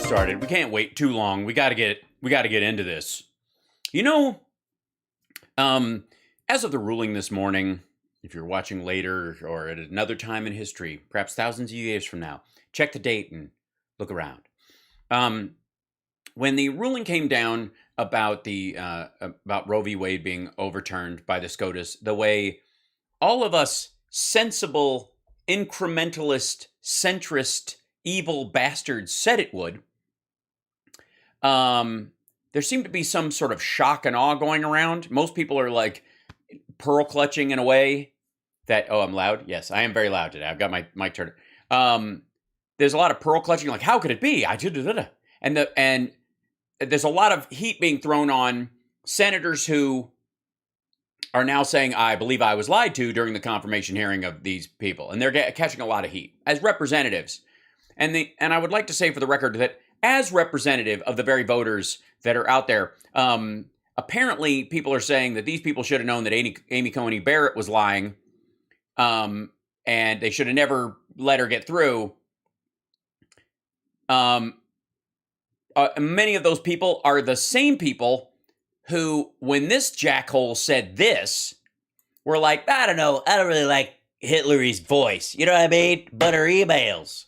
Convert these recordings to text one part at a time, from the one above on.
started. We can't wait too long. We got to get into this. You know, as of the ruling this morning, if you're watching later or at another time in history, perhaps thousands of years from now, check the date and look around. When the ruling came down about about Roe v. Wade being overturned by the SCOTUS, the way all of us sensible, incrementalist, centrist, evil bastards said it would, there seemed to be some sort of shock and awe going around. Most people are like pearl clutching in a way that, oh, I'm loud? Yes, I am very loud today. I've got my mic turned. There's a lot of pearl clutching, like, how could it be? And there's a lot of heat being thrown on senators who are now saying, I believe I was lied to during the confirmation hearing of these people. And they're catching a lot of heat as representatives. And I would like to say for the record that as representative of the very voters that are out there, apparently people are saying that these people should have known that Amy Coney Barrett was lying, and they should have never let her get through. Many of those people are the same people who, when this jackhole said this, were like, I don't know, I don't really like Hillary's voice. You know what I mean? But her emails.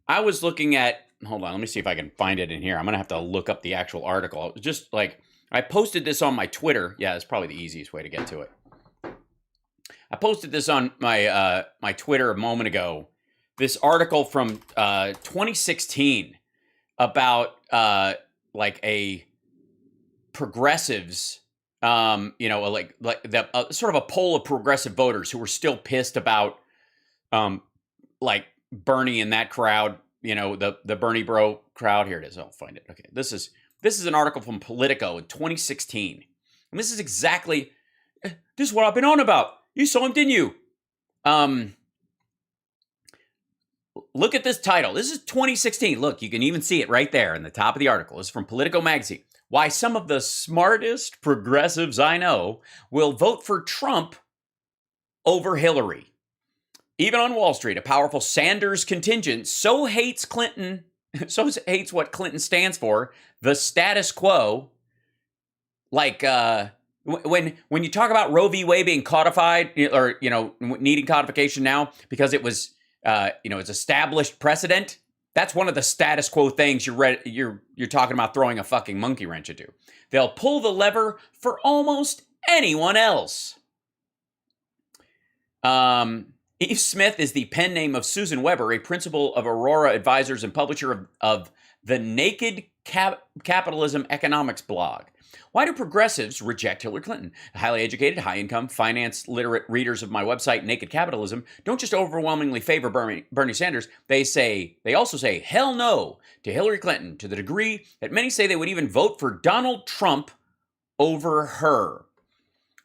I was looking at, hold on, let me see if I can find it in here. I'm going to have to look up the actual article. Just like, I posted this on my Twitter. Yeah, that's probably the easiest way to get to it. I posted this on my my Twitter a moment ago. This article from 2016 about like a progressives, like the sort of a poll of progressive voters who were still pissed about like Bernie and that crowd, the Bernie bro crowd. Here it is. I'll find it. Okay, this is an article from Politico in 2016, and this is exactly this is what I've been on about. You saw him, didn't you? Look at this title. This is 2016. Look, you can even see it right there in the top of the article. It's from Politico magazine. Why some of the smartest progressives I know will vote for Trump over Hillary. Even on Wall Street, a powerful Sanders contingent so hates Clinton, so hates what Clinton stands for, the status quo. Like when you talk about Roe v. Wade being codified, or needing codification now because it was it's established precedent. That's one of the status quo things you're talking about throwing a fucking monkey wrench into. They'll pull the lever for almost anyone else. Eve Smith is the pen name of Susan Weber, a principal of Aurora Advisors and publisher of the Naked Capitalism Economics blog. Why do progressives reject Hillary Clinton? Highly educated, high-income, finance-literate readers of my website, Naked Capitalism, don't just overwhelmingly favor Bernie Sanders. They also say hell no to Hillary Clinton to the degree that many say they would even vote for Donald Trump over her.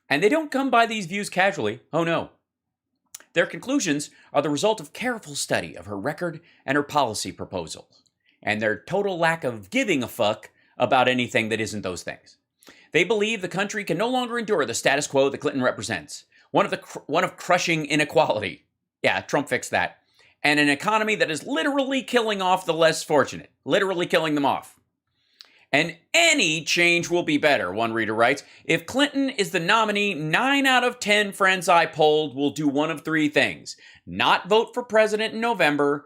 And they don't come by these views casually. Oh no. Their conclusions are the result of careful study of her record and her policy proposals, and their total lack of giving a fuck about anything that isn't those things. They believe the country can no longer endure the status quo that Clinton represents, one of crushing inequality. Yeah, Trump fixed that. And an economy that is literally killing off the less fortunate, literally killing them off. And any change will be better, one reader writes. If Clinton is the nominee, 9 out of 10 friends I polled will do one of 3 things. Not vote for president in November,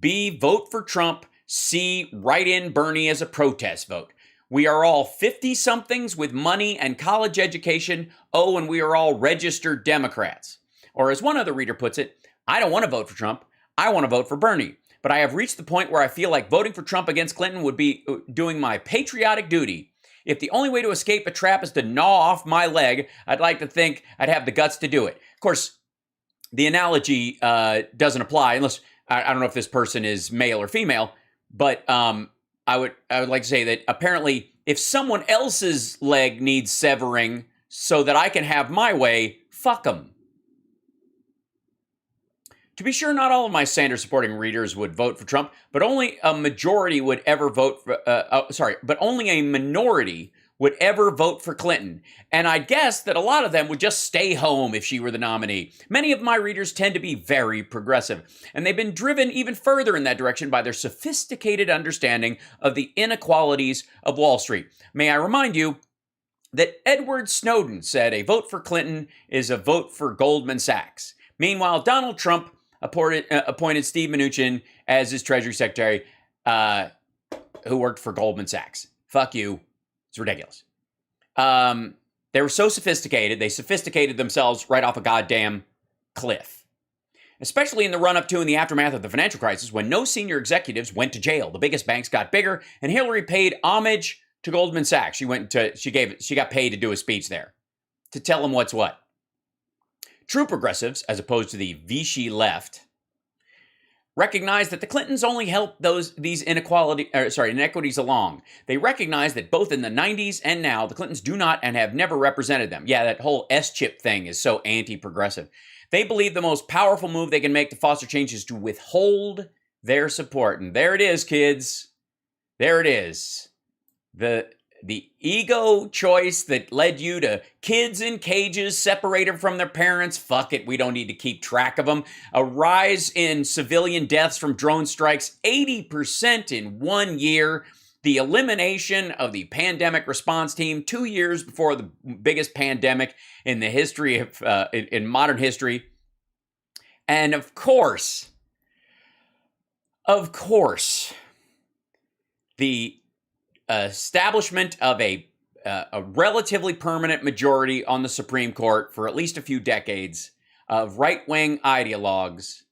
B, vote for Trump, C, write in Bernie as a protest vote. We are all 50-somethings with money and college education. Oh, and we are all registered Democrats. Or as one other reader puts it, I don't want to vote for Trump. I want to vote for Bernie. But I have reached the point where I feel like voting for Trump against Clinton would be doing my patriotic duty. If the only way to escape a trap is to gnaw off my leg, I'd like to think I'd have the guts to do it. Of course, the analogy doesn't apply unless, I don't know if this person is male or female, but I would like to say that apparently if someone else's leg needs severing so that I can have my way, fuck them. To be sure, not all of my Sanders-supporting readers would vote for Trump, but only a majority would ever vote for, but only a minority would ever vote for Clinton. And I'd guess that a lot of them would just stay home if she were the nominee. Many of my readers tend to be very progressive, and they've been driven even further in that direction by their sophisticated understanding of the inequalities of Wall Street. May I remind you that Edward Snowden said a vote for Clinton is a vote for Goldman Sachs. Meanwhile, Donald Trump appointed Steve Mnuchin as his Treasury Secretary, who worked for Goldman Sachs. Fuck you. It's ridiculous. They were so sophisticated, they sophisticated themselves right off a goddamn cliff. Especially in the run-up to and the aftermath of the financial crisis, when no senior executives went to jail. The biggest banks got bigger, and Hillary paid homage to Goldman Sachs. She got paid to do a speech there, to tell them what's what. True progressives, as opposed to the Vichy left, recognize that the Clintons only helped these inequities along. They recognize that both in the 90s and now, the Clintons do not and have never represented them. Yeah, that whole S-chip thing is so anti-progressive. They believe the most powerful move they can make to foster change is to withhold their support. And there it is, kids. There it is. The ego choice that led you to kids in cages separated from their parents. Fuck it, we don't need to keep track of them. A rise in civilian deaths from drone strikes, 80% in 1 year. The elimination of the pandemic response team 2 years before the biggest pandemic in the history of in modern history. And of course, the establishment of a relatively permanent majority on the Supreme Court for at least a few decades of right-wing ideologues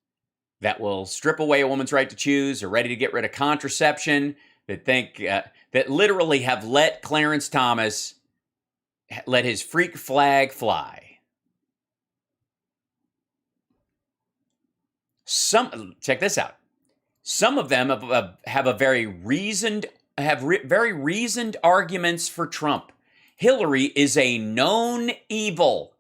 that will strip away a woman's right to choose, are ready to get rid of contraception, that think that literally have let Clarence Thomas let his freak flag fly. Check this out. Some of them have very reasoned arguments for Trump. Hillary is a known evil.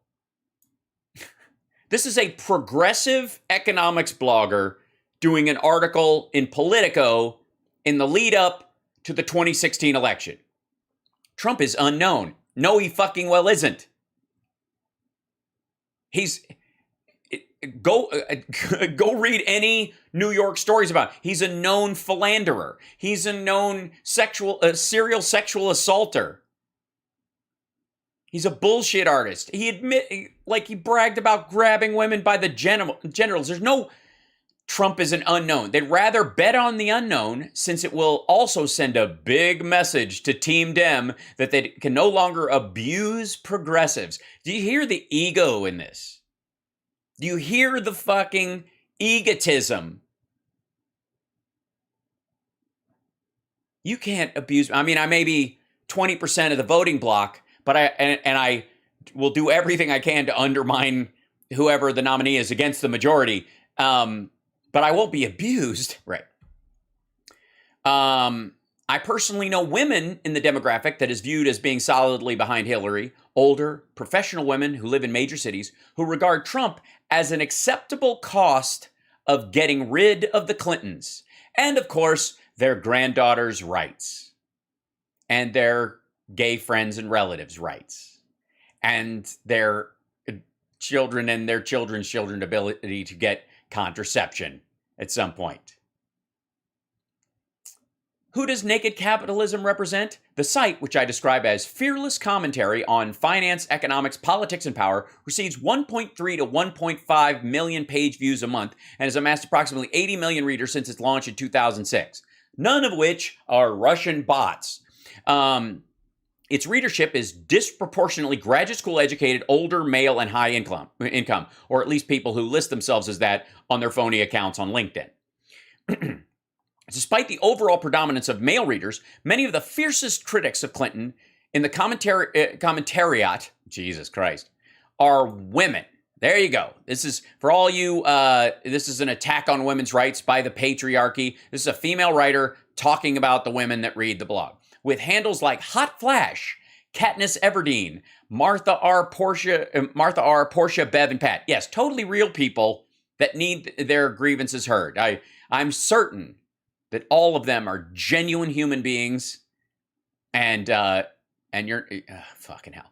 This is a progressive economics blogger doing an article in Politico in the lead up to the 2016 election. Trump is unknown. No, he fucking well isn't. Go read any New York stories about him. He's a known philanderer. He's a known serial sexual assaulter. He's a bullshit artist. He bragged about grabbing women by the genitals. There's no Trump is an unknown. They'd rather bet on the unknown, since it will also send a big message to Team Dem that they can no longer abuse progressives. Do you hear the ego in this? Do you hear the fucking egotism? You can't abuse. I mean, I may be 20% of the voting bloc, but I will do everything I can to undermine whoever the nominee is against the majority. But I won't be abused, right? I personally know women in the demographic that is viewed as being solidly behind Hillary, older, professional women who live in major cities, who regard Trump as an acceptable cost of getting rid of the Clintons. And of course, their granddaughters' rights. And their gay friends and relatives' rights. And their children and their children's children's ability to get contraception at some point. Who does Naked Capitalism represent? The site, which I describe as fearless commentary on finance, economics, politics, and power, receives 1.3 to 1.5 million page views a month and has amassed approximately 80 million readers since its launch in 2006, none of which are Russian bots. Its readership is disproportionately graduate school educated, older, male, and high income, or at least people who list themselves as that on their phony accounts on LinkedIn. Despite the overall predominance of male readers, many of the fiercest critics of Clinton in the commentariat, Jesus Christ, are women. There you go. This is, for all you, this is an attack on women's rights by the patriarchy. This is a female writer talking about the women that read the blog. With handles like Hot Flash, Katniss Everdeen, Martha R. Portia, Bev, and Pat. Yes, totally real people that need their grievances heard. I'm certain that all of them are genuine human beings and And you're fucking hell.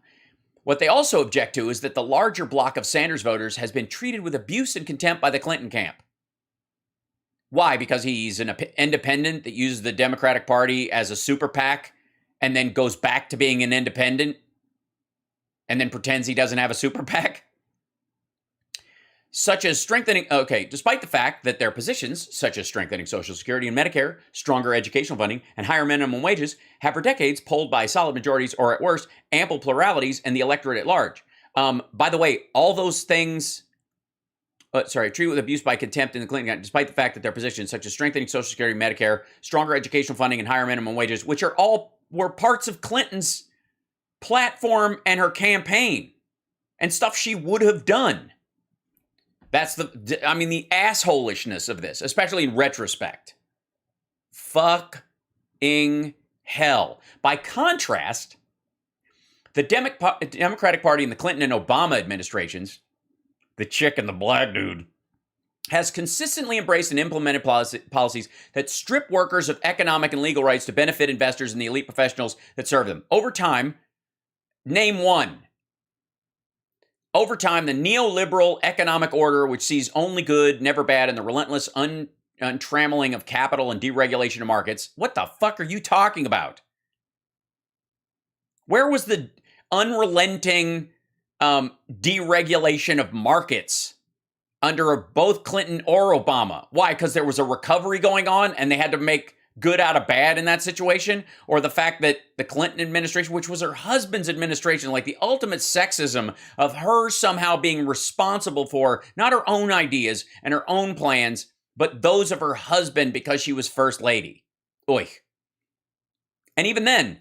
What they also object to is that the larger block of Sanders voters has been treated with abuse and contempt by the Clinton camp. Why? Because he's an independent that uses the Democratic Party as a super PAC and then goes back to being an independent and then pretends he doesn't have a super PAC? Such as strengthening, despite the fact that their positions, such as strengthening Social Security and Medicare, stronger educational funding, and higher minimum wages, have for decades polled by solid majorities or, at worst, ample pluralities in the electorate at large. By the way, all those things, treated with abuse by contempt in the Clinton, despite the fact that their positions, such as strengthening Social Security, Medicare, stronger educational funding, and higher minimum wages, which were parts of Clinton's platform and her campaign, and stuff she would have done. That's the assholishness of this, especially in retrospect. Fucking hell. By contrast, the Democratic Party in the Clinton and Obama administrations, the chick and the black dude, has consistently embraced and implemented policies that strip workers of economic and legal rights to benefit investors and the elite professionals that serve them. Over time, name one. Over time, the neoliberal economic order, which sees only good, never bad, and the relentless untrammeling of capital and deregulation of markets. What the fuck are you talking about? Where was the unrelenting deregulation of markets under both Clinton or Obama? Why? Because there was a recovery going on and they had to make good out of bad in that situation? Or the fact that the Clinton administration, which was her husband's administration, like the ultimate sexism of her somehow being responsible for not her own ideas and her own plans, but those of her husband because she was first lady. Oy. And even then,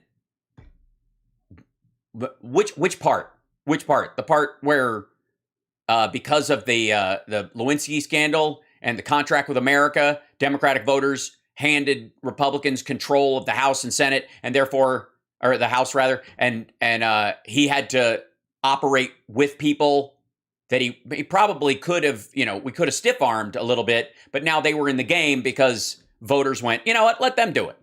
which part? Which part? The part where because of the Lewinsky scandal and the contract with America, Democratic voters handed Republicans control of the House and Senate, and therefore, or the House rather, and he had to operate with people that he probably could have, we could have stiff-armed a little bit, but now they were in the game because voters went, you know what, let them do it.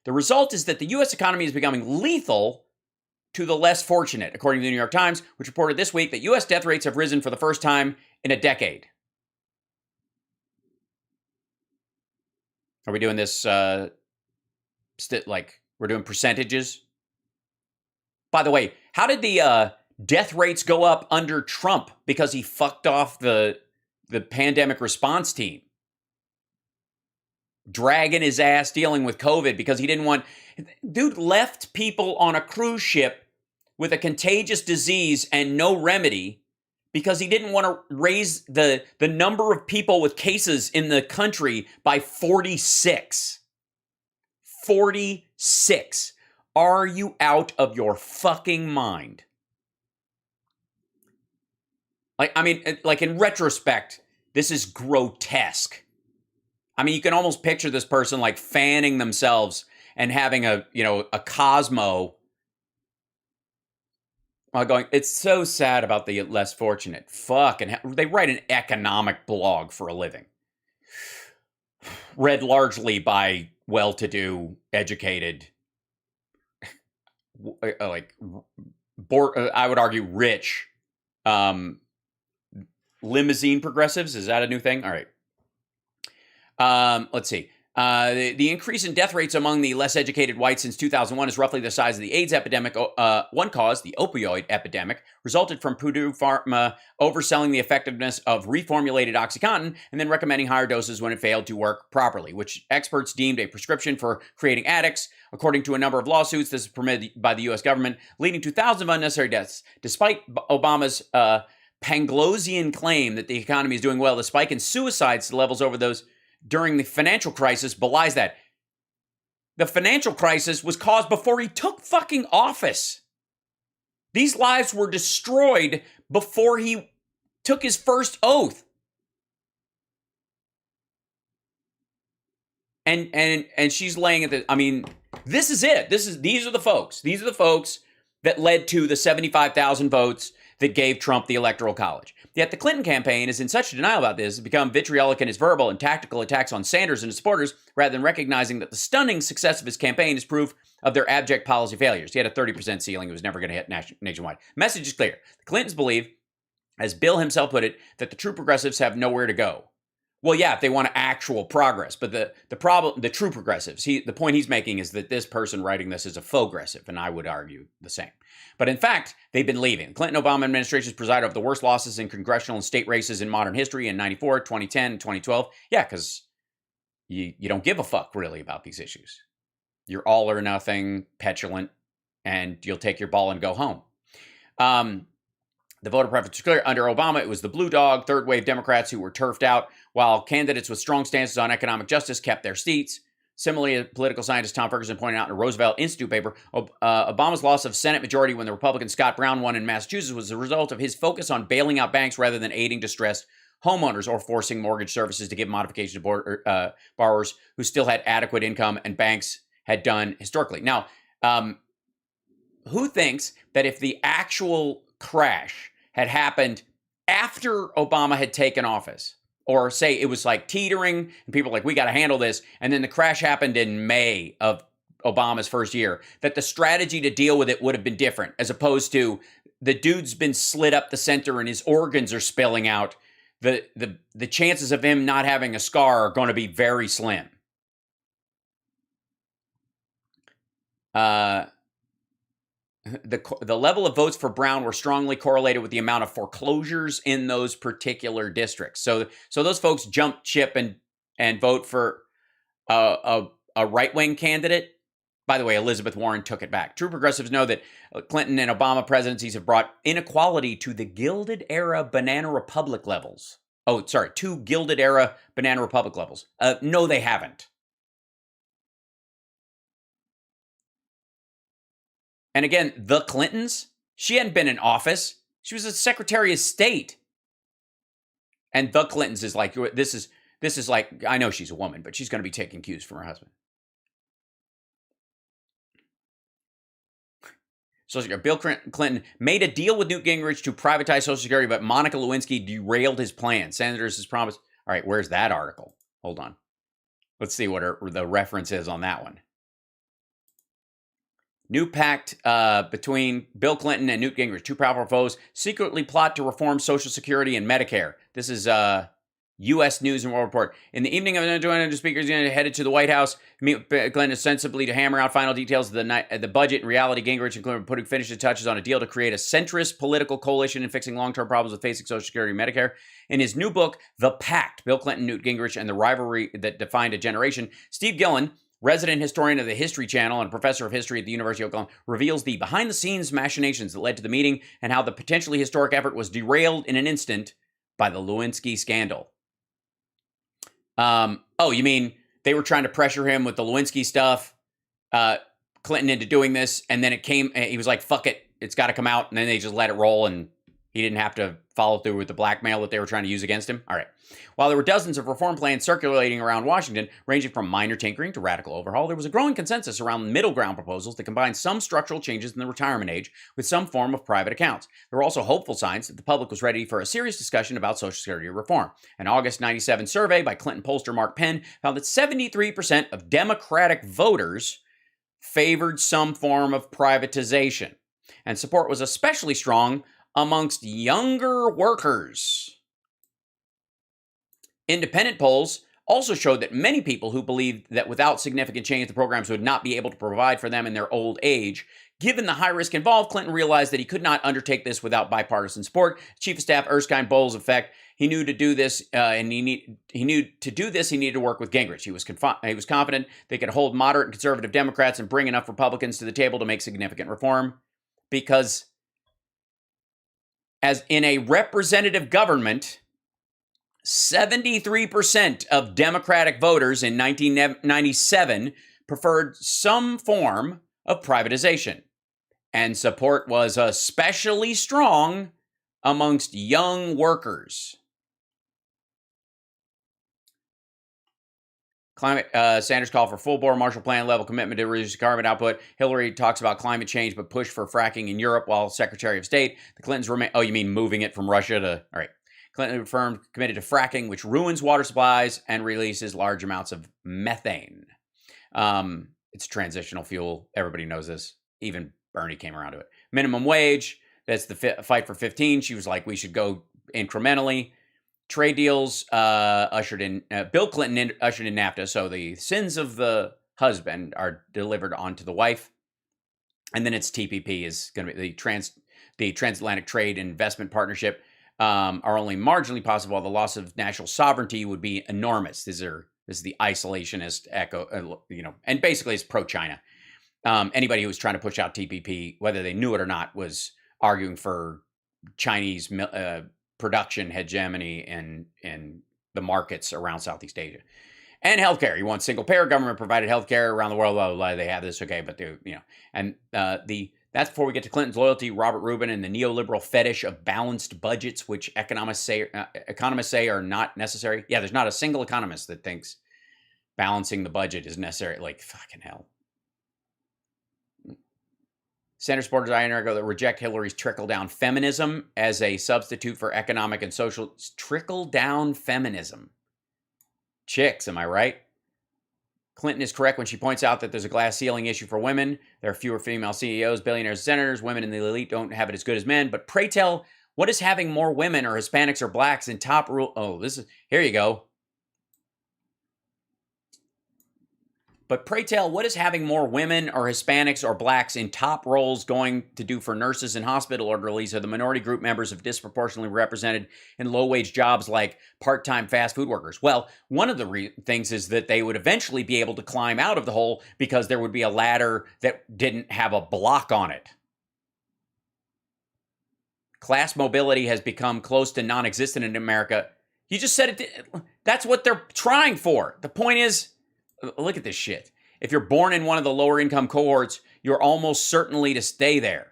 The result is that the U.S. economy is becoming lethal to the less fortunate, according to the New York Times, which reported this week that U.S. death rates have risen for the first time in a decade. Are we doing this, we're doing percentages? By the way, how did the death rates go up under Trump because he fucked off the pandemic response team? Dragging his ass dealing with COVID because he didn't want... Dude left people on a cruise ship with a contagious disease and no remedy because he didn't want to raise the number of people with cases in the country by 46. 46. Are you out of your fucking mind? Like in retrospect, this is grotesque. I mean, you can almost picture this person like fanning themselves and having a Cosmo going, it's so sad about the less fortunate. Fucking they write an economic blog for a living. Read largely by well-to-do, educated, I would argue rich, limousine progressives. Is that a new thing? All right. Let's see. The increase in death rates among the less educated whites since 2001 is roughly the size of the AIDS epidemic. One cause, the opioid epidemic, resulted from Purdue Pharma overselling the effectiveness of reformulated OxyContin and then recommending higher doses when it failed to work properly, which experts deemed a prescription for creating addicts. According to a number of lawsuits, this is permitted by the U.S. government, leading to thousands of unnecessary deaths. Despite Obama's Panglosian claim that the economy is doing well, the spike in suicides levels over those during the financial crisis belies that. The financial crisis was caused before he took fucking office. These lives were destroyed before he took his first oath. And she's laying at the, I mean, this is it. These are the folks. These are the folks that led to the 75,000 votes that gave Trump the Electoral College. Yet the Clinton campaign is in such denial about this, it's become vitriolic in its verbal and tactical attacks on Sanders and his supporters, rather than recognizing that the stunning success of his campaign is proof of their abject policy failures. He had a 30% ceiling. It was never going to hit nationwide. Message is clear. The Clintons believe, as Bill himself put it, that the true progressives have nowhere to go. Well, yeah, if they want actual progress, but the problem, the true progressives, the point he's making is that this person writing this is a faux-gressive, and I would argue the same. But in fact, they've been leaving. The Clinton-Obama administrations presided over the worst losses in congressional and state races in modern history in 94, 2010, 2012. Yeah, because you don't give a fuck really about these issues. You're all or nothing, petulant, and you'll take your ball and go home. The voter preference was clear. Under Obama, it was the blue dog, third wave Democrats who were turfed out, while candidates with strong stances on economic justice kept their seats. Similarly, political scientist Tom Ferguson pointed out in a Roosevelt Institute paper, Obama's loss of Senate majority when the Republican Scott Brown won in Massachusetts was the result of his focus on bailing out banks rather than aiding distressed homeowners or forcing mortgage services to give modification to borrowers who still had adequate income and banks had done historically. Now, who thinks that if the actual crash had happened after Obama had taken office, or say it was like teetering and people were like, we got to handle this, and then the crash happened in May of Obama's first year, that the strategy to deal with it would have been different, as opposed to the dude's been slit up the center and his organs are spilling out. The chances of him not having a scar are going to be very slim. The level of votes for Brown were strongly correlated with the amount of foreclosures in those particular districts. So those folks jump ship and vote for a right-wing candidate. By the way, Elizabeth Warren took it back. True progressives know that Clinton and Obama presidencies have brought inequality to the Gilded Era Banana Republic levels. Oh, sorry, to Gilded Era Banana Republic levels. No, they haven't. And again, the Clintons, she hadn't been in office. She was a Secretary of State. And the Clintons is like, this is like, I know she's a woman, but she's going to be taking cues from her husband. Social Security. Bill Clinton made a deal with Newt Gingrich to privatize Social Security, but Monica Lewinsky derailed his plan. Senators has promised. All right, where's that article? Hold on. Let's see what the reference is on that one. New pact between Bill Clinton and Newt Gingrich, two powerful foes, secretly plot to reform Social Security and Medicare. This is U.S. News and World Report. In the evening of the 200 speakers headed to the White House, meet Clinton ostensibly to hammer out final details of the budget. In reality, Gingrich and Clinton putting finishing touches on a deal to create a centrist political coalition in fixing long-term problems with facing Social Security and Medicare. In his new book, The Pact, Bill Clinton, Newt Gingrich, and the Rivalry That Defined a Generation, Steve Gillen, resident historian of the History Channel and professor of history at the University of Oklahoma, reveals the behind-the-scenes machinations that led to the meeting and how the potentially historic effort was derailed in an instant by the Lewinsky scandal. Oh, you mean they were trying to pressure him with the Lewinsky stuff, Clinton into doing this, and then he was like, fuck it, it's got to come out, and then they just let it roll, and he didn't have to follow through with the blackmail that they were trying to use against him? All right. While there were dozens of reform plans circulating around Washington, ranging from minor tinkering to radical overhaul, there was a growing consensus around middle ground proposals that combined some structural changes in the retirement age with some form of private accounts. There were also hopeful signs that the public was ready for a serious discussion about Social Security reform. An August 97 survey by Clinton pollster Mark Penn found that 73% of Democratic voters favored some form of privatization, and support was especially strong amongst younger workers. Independent polls also showed that many people who believed that without significant change, the programs would not be able to provide for them in their old age. Given the high risk involved, Clinton realized that he could not undertake this without bipartisan support. Chief of Staff Erskine Bowles' effect. He knew to do this, he needed to work with Gingrich. He was confident they could hold moderate and conservative Democrats and bring enough Republicans to the table to make significant reform, because as in a representative government, 73% of Democratic voters in 1997 preferred some form of privatization, and support was especially strong amongst young workers. Sanders called for full-bore Marshall Plan level commitment to reduce carbon output. Hillary talks about climate change but push for fracking in Europe while Secretary of State. The Clintons remain. Oh, you mean moving it from Russia to? All right. Clinton confirmed committed to fracking, which ruins water supplies and releases large amounts of methane. it's transitional fuel. Everybody knows this. Even Bernie came around to it. Minimum wage, that's the fight for 15. She was like, we should go incrementally. Trade deals ushered in, Bill Clinton ushered in NAFTA. So the sins of the husband are delivered onto the wife. And then it's TPP is going to be the Transatlantic Trade and Investment Partnership are only marginally possible. While the loss of national sovereignty would be enormous. This is the isolationist echo, and basically it's pro-China. Anybody who was trying to push out TPP, whether they knew it or not, was arguing for Chinese production hegemony in the markets around Southeast Asia. And healthcare. You want single payer, government provided healthcare around the world. Blah, blah, blah. They have this, okay, but that's before we get to Clinton's loyalty, Robert Rubin, and the neoliberal fetish of balanced budgets, which economists say are not necessary. Yeah, there's not a single economist that thinks balancing the budget is necessary. Like, fucking hell. Center supporters I that reject Hillary's trickle-down feminism as a substitute for economic and social trickle-down feminism. Chicks, am I right? Clinton is correct when she points out that there's a glass ceiling issue for women. There are fewer female CEOs, billionaires, senators. Women in the elite don't have it as good as men. But pray tell, what is having more women or Hispanics or blacks in top rule? Oh, here you go. But pray tell, what is having more women or Hispanics or blacks in top roles going to do for nurses and hospital orderlies or the minority group members of disproportionately represented in low-wage jobs like part-time fast food workers? Well, one of the things is that they would eventually be able to climb out of the hole because there would be a ladder that didn't have a block on it. Class mobility has become close to non-existent in America. You just said it. That's what they're trying for. The point is, look at this shit. If you're born in one of the lower income cohorts, you're almost certainly to stay there.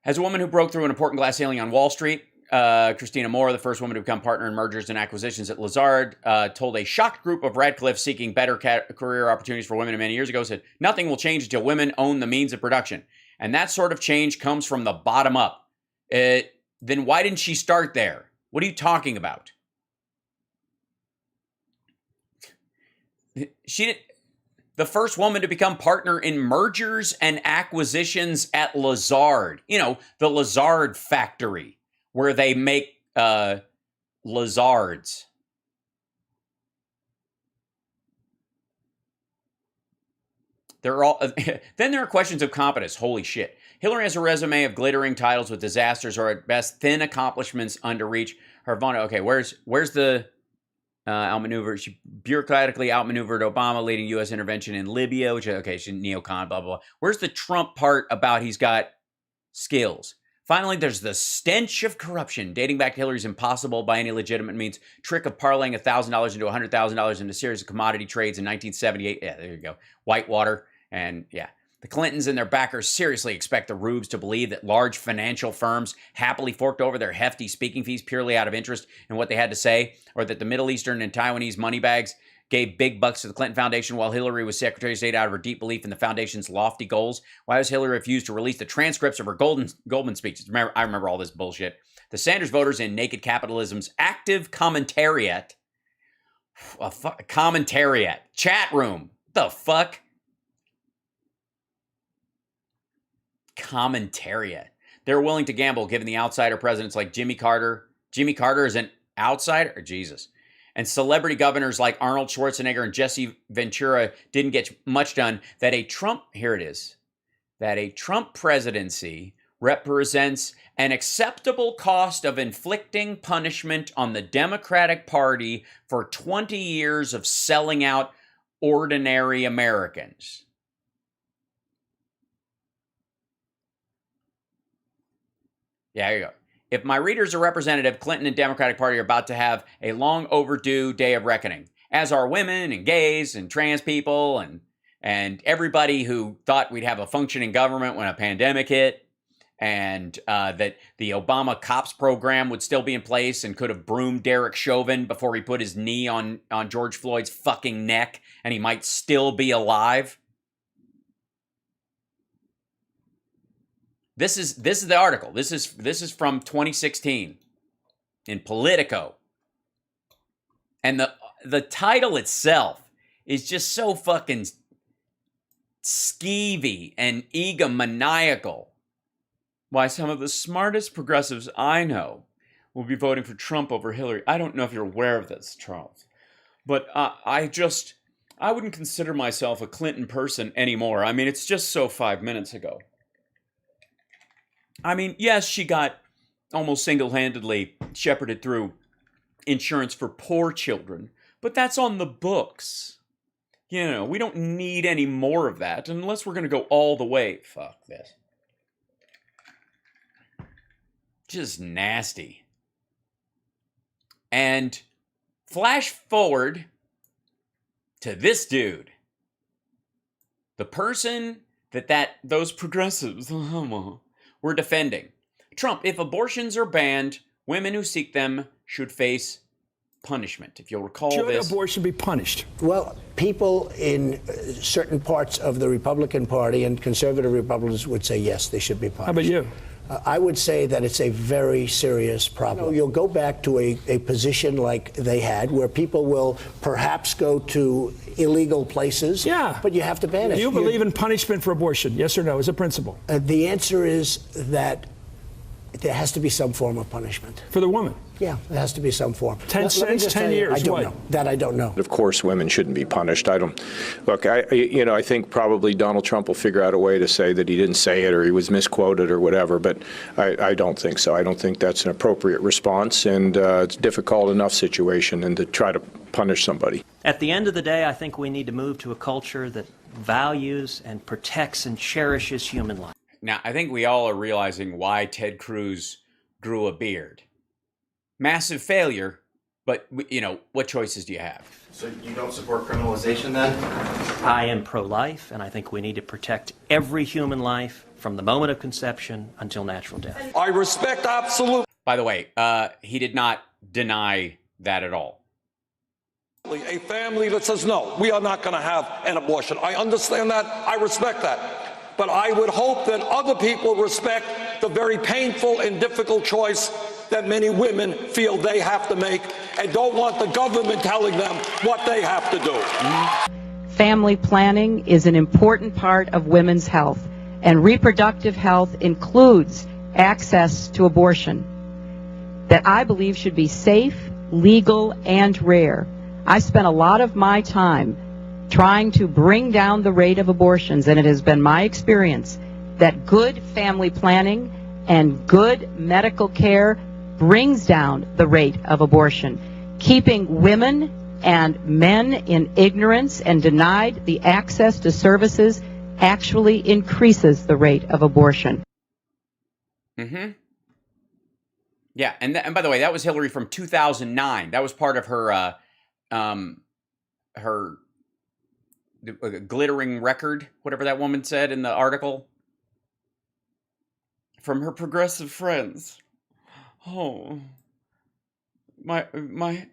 As a woman who broke through an important glass ceiling on Wall Street, Christina Moore, the first woman to become partner in mergers and acquisitions at Lazard, told a shocked group of Radcliffe seeking better career opportunities for women many years ago, said, nothing will change until women own the means of production. And that sort of change comes from the bottom up. Then why didn't she start there? What are you talking about? She didn't. The first woman to become partner in mergers and acquisitions at Lazard. You know, the Lazard factory where they make Lazards. They're all. Then there are questions of competence. Holy shit. Hillary has a resume of glittering titles with disasters or at best thin accomplishments under reach. Her okay, where's the outmaneuver? She bureaucratically outmaneuvered Obama, leading U.S. intervention in Libya, which, okay, she's neocon, blah, blah, blah. Where's the Trump part about he's got skills? Finally, there's the stench of corruption dating back to Hillary's impossible by any legitimate means trick of parlaying $1,000 into $100,000 in a series of commodity trades in 1978. Yeah, there you go. Whitewater. And yeah, the Clintons and their backers seriously expect the rubes to believe that large financial firms happily forked over their hefty speaking fees purely out of interest in what they had to say, or that the Middle Eastern and Taiwanese moneybags gave big bucks to the Clinton Foundation while Hillary was Secretary of State out of her deep belief in the foundation's lofty goals. Why has Hillary refused to release the transcripts of her Goldman speeches? I remember all this bullshit. The Sanders voters in Naked Capitalism's active commentariat, chat room. The fuck? Commentariat. They're willing to gamble given the outsider presidents like Jimmy Carter. Jimmy Carter is an outsider? Or Jesus. And celebrity governors like Arnold Schwarzenegger and Jesse Ventura didn't get much done. That a Trump presidency represents an acceptable cost of inflicting punishment on the Democratic Party for 20 years of selling out ordinary Americans. Yeah, here you go. If my readers are representative, Clinton and Democratic Party are about to have a long overdue day of reckoning, as are women and gays and trans people and everybody who thought we'd have a functioning government when a pandemic hit, and that the Obama cops program would still be in place and could have broomed Derek Chauvin before he put his knee on George Floyd's fucking neck, and he might still be alive. This is the article. This is from 2016 in Politico. And the title itself is just so fucking skeevy and egomaniacal. Why some of the smartest progressives I know will be voting for Trump over Hillary. I don't know if you're aware of this, Charles, but I wouldn't consider myself a Clinton person anymore. I mean, it's just so 5 minutes ago. I mean, yes, she got almost single-handedly shepherded through insurance for poor children, but that's on the books. You know, we don't need any more of that unless we're going to go all the way. Fuck this. Just nasty. And flash forward to this dude. The person that those progressives were defending. Trump, if abortions are banned, women who seek them should face punishment. If you'll recall this. Should abortion be punished? Well, people in certain parts of the Republican Party and conservative Republicans would say yes, they should be punished. How about you? I would say that it's a very serious problem. You'll go back to a position like they had where people will perhaps go to illegal places, but you have to ban it. Do you believe in punishment for abortion? Yes or no, as a principle? The answer is that there has to be some form of punishment. For the woman? Yeah, there has to be some form. 10 cents, 10 years, I don't what? know. That I don't know. Of course, women shouldn't be punished. I think probably Donald Trump will figure out a way to say that he didn't say it or he was misquoted or whatever, but I don't think so. I don't think that's an appropriate response, and it's a difficult enough situation and to try to punish somebody. At the end of the day, I think we need to move to a culture that values and protects and cherishes human life. Now, I think we all are realizing why Ted Cruz grew a beard. Massive failure, but, you know, what choices do you have? So you don't support criminalization then? I am pro-life, and I think we need to protect every human life from the moment of conception until natural death. I respect absolutely. By the way, he did not deny that at all. A family that says, no, we are not going to have an abortion. I understand that. I respect that. But I would hope that other people respect the very painful and difficult choice that many women feel they have to make and don't want the government telling them what they have to do. Family planning is an important part of women's health, and reproductive health includes access to abortion that I believe should be safe, legal, and rare. I spent a lot of my time trying to bring down the rate of abortions, and it has been my experience that good family planning and good medical care brings down the rate of abortion. Keeping women and men in ignorance and denied the access to services actually increases the rate of abortion. Mm-hmm. Yeah, and by the way, that was Hillary from 2009. That was part of her her glittering record, whatever that woman said in the article. From her progressive friends. Oh, my, and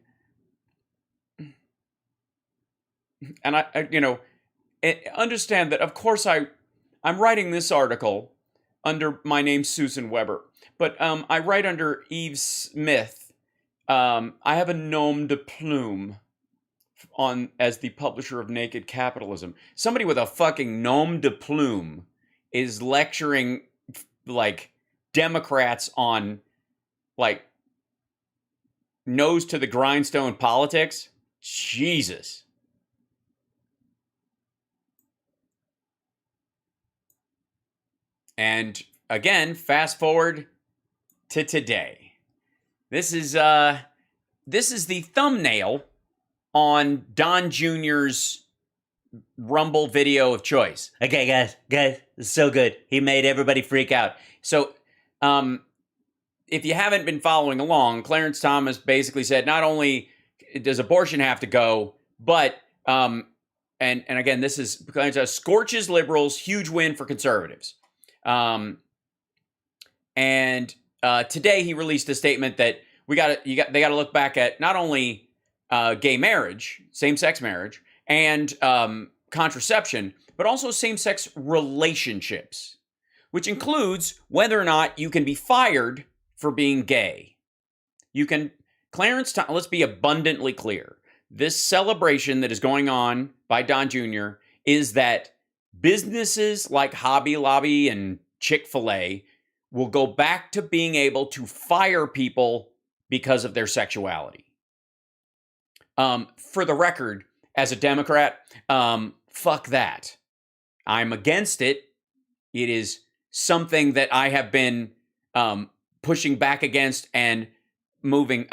I you know, understand that, of course, I'm writing this article under my name, Susan Weber, but I write under Eve Smith. I have a nom de plume as the publisher of Naked Capitalism. Somebody with a fucking nom de plume is lecturing, like, Democrats on, like, nose to the grindstone politics. Jesus. And again, fast forward to today. This is the thumbnail on Don Jr.'s Rumble video of choice. Okay, guys, it's so good. He made everybody freak out. So, if you haven't been following along, Clarence Thomas basically said not only does abortion have to go, but and again, this is scorches liberals, huge win for conservatives. And today he released a statement that they got to look back at not only gay marriage, same-sex marriage, and contraception, but also same-sex relationships. which includes whether or not you can be fired for being gay. You can, Clarence, let's be abundantly clear. This celebration that is going on by Don Jr. is that businesses like Hobby Lobby and Chick-fil-A will go back to being able to fire people because of their sexuality. For the record, as a Democrat, fuck that. I'm against it. It is something that I have been pushing back against and moving,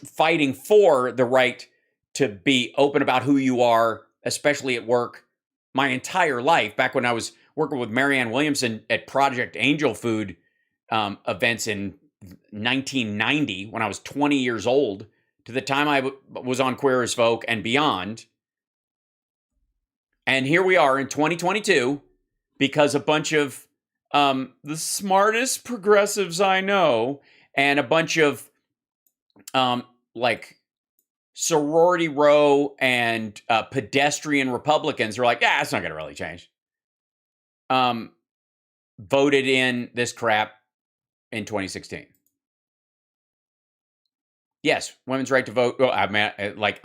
fighting for the right to be open about who you are, especially at work, my entire life. Back when I was working with Marianne Williamson at Project Angel Food events in 1990, when I was 20 years old, to the time I was on Queer as Folk and beyond. And here we are in 2022 because a bunch of the smartest progressives I know and a bunch of sorority row and pedestrian Republicans are like, yeah, it's not going to really change. Voted in this crap in 2016. Yes, women's right to vote. Well, I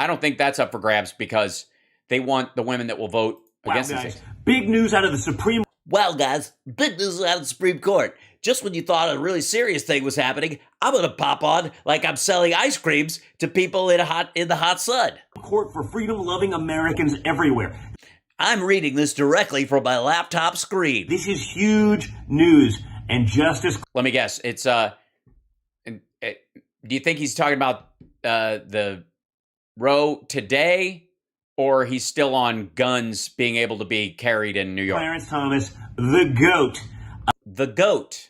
don't think that's up for grabs because they want the women that will vote against this. Big news out of the Supreme. Well, guys, big news out of the Supreme Court. Just when you thought a really serious thing was happening, I'm going to pop on like I'm selling ice creams to people in the hot sun. Court for freedom-loving Americans everywhere. I'm reading this directly from my laptop screen. This is huge news, and Justice... Let me guess. It's do you think he's talking about the Roe today, or he's still on guns being able to be carried in New York? Clarence Thomas, the GOAT. The GOAT.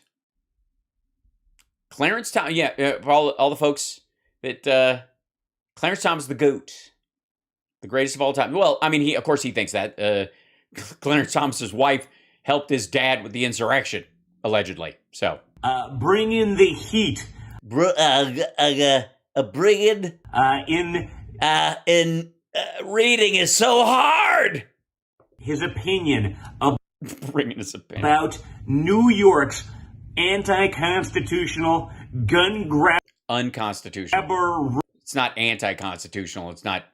Clarence Thomas, for all the folks that Clarence Thomas, the GOAT, the greatest of all time. Well, I mean, he thinks that. Clarence Thomas's wife helped his dad with the insurrection, allegedly. So, bring in the heat. Bring in reading is so hard. His opinion bringing his opinion about New York's anti-constitutional gun grab. Unconstitutional. It's not anti-constitutional. It's not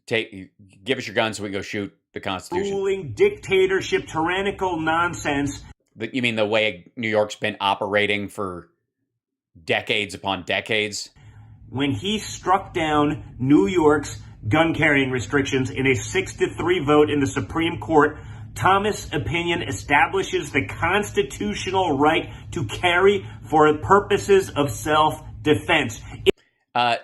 give us your guns so we can go shoot the Constitution. Ruling dictatorship, tyrannical nonsense. You mean the way New York's been operating for decades upon decades? When he struck down New York's gun carrying restrictions in a 6-3 vote in the Supreme Court, Thomas' opinion establishes the constitutional right to carry for purposes of self-defense.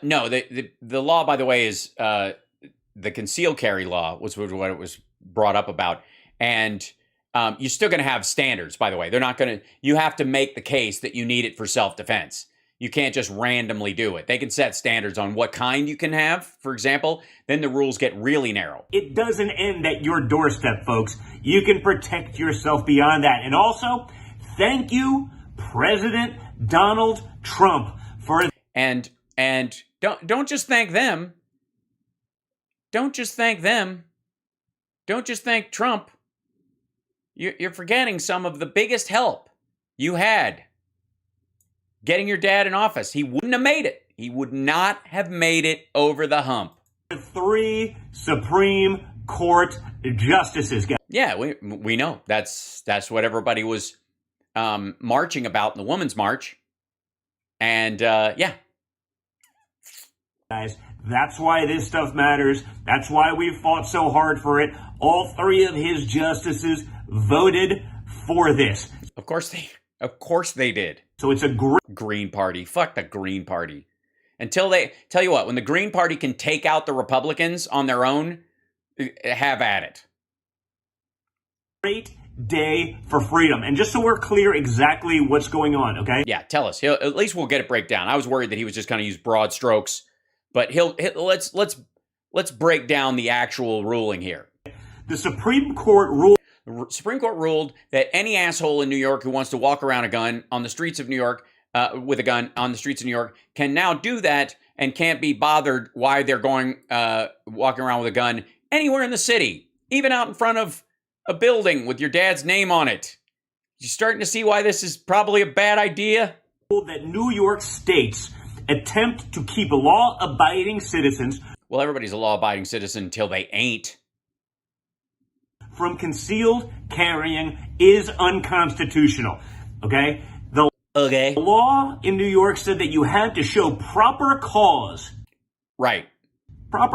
No, the law, by the way, is the concealed carry law was what it was brought up about. And you're still going to have standards, by the way. They're not going to, you have to make the case that you need it for self-defense. You can't just randomly do it. They can set standards on what kind you can have, for example. Then the rules get really narrow. It doesn't end at your doorstep, folks. You can protect yourself beyond that. And also, thank you, President Donald Trump, for... And don't just thank them. Don't just thank them. Don't just thank Trump. You're forgetting some of the biggest help you had getting your dad in office. He wouldn't have made it. He would not have made it over the hump. 3 Supreme Court justices. Yeah, we know. That's what everybody was marching about in the Women's March. And yeah. Guys, that's why this stuff matters. That's why we fought so hard for it. All 3 of his justices voted for this. Of course they did. So it's a Green Party. Fuck the Green Party. Until they, tell you what, when the Green Party can take out the Republicans on their own, have at it. Great day for freedom. And just so we're clear exactly what's going on, okay? Yeah, tell us. At least we'll get it breakdown. I was worried that he was just going to use broad strokes, but let's break down the actual ruling here. The Supreme Court ruled. The Supreme Court ruled that any asshole in New York who wants to walk around a gun on the streets of New York, with a gun on the streets of New York, can now do that and can't be bothered why they're walking around with a gun anywhere in the city, even out in front of a building with your dad's name on it. You starting to see why this is probably a bad idea? That New York states attempt to keep law-abiding citizens. Well, everybody's a law-abiding citizen until they ain't. From concealed carrying is unconstitutional. Okay? The law in New York said that you had to show proper cause. Right.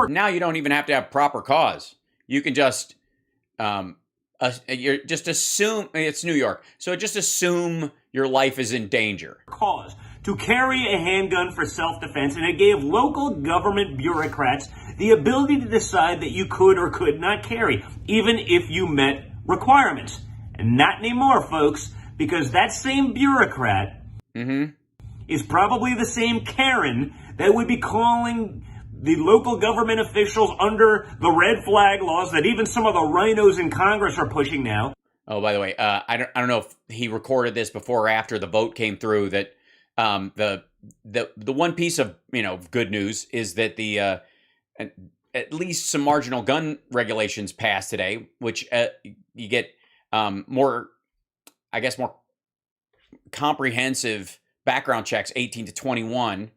Now you don't even have to have proper cause. You can just just assume it's New York. So just assume your life is in danger. Cause to carry a handgun for self-defense, and it gave local government bureaucrats the ability to decide that you could or could not carry, even if you met requirements. And not anymore, folks, because that same bureaucrat is probably the same Karen that would be calling the local government officials under the red flag laws that even some of the rhinos in Congress are pushing now. Oh, by the way, I don't know if he recorded this before or after the vote came through. That the one piece of good news is that the at least some marginal gun regulations passed today, which you get more comprehensive background checks 18 to 21,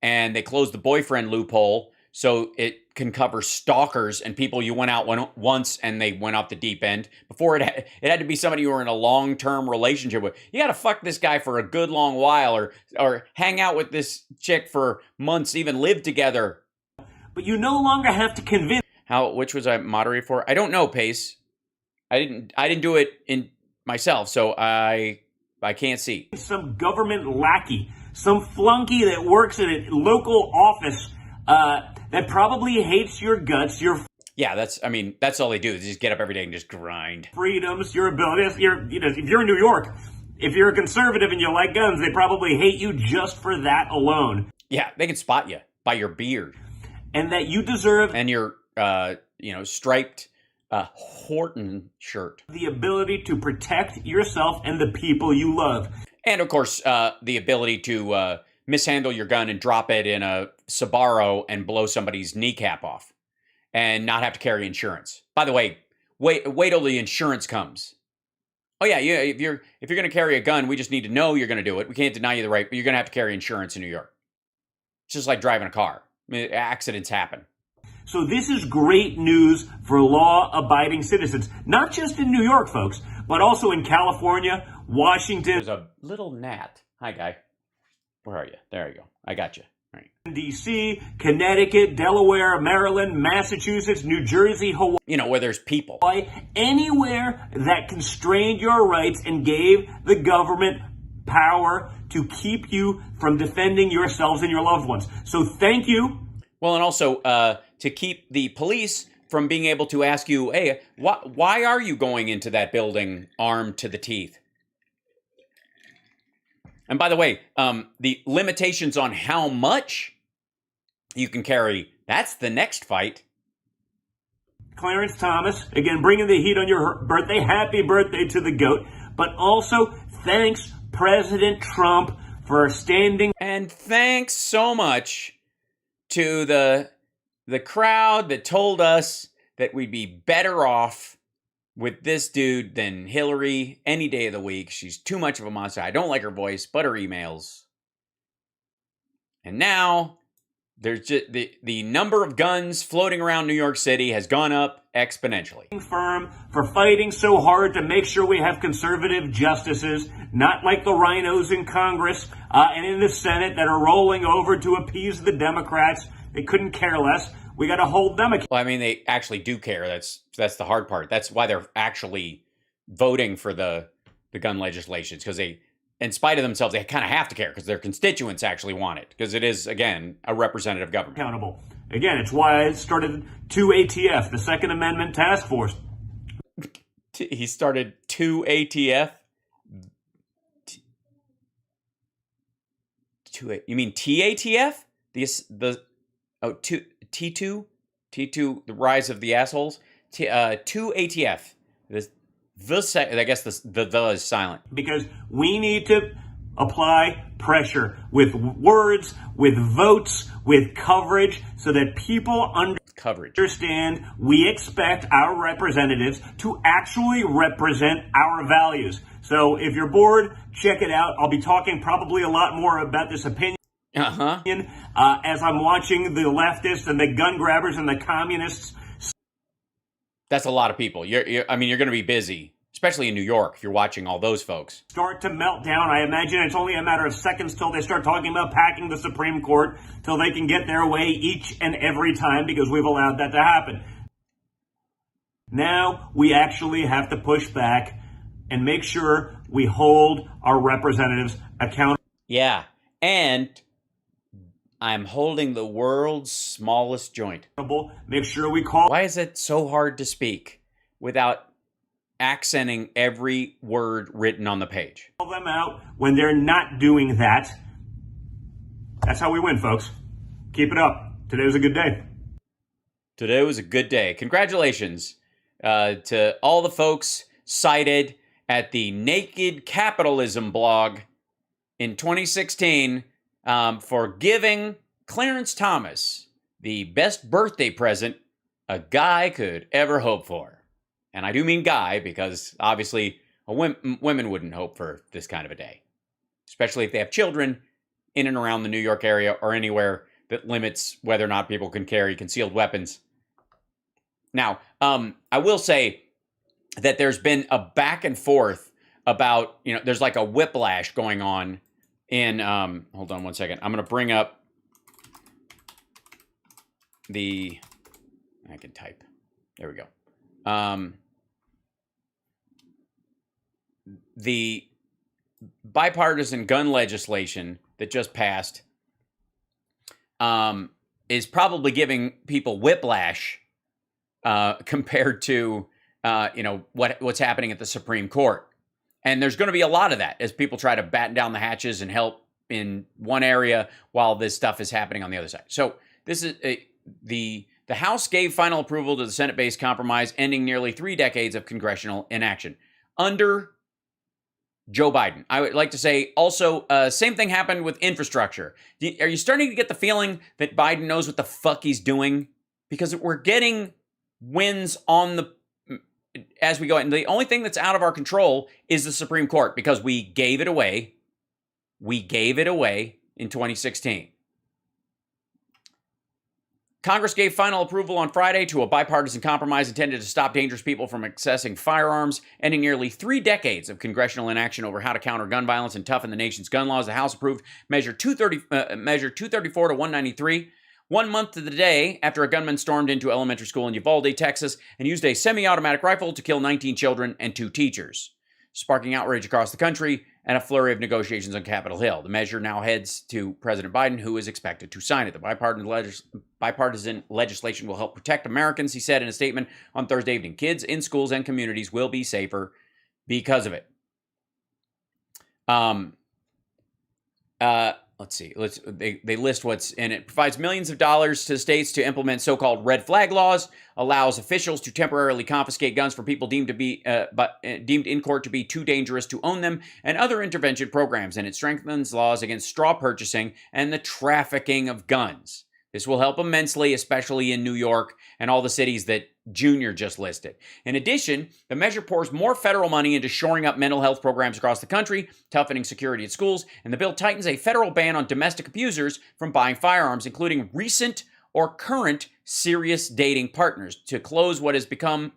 and they closed the boyfriend loophole so it can cover stalkers and people you went out once and they went off the deep end. Before it had to be somebody you were in a long-term relationship with. You got to fuck this guy for a good long while or hang out with this chick for months, even live together. But you no longer have to convince. Which was I moderated for? I don't know, Pace. I didn't do it in myself, so I can't see. Some government lackey, some flunky that works at a local office that probably hates your guts, yeah, that's all they do is just get up every day and just grind. Freedoms, your abilities. If you're in New York, if you're a conservative and you like guns, they probably hate you just for that alone. Yeah, they can spot you by your beard. And that you deserve. And your, striped Horton shirt. The ability to protect yourself and the people you love. And, of course, the ability to mishandle your gun and drop it in a Sbarro and blow somebody's kneecap off. And not have to carry insurance. By the way, wait till the insurance comes. Oh, yeah, if you're going to carry a gun, we just need to know you're going to do it. We can't deny you the right, but you're going to have to carry insurance in New York. It's just like driving a car. Accidents happen. So this is great news for law-abiding citizens, not just in New York, folks, but also in California, Washington. There's a little gnat. Hi, guy. Where are you? There you go. I got you. All right. D.C., Connecticut, Delaware, Maryland, Massachusetts, New Jersey, Hawaii. Where there's people. Anywhere that constrained your rights and gave the government power to keep you from defending yourselves and your loved ones. So thank you. Well, and also to keep the police from being able to ask you, hey, why are you going into that building armed to the teeth? And by the way, the limitations on how much you can carry, that's the next fight. Clarence Thomas, again, bringing the heat on your birthday. Happy birthday to the GOAT. But also, thanks, President Trump, for standing. And thanks so much to the crowd that told us that we'd be better off with this dude than Hillary any day of the week. She's too much of a monster. I don't like her voice, but her emails. And now there's just the number of guns floating around New York City has gone up exponentially. Firm for fighting so hard to make sure we have conservative justices, not like the rhinos in Congress and in the Senate that are rolling over to appease the Democrats. They couldn't care less. We got to hold them accountable. Well, they actually do care. That's the hard part. That's why they're actually voting for the gun legislation, because they, in spite of themselves, they kind of have to care because their constituents actually want it, because it is, again, a representative government. Accountable. Again, it's why I started 2ATF, the Second Amendment Task Force. He started 2ATF? You mean TATF? T2, the rise of the assholes. 2ATF. I guess the is silent. Because we need to apply pressure with words, with votes, with coverage, so that people coverage. Understand, we expect our representatives to actually represent our values. So if you're bored, check it out. I'll be talking probably a lot more about this opinion. As I'm watching the leftists and the gun grabbers and the communists. That's a lot of people. You're going to be busy, especially in New York, if you're watching all those folks. Start to melt down. I imagine it's only a matter of seconds till they start talking about packing the Supreme Court, till they can get their way each and every time, because we've allowed that to happen. Now we actually have to push back and make sure we hold our representatives accountable. Yeah, and I'm holding the world's smallest joint. Make sure we call. Why is it so hard to speak without accenting every word written on the page? Call them out when they're not doing that. That's how we win, folks. Keep it up. Today was a good day. Today was a good day. Congratulations to all the folks cited at the Naked Capitalism blog in 2016 for giving Clarence Thomas the best birthday present a guy could ever hope for. And I do mean guy, because obviously women wouldn't hope for this kind of a day, especially if they have children in and around the New York area or anywhere that limits whether or not people can carry concealed weapons. Now, I will say that there's been a back and forth about, there's like a whiplash going on in, hold on one second. I'm going to bring up I can type. There we go. The bipartisan gun legislation that just passed is probably giving people whiplash compared to what's happening at the Supreme Court. And there's going to be a lot of that as people try to batten down the hatches and help in one area while this stuff is happening on the other side. So this is the House gave final approval to the Senate-based compromise, ending nearly 3 decades of congressional inaction under Joe Biden. I would like to say also, same thing happened with infrastructure. Are you starting to get the feeling that Biden knows what the fuck he's doing? Because we're getting wins as we go. And the only thing that's out of our control is the Supreme Court, because we gave it away. We gave it away in 2016. Congress gave final approval on Friday to a bipartisan compromise intended to stop dangerous people from accessing firearms, ending nearly 3 decades of congressional inaction over how to counter gun violence and toughen the nation's gun laws. The House approved Measure 234 to 193, 1 month to the day after a gunman stormed into elementary school in Uvalde, Texas, and used a semi-automatic rifle to kill 19 children and 2 teachers, sparking outrage across the country and a flurry of negotiations on Capitol Hill. The measure now heads to President Biden, who is expected to sign it. The bipartisan legislation will help protect Americans, he said in a statement on Thursday evening. Kids in schools and communities will be safer because of it. Let's see. They list what's in it. Provides millions of dollars to states to implement so-called red flag laws. Allows officials to temporarily confiscate guns for people deemed in court to be too dangerous to own them, and other intervention programs. And it strengthens laws against straw purchasing and the trafficking of guns. This will help immensely, especially in New York and all the cities that Junior just listed. In addition, the measure pours more federal money into shoring up mental health programs across the country, toughening security at schools, and the bill tightens a federal ban on domestic abusers from buying firearms, including recent or current serious dating partners, to close what has come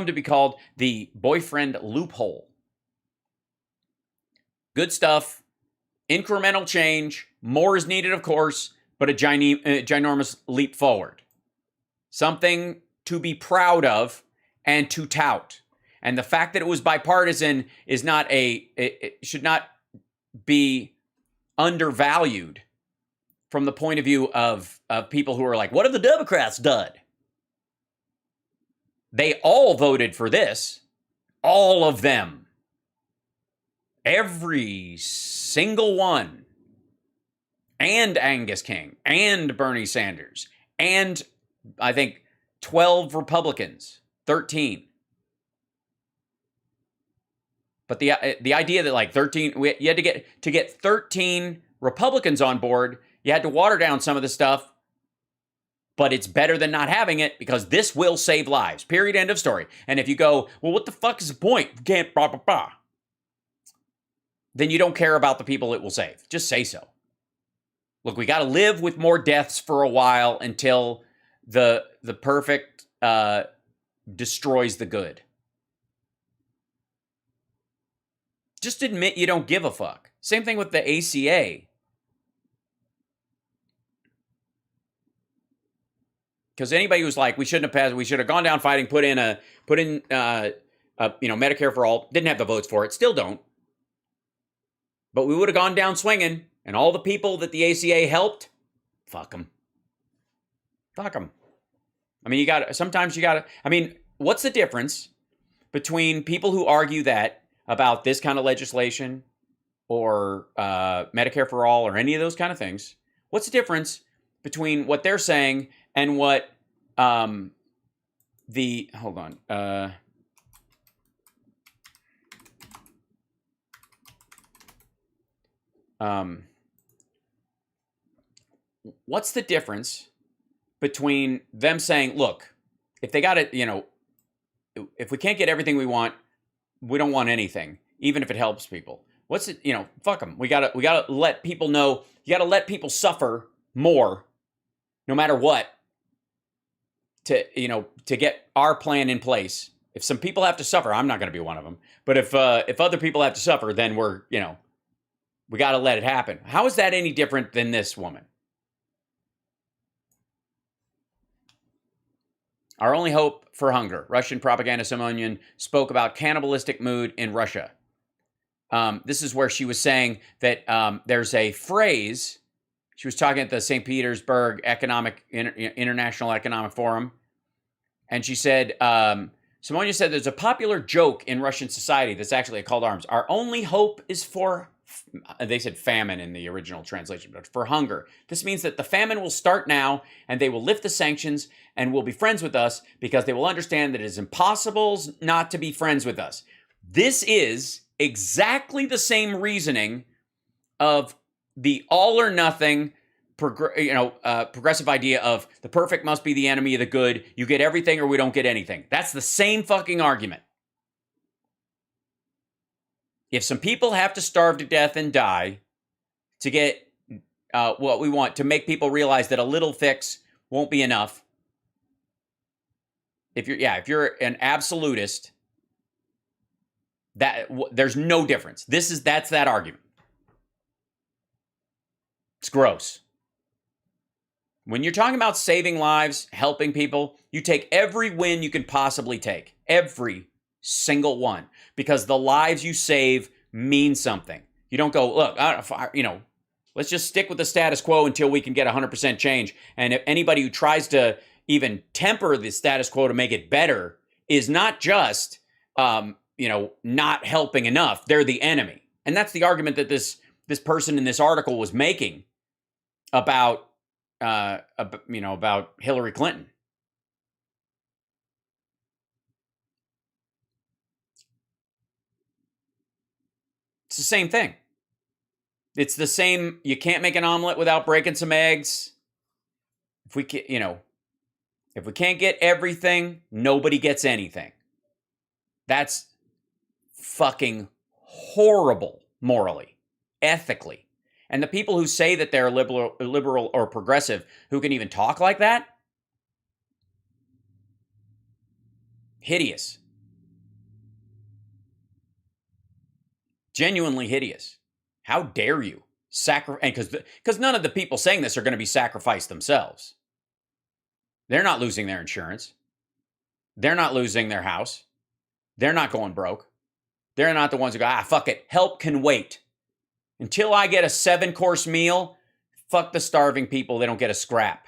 to be called the boyfriend loophole. Good stuff. Incremental change. More is needed, of course, but a ginormous leap forward. Something to be proud of and to tout. And the fact that it was bipartisan is not it should not be undervalued from the point of view of people who are like, what have the Democrats done? They all voted for this. All of them. Every single one. And Angus King. And Bernie Sanders. And I think 12 Republicans. 13. But the idea that like 13, you had to get 13 Republicans on board, you had to water down some of the stuff but it's better than not having it because this will save lives. Period. End of story. And if you go, well, what the fuck is the point? You can't blah, blah, blah. Then you don't care about the people it will save. Just say so. Look, we got to live with more deaths for a while until the perfect destroys the good. Just admit you don't give a fuck. Same thing with the ACA. Because anybody who's like, we shouldn't have passed, we should have gone down fighting, put in Medicare for all, didn't have the votes for it, still don't. But we would have gone down swinging, and all the people that the ACA helped, fuck them. Fuck them. I mean, sometimes you gotta, what's the difference between people who argue that about this kind of legislation or Medicare for all or any of those kind of things? What's the difference between what they're saying and what what's the difference between them saying, look, if they got it, if we can't get everything we want, we don't want anything, even if it helps people. What's it, fuck them. We gotta let people know, you gotta let people suffer more, no matter what, to get our plan in place. If some people have to suffer, I'm not going to be one of them. But if other people have to suffer, then we got to let it happen. How is that any different than this woman? Our only hope for hunger. Russian propaganda Simonian spoke about cannibalistic mood in Russia. This is where she was saying that there's a phrase. She was talking at the St. Petersburg International Economic Forum. And she said, Simonia said there's a popular joke in Russian society that's actually a call to arms. Our only hope is for, they said famine in the original translation, but for hunger. This means that the famine will start now and they will lift the sanctions and will be friends with us because they will understand that it is impossible not to be friends with us. This is exactly the same reasoning of the all or nothing progressive idea of the perfect must be the enemy of the good. You get everything or we don't get anything. That's the same fucking argument. If some people have to starve to death and die to get what we want, to make people realize that a little fix won't be enough. If you're an absolutist, there's no difference. That's that argument. It's gross. When you're talking about saving lives, helping people, you take every win you can possibly take. Every single one. Because the lives you save mean something. You don't go, look, let's just stick with the status quo until we can get 100% change. And if anybody who tries to even temper the status quo to make it better is not just, not helping enough. They're the enemy. And that's the argument that this person in this article was making about Hillary Clinton. It's the same thing. It's the same. You can't make an omelet without breaking some eggs. If we can't get everything, nobody gets anything. That's fucking horrible morally, ethically. And the people who say that they're liberal or progressive, who can even talk like that, hideous. Genuinely hideous. How dare you because none of the people saying this are going to be sacrificed themselves. They're not losing their insurance. They're not losing their house. They're not going broke. They're not the ones who go, fuck it. Help can wait. Until I get a 7-course meal, fuck the starving people. They don't get a scrap.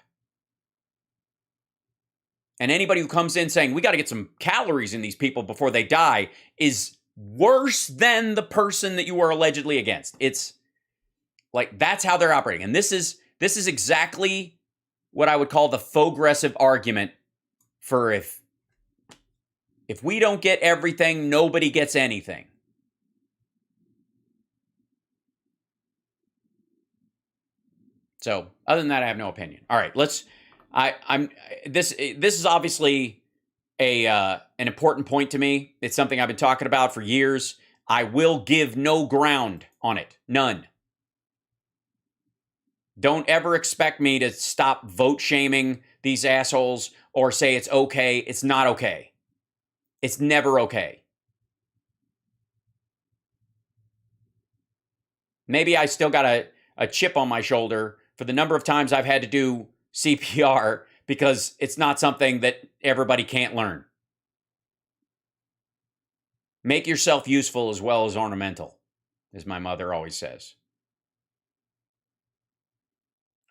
And anybody who comes in saying, we got to get some calories in these people before they die is worse than the person that you are allegedly against. It's like, that's how they're operating. And this is exactly what I would call the faux-aggressive argument for if we don't get everything, nobody gets anything. So, other than that, I have no opinion. All right, This is obviously an important point to me. It's something I've been talking about for years. I will give no ground on it. None. Don't ever expect me to stop vote shaming these assholes or say it's okay. It's not okay. It's never okay. Maybe I still got a chip on my shoulder for the number of times I've had to do CPR because it's not something that everybody can't learn. Make yourself useful as well as ornamental, as my mother always says.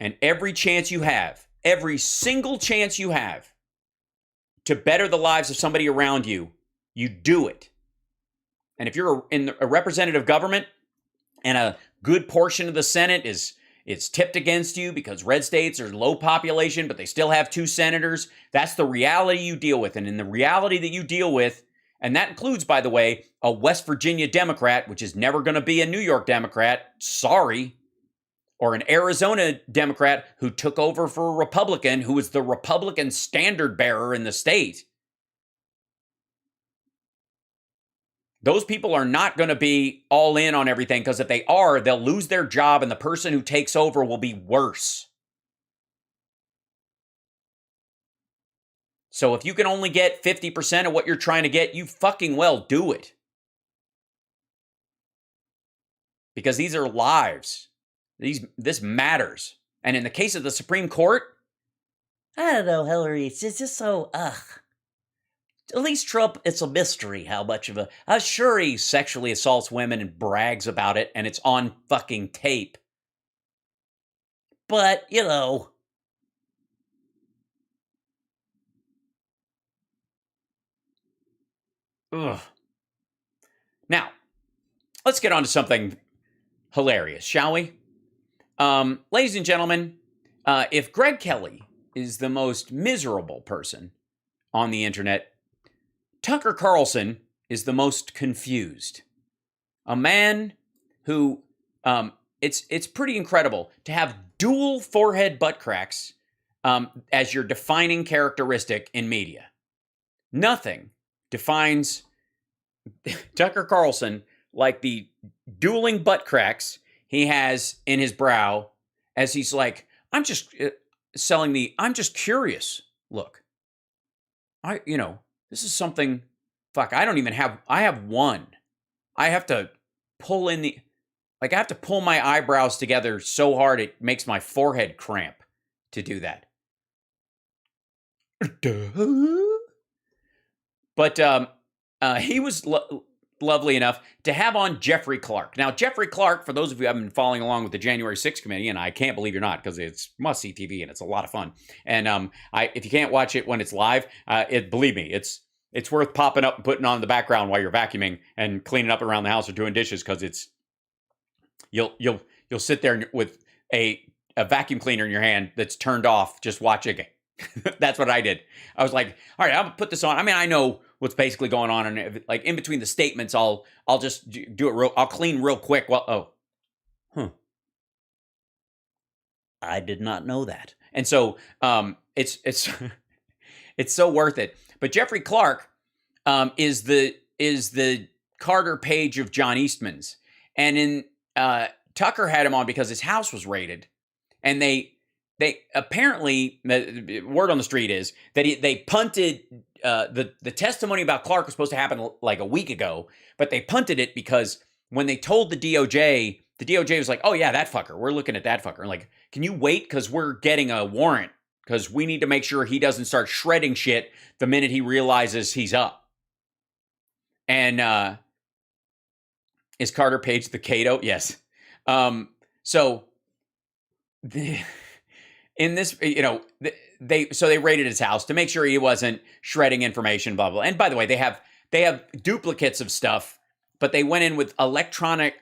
And every chance you have, every single chance you have to better the lives of somebody around you, you do it. And if you're in a representative government and a good portion of the Senate is tipped against you because red states are low population, but they still have 2 senators, that's the reality you deal with. And in the reality that you deal with, and that includes, by the way, a West Virginia Democrat, which is never going to be a New York Democrat, sorry, or an Arizona Democrat who took over for a Republican who was the Republican standard bearer in the state. Those people are not going to be all in on everything, because if they are, they'll lose their job and the person who takes over will be worse. So if you can only get 50% of what you're trying to get, you fucking well do it. Because these are lives. This matters. And in the case of the Supreme Court, I don't know, Hillary. It's just so, At least Trump, it's a mystery how much of I'm sure he sexually assaults women and brags about it, and it's on fucking tape. But, Ugh. Now, let's get on to something hilarious, shall we? Ladies and gentlemen, if Greg Kelly is the most miserable person on the internet, Tucker Carlson is the most confused. A man who, it's pretty incredible to have dual forehead butt cracks as your defining characteristic in media. Nothing defines Tucker Carlson like the dueling butt cracks he has in his brow as he's like, I'm just I'm just curious. Look, this is something, I have one. I have to pull I have to pull my eyebrows together so hard it makes my forehead cramp to do that. But he was lovely enough to have on Jeffrey Clark. Now, Jeffrey Clark, for those of you who haven't been following along with the January 6th committee, and I can't believe you're not, because it's must-see TV and it's a lot of fun. And if you can't watch it when it's live, believe me, it's worth popping up and putting on in the background while you're vacuuming and cleaning up around the house or doing dishes, because you'll sit there with a vacuum cleaner in your hand that's turned off just watching it. That's what I did. I was like, all right, I'll put this on. I mean, I know what's basically going on, and like in between the statements, I'll just do it I'll clean real quick. I did not know that. And so it's it's so worth it. But Jeffrey Clark is the Carter Page of John Eastman's, and Tucker had him on because his house was raided, and they apparently, the word on the street is that they punted the testimony about Clark was supposed to happen like a week ago, but they punted it because when they told the DOJ was like, oh yeah, that fucker, we're looking at that fucker. And like, can you wait? Because we're getting a warrant, because we need to make sure he doesn't start shredding shit the minute he realizes he's up. And is Carter Page the Cato? Yes. So in this, they raided his house to make sure he wasn't shredding information, blah, blah. And by the way, they have duplicates of stuff, but they went in with electronic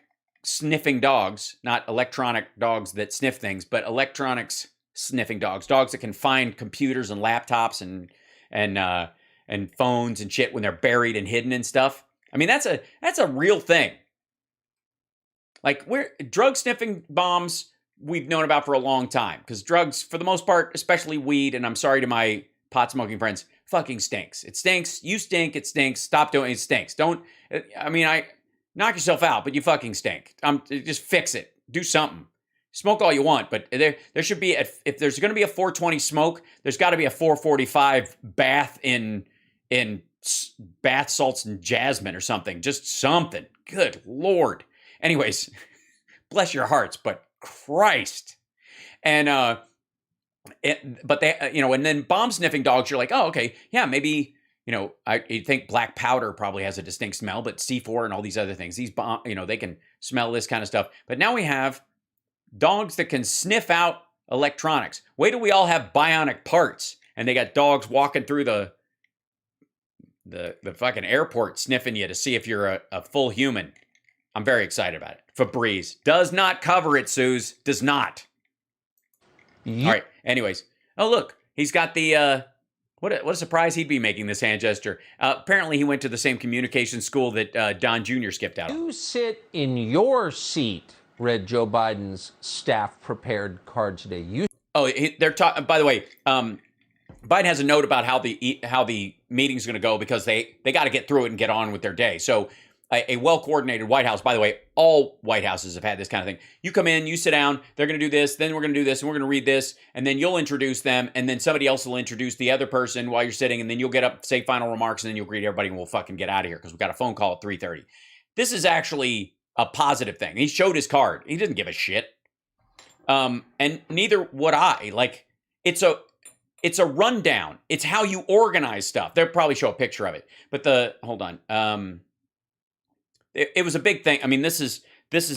sniffing dogs, not electronic dogs that sniff things, but electronics sniffing dogs that can find computers and laptops and phones and shit when they're buried and hidden and stuff. I mean, that's a real thing. Like, drug sniffing bombs we've known about for a long time. Because drugs, for the most part, especially weed, and I'm sorry to my pot smoking friends, fucking stinks. It stinks. You stink. It stinks. Stop doing it. It stinks. Don't, I mean, knock yourself out, but you fucking stink. Just fix it. Do something. Smoke all you want, but there should be, if there's going to be a 420 smoke, there's got to be a 445 bath in bath salts and jasmine or something. Just something. Good Lord. Anyways, bless your hearts, but Christ. And, but they, you know, and then bomb sniffing dogs, you're like, oh, okay, yeah, maybe, you know, you think black powder probably has a distinct smell, but C4 and all these other things, these you know, they can smell this kind of stuff. But now we have dogs that can sniff out electronics. Wait till we all have bionic parts and they got dogs walking through the fucking airport sniffing you to see if you're a full human. I'm very excited about it. Febreze does not cover it, Suze. Does not. All right. Anyways. Oh, look. He's got the, what a surprise he'd be making this hand gesture. Apparently he went to the same communication school that Don Jr. skipped out of. You sit in your seat, read Joe Biden's staff-prepared card today. They're talking. By the way, Biden has a note about how the meeting's going to go because they got to get through it and get on with their day. So a well-coordinated White House. By the way, all White Houses have had this kind of thing. You come in, you sit down. They're going to do this. Then we're going to do this, and we're going to read this, and then you'll introduce them, and then somebody else will introduce the other person while you're sitting, and then you'll get up, say final remarks, and then you'll greet everybody, and we'll fucking get out of here because we've got a phone call at 3:30. This is actually a positive thing. He showed his card. He doesn't give a shit. And neither would I. Like, it's a rundown. It's how you organize stuff. They'll probably show a picture of it. But hold on. It was a big thing. I mean, this is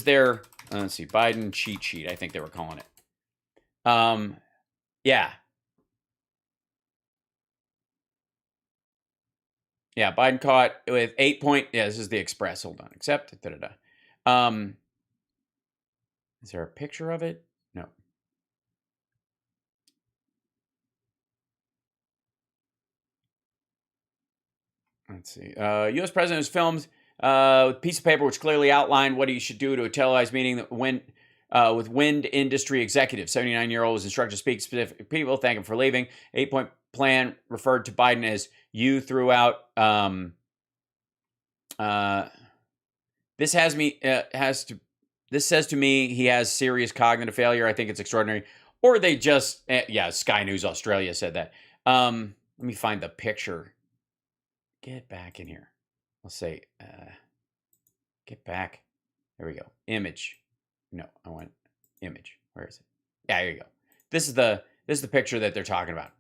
their, let's see, Biden cheat sheet, I think they were calling it. Yeah. Yeah, Biden caught with 8 point, yeah, this is the Express. Hold on. Accept. Is there a picture of it? No. Let's see. U.S. president was filmed with a piece of paper which clearly outlined what he should do to a televised meeting with wind industry executives. 79-year-old was instructed to speak to specific people, thank him for leaving. 8-point plan referred to Biden as you throughout. This says to me he has serious cognitive failure. I think it's extraordinary. Or they just, Sky News Australia said that. Let me find the picture. Get back in here. I'll say, get back. There we go. Image. No, I want image. Where is it? Yeah, here you go. This is the picture that they're talking about.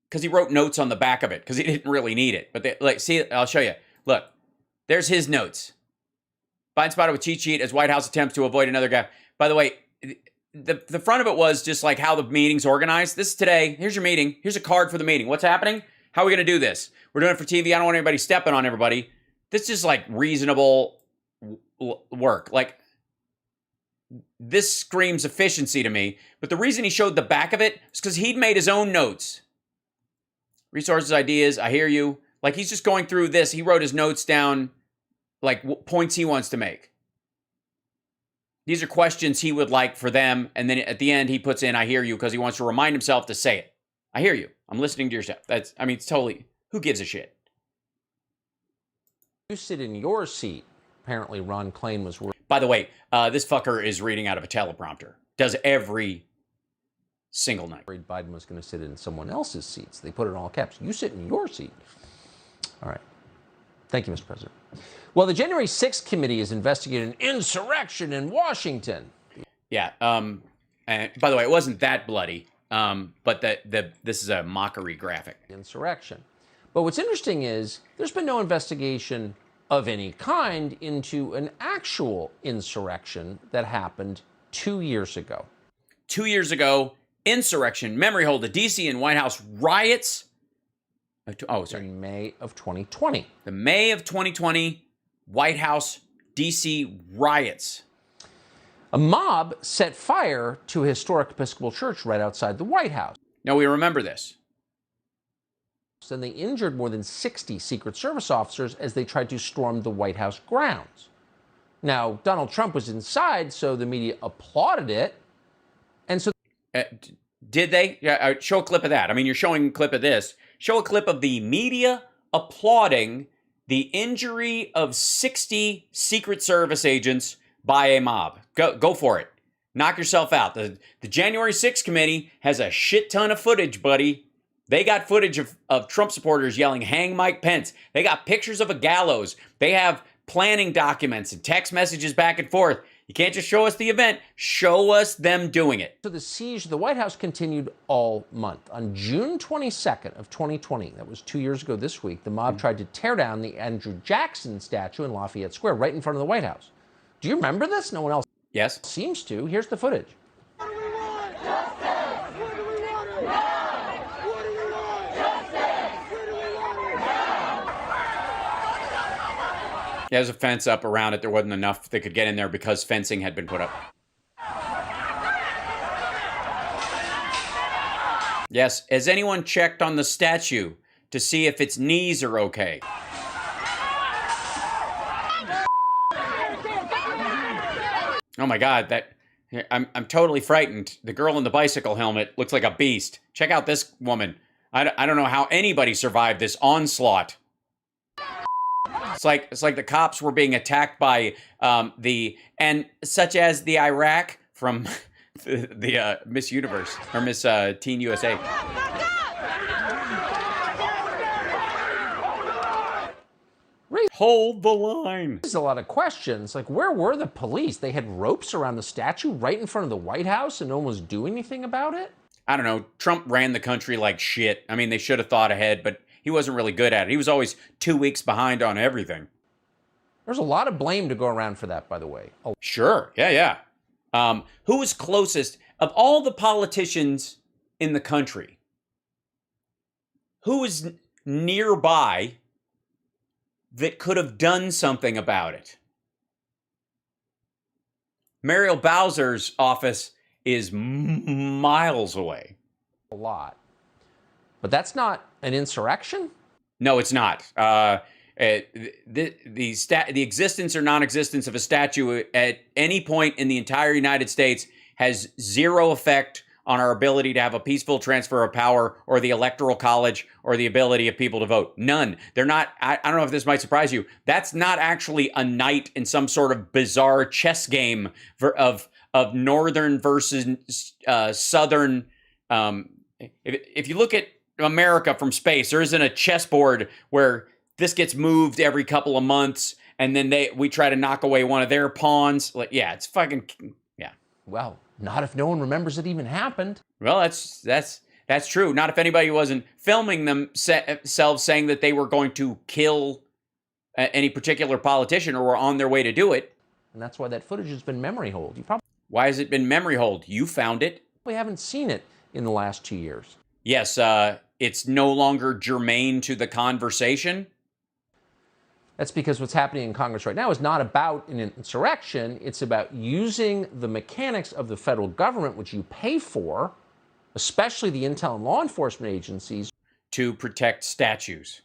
Because he wrote notes on the back of it because he didn't really need it. But see, I'll show you. Look, there's his notes. Biden spotted with cheat sheet as White House attempts to avoid another gap. By the way, the front of it was just like how the meeting's organized. This is today. Here's your meeting. Here's a card for the meeting. What's happening? How are we going to do this? We're doing it for TV. I don't want anybody stepping on everybody. This is like reasonable work. Like, this screams efficiency to me. But the reason he showed the back of it is because he'd made his own notes. Resources, ideas, I hear you. Like, he's just going through this. He wrote his notes down, like, points he wants to make. These are questions he would like for them. And then at the end, he puts in, I hear you, because he wants to remind himself to say it. I hear you. I'm listening to your stuff. It's totally, who gives a shit? You sit in your seat. Apparently, Ron Klain was worried. By the way, this fucker is reading out of a teleprompter. Does every single night. Biden was going to sit in someone else's seats. They put it in all caps. You sit in your seat. All right. Thank you, Mr. President. Well, the January 6th committee is investigating an insurrection in Washington. Yeah. And by the way, it wasn't that bloody. But this is a mockery graphic. Insurrection. But what's interesting is there's been no investigation of any kind into an actual insurrection that happened 2 years ago. 2 years ago, insurrection, memory hold, the D.C. and White House riots. In May of 2020. The May of 2020 White House D.C. riots. A mob set fire to a historic Episcopal church right outside the White House. Now, we remember this. And they injured more than 60 Secret Service officers as they tried to storm the White House grounds. Now, Donald Trump was inside, so the media applauded it. And so... Did they? Yeah, show a clip of that. I mean, you're showing a clip of this. Show a clip of the media applauding the injury of 60 Secret Service agents by a mob. Go for it. Knock yourself out. The January 6th committee has a shit ton of footage, buddy. They got footage of Trump supporters yelling, "Hang Mike Pence." They got pictures of a gallows. They have planning documents and text messages back and forth. You can't just show us the event. Show us them doing it. So the siege of the White House continued all month. On June 22nd of 2020, that was 2 years ago this week, the mob tried to tear down the Andrew Jackson statue in Lafayette Square right in front of the White House. Do you remember this? No one else seems to. Here's the footage. There's a fence up around it. There wasn't enough that could get in there because fencing had been put up. Yes, has anyone checked on the statue to see if its knees are okay? Oh my God, I'm totally frightened. The girl in the bicycle helmet looks like a beast. Check out this woman. I don't know how anybody survived this onslaught. It's like the cops were being attacked by such as the Iraq from the Miss Universe or Miss Teen USA. Hold the line. There's a lot of questions. Like, where were the police? They had ropes around the statue right in front of the White House and no one was doing anything about it? I don't know. Trump ran the country like shit. I mean, they should have thought ahead, but he wasn't really good at it. He was always 2 weeks behind on everything. There's a lot of blame to go around for that, by the way. Sure. Yeah. Who was closest of all the politicians in the country? Who was nearby that could have done something about it? Muriel Bowser's office is miles away. A lot. But that's not an insurrection? No, it's not. The existence or non-existence of a statue at any point in the entire United States has zero effect on our ability to have a peaceful transfer of power or the electoral college or the ability of people to vote. None. They're not. I don't know if this might surprise you. That's not actually a knight in some sort of bizarre chess game of northern versus southern. If you look at America from space, there isn't a chessboard where this gets moved every couple of months and then we try to knock away one of their pawns. Like, yeah, it's fucking, yeah. Well, not if no one remembers it even happened. Well, that's true. Not if anybody wasn't filming themselves saying that they were going to kill any particular politician or were on their way to do it. And that's why that footage has been memory hold. Why has it been memory hold? You found it. We haven't seen it in the last 2 years. Yes, it's no longer germane to the conversation. That's because what's happening in Congress right now is not about an insurrection. It's about using the mechanics of the federal government, which you pay for, especially the intel and law enforcement agencies, to protect statues.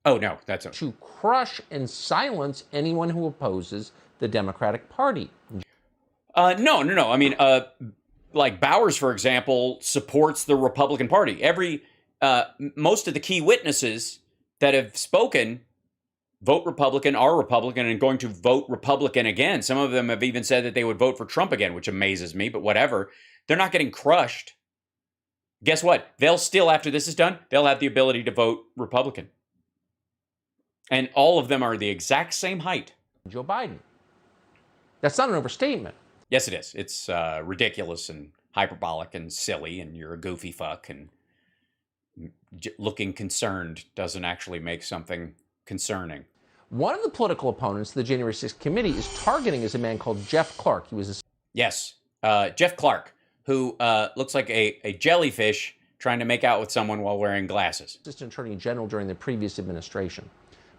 Oh, no, that's to crush and silence anyone who opposes the Democratic Party. No. I mean, like Bowers, for example, supports the Republican Party. Most of the key witnesses that have spoken vote Republican, are Republican, and going to vote Republican again. Some of them have even said that they would vote for Trump again, which amazes me, but whatever. They're not getting crushed. Guess what? They'll still, after this is done, they'll have the ability to vote Republican. And all of them are the exact same height. Joe Biden. That's not an overstatement. Yes, it is. It's ridiculous and hyperbolic and silly, and you're a goofy fuck, and looking concerned doesn't actually make something concerning. One of the political opponents of the January 6th committee is targeting is a man called Jeff Clark. He was Yes, Jeff Clark, who looks like a jellyfish trying to make out with someone while wearing glasses. Assistant Attorney General during the previous administration.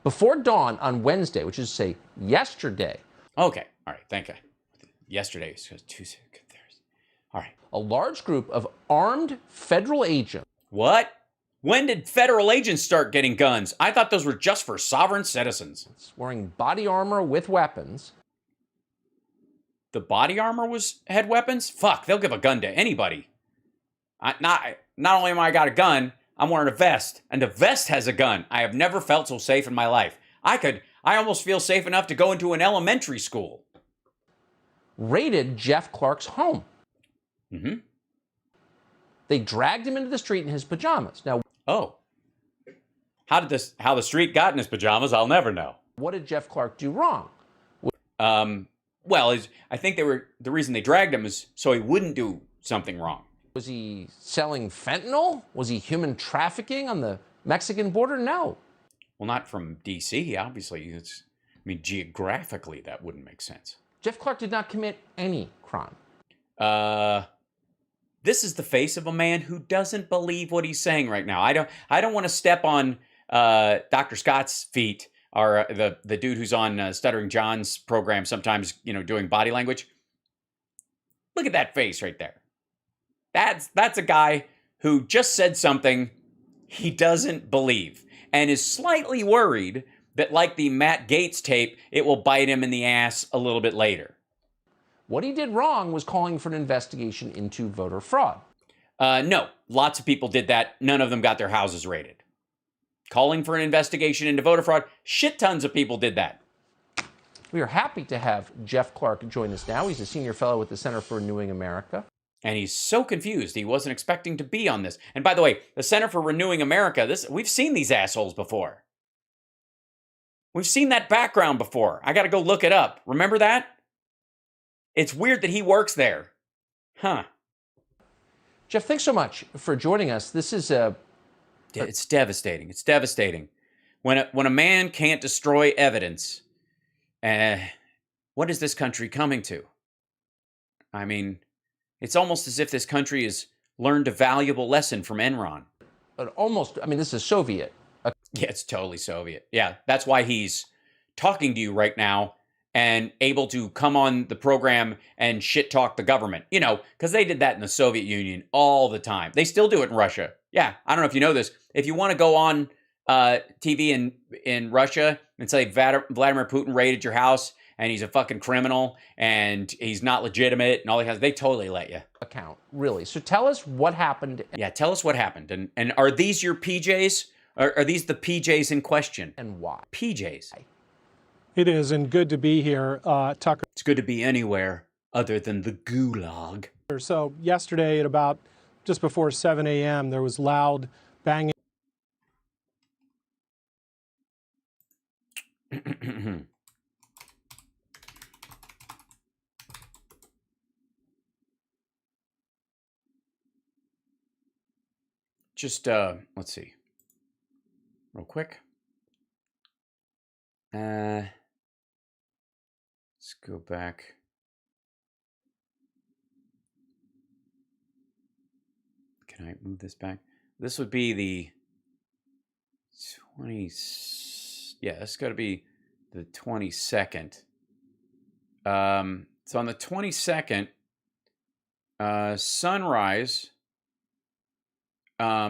Before dawn on Wednesday, which is to say yesterday. Okay, all right, thank you. Yesterday is Tuesday, Thursday. All right. A large group of armed federal agents. What? When did federal agents start getting guns? I thought those were just for sovereign citizens. Wearing body armor with weapons. the body armor had weapons, fuck, they'll give a gun to anybody. Not only am I got a gun, I'm wearing a vest, and the vest has a gun. I have never felt so safe in my life. I almost feel safe enough to go into an elementary school. Raided Jeff Clark's home. Mm-hmm. They dragged him into the street in his pajamas. Now, how the street got in his pajamas, I'll never know. What did Jeff Clark do wrong? Well, I think the reason they dragged him is so he wouldn't do something wrong. Was he selling fentanyl? Was he human trafficking on the Mexican border? No. Well, not from D.C., obviously. Geographically, that wouldn't make sense. Jeff Clark did not commit any crime. This is the face of a man who doesn't believe what he's saying right now. I don't want to step on Dr. Scott's feet, or the dude who's on Stuttering John's program sometimes, doing body language. Look at that face right there. That's a guy who just said something he doesn't believe and is slightly worried that, like the Matt Gaetz tape, it will bite him in the ass a little bit later. What he did wrong was calling for an investigation into voter fraud. No, lots of people did that. None of them got their houses raided. Calling for an investigation into voter fraud, shit tons of people did that. We are happy to have Jeff Clark join us now. He's a senior fellow with the Center for Renewing America. And he's so confused. He wasn't expecting to be on this. And by the way, the Center for Renewing America, we've seen these assholes before. We've seen that background before. I got to go look it up. Remember that? It's weird that he works there. Huh. Jeff, thanks so much for joining us. This is It's devastating. It's devastating. When a man can't destroy evidence, what is this country coming to? It's almost as if this country has learned a valuable lesson from Enron. But this is Soviet. Yeah, it's totally Soviet. Yeah, that's why he's talking to you right now and able to come on the program and shit talk the government. Because they did that in the Soviet Union all the time. They still do it in Russia. Yeah, I don't know if you know this. If you want to go on TV in Russia and say Vladimir Putin raided your house and he's a fucking criminal and he's not legitimate and all that kind of, they totally let you. Account, really. So tell us what happened. Yeah, tell us what happened. And are these your PJs? Are these the PJs in question? And why? PJs. It is, and good to be here, Tucker. It's good to be anywhere other than the gulag. So yesterday at about just before 7 a.m., there was loud banging. Just, let's see. Real quick. Let's go back. Can I move this back? This would be the 20. Yeah, this got to be the 22nd. So on the 22nd, sunrise,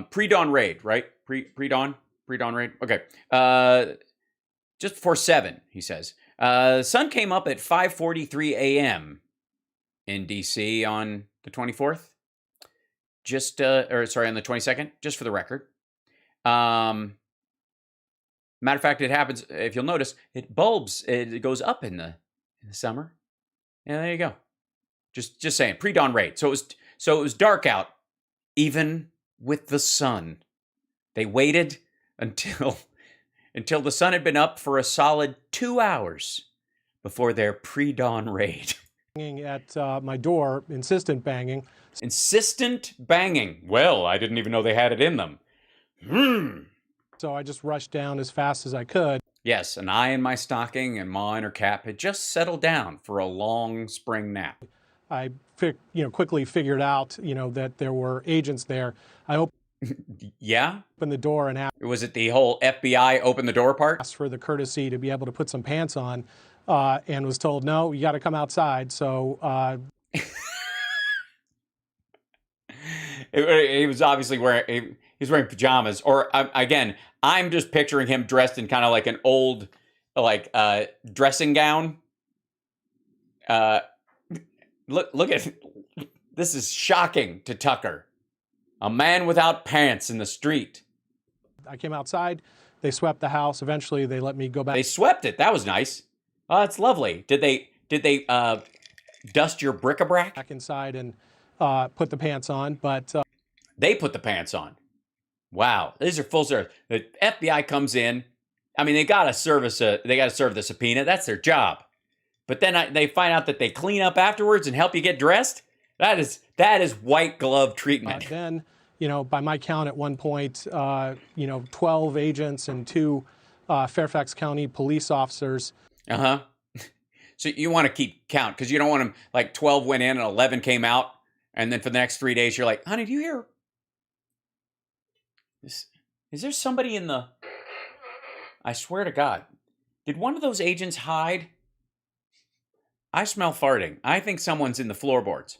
pre-dawn raid, right? Pre-dawn raid. Okay. Just before 7, he says. The sun came up at 5:43 a.m. in D.C. on the 24th. On the 22nd, just for the record. Matter of fact, it happens, if you'll notice, it goes up in the summer. Yeah, there you go. Just saying, pre-dawn raid. So it was dark out, even with the sun. They waited until the sun had been up for a solid 2 hours before their pre-dawn raid. Banging at my door, insistent banging. Insistent banging. Well, I didn't even know they had it in them. So I just rushed down as fast as I could. Yes, and I in my stocking and Ma in her cap had just settled down for a long spring nap. I quickly figured out, that there were agents there. I opened Yeah? the door and Was it the whole FBI open the door part? asked for the courtesy to be able to put some pants on, and was told, no, you got to come outside. So he was obviously wearing pajamas. Or again, I'm just picturing him dressed in kind of like an old dressing gown. Look at this is shocking to Tucker. A man without pants in the street. I came outside. They swept the house. Eventually, they let me go back. They swept it. That was nice. Oh, that's lovely. Did they dust your bric-a-brac? Back inside and put the pants on, but they put the pants on. Wow, these are full service. The FBI comes in. I mean, they got to serve the subpoena. That's their job. But then they find out that they clean up afterwards and help you get dressed. That is white glove treatment. Then, by my count, at one point, 12 agents and 2 Fairfax County police officers. So you want to keep count because you don't want them like 12 went in and 11 came out, and then for the next 3 days you're like, honey, do you hear? Is there somebody in the? I swear to God, did one of those agents hide? I smell farting. I think someone's in the floorboards.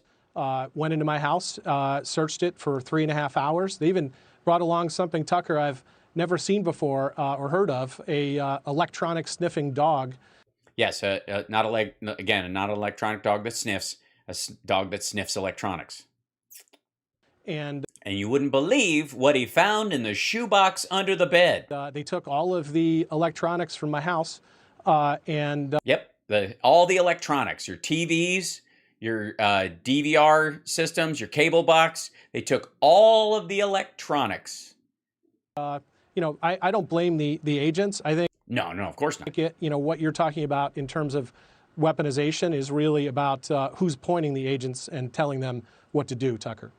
Went into my house, searched it for 3.5 hours. They even brought along something, Tucker, I've never seen before or heard of, a electronic sniffing dog. Yes, not an electronic dog that sniffs, dog that sniffs electronics. And you wouldn't believe what he found in the shoebox under the bed. They took all of the electronics from my house and... Yep, all the electronics, your TVs, your DVR systems, your cable box. They took all of the electronics. I don't blame the agents. I think... No, of course not. What you're talking about in terms of weaponization is really about who's pointing the agents and telling them what to do, Tucker.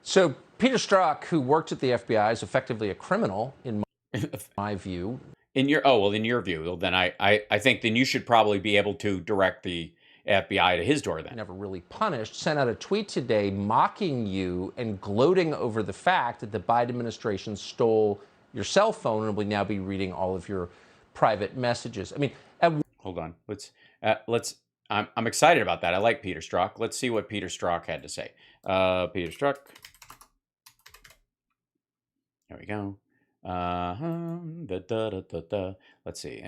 So Peter Strzok, who worked at the FBI, is effectively a criminal in my view. In your view, well, then I think then you should probably be able to direct the FBI to his door then. Never really punished, sent out a tweet today mocking you and gloating over the fact that the Biden administration stole your cell phone and will now be reading all of your private messages. I mean, hold on. I'm excited about that. I like Peter Strzok. Let's see what Peter Strzok had to say. Peter Strzok. There we go. Let's see.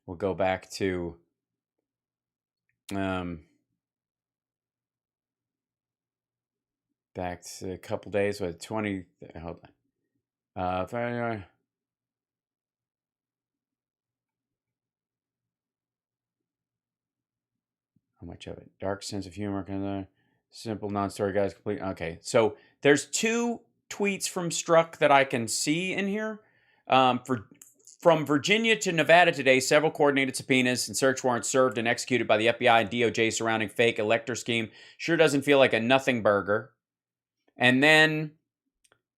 We'll go back to a couple days with 20. Hold on. How much of it? Dark sense of humor, kind of simple non-story guys. Complete. Okay, so there's 2 tweets from Strzok that I can see in here. From Virginia to Nevada today, several coordinated subpoenas and search warrants served and executed by the FBI and DOJ surrounding fake elector scheme. Sure doesn't feel like a nothing burger. And then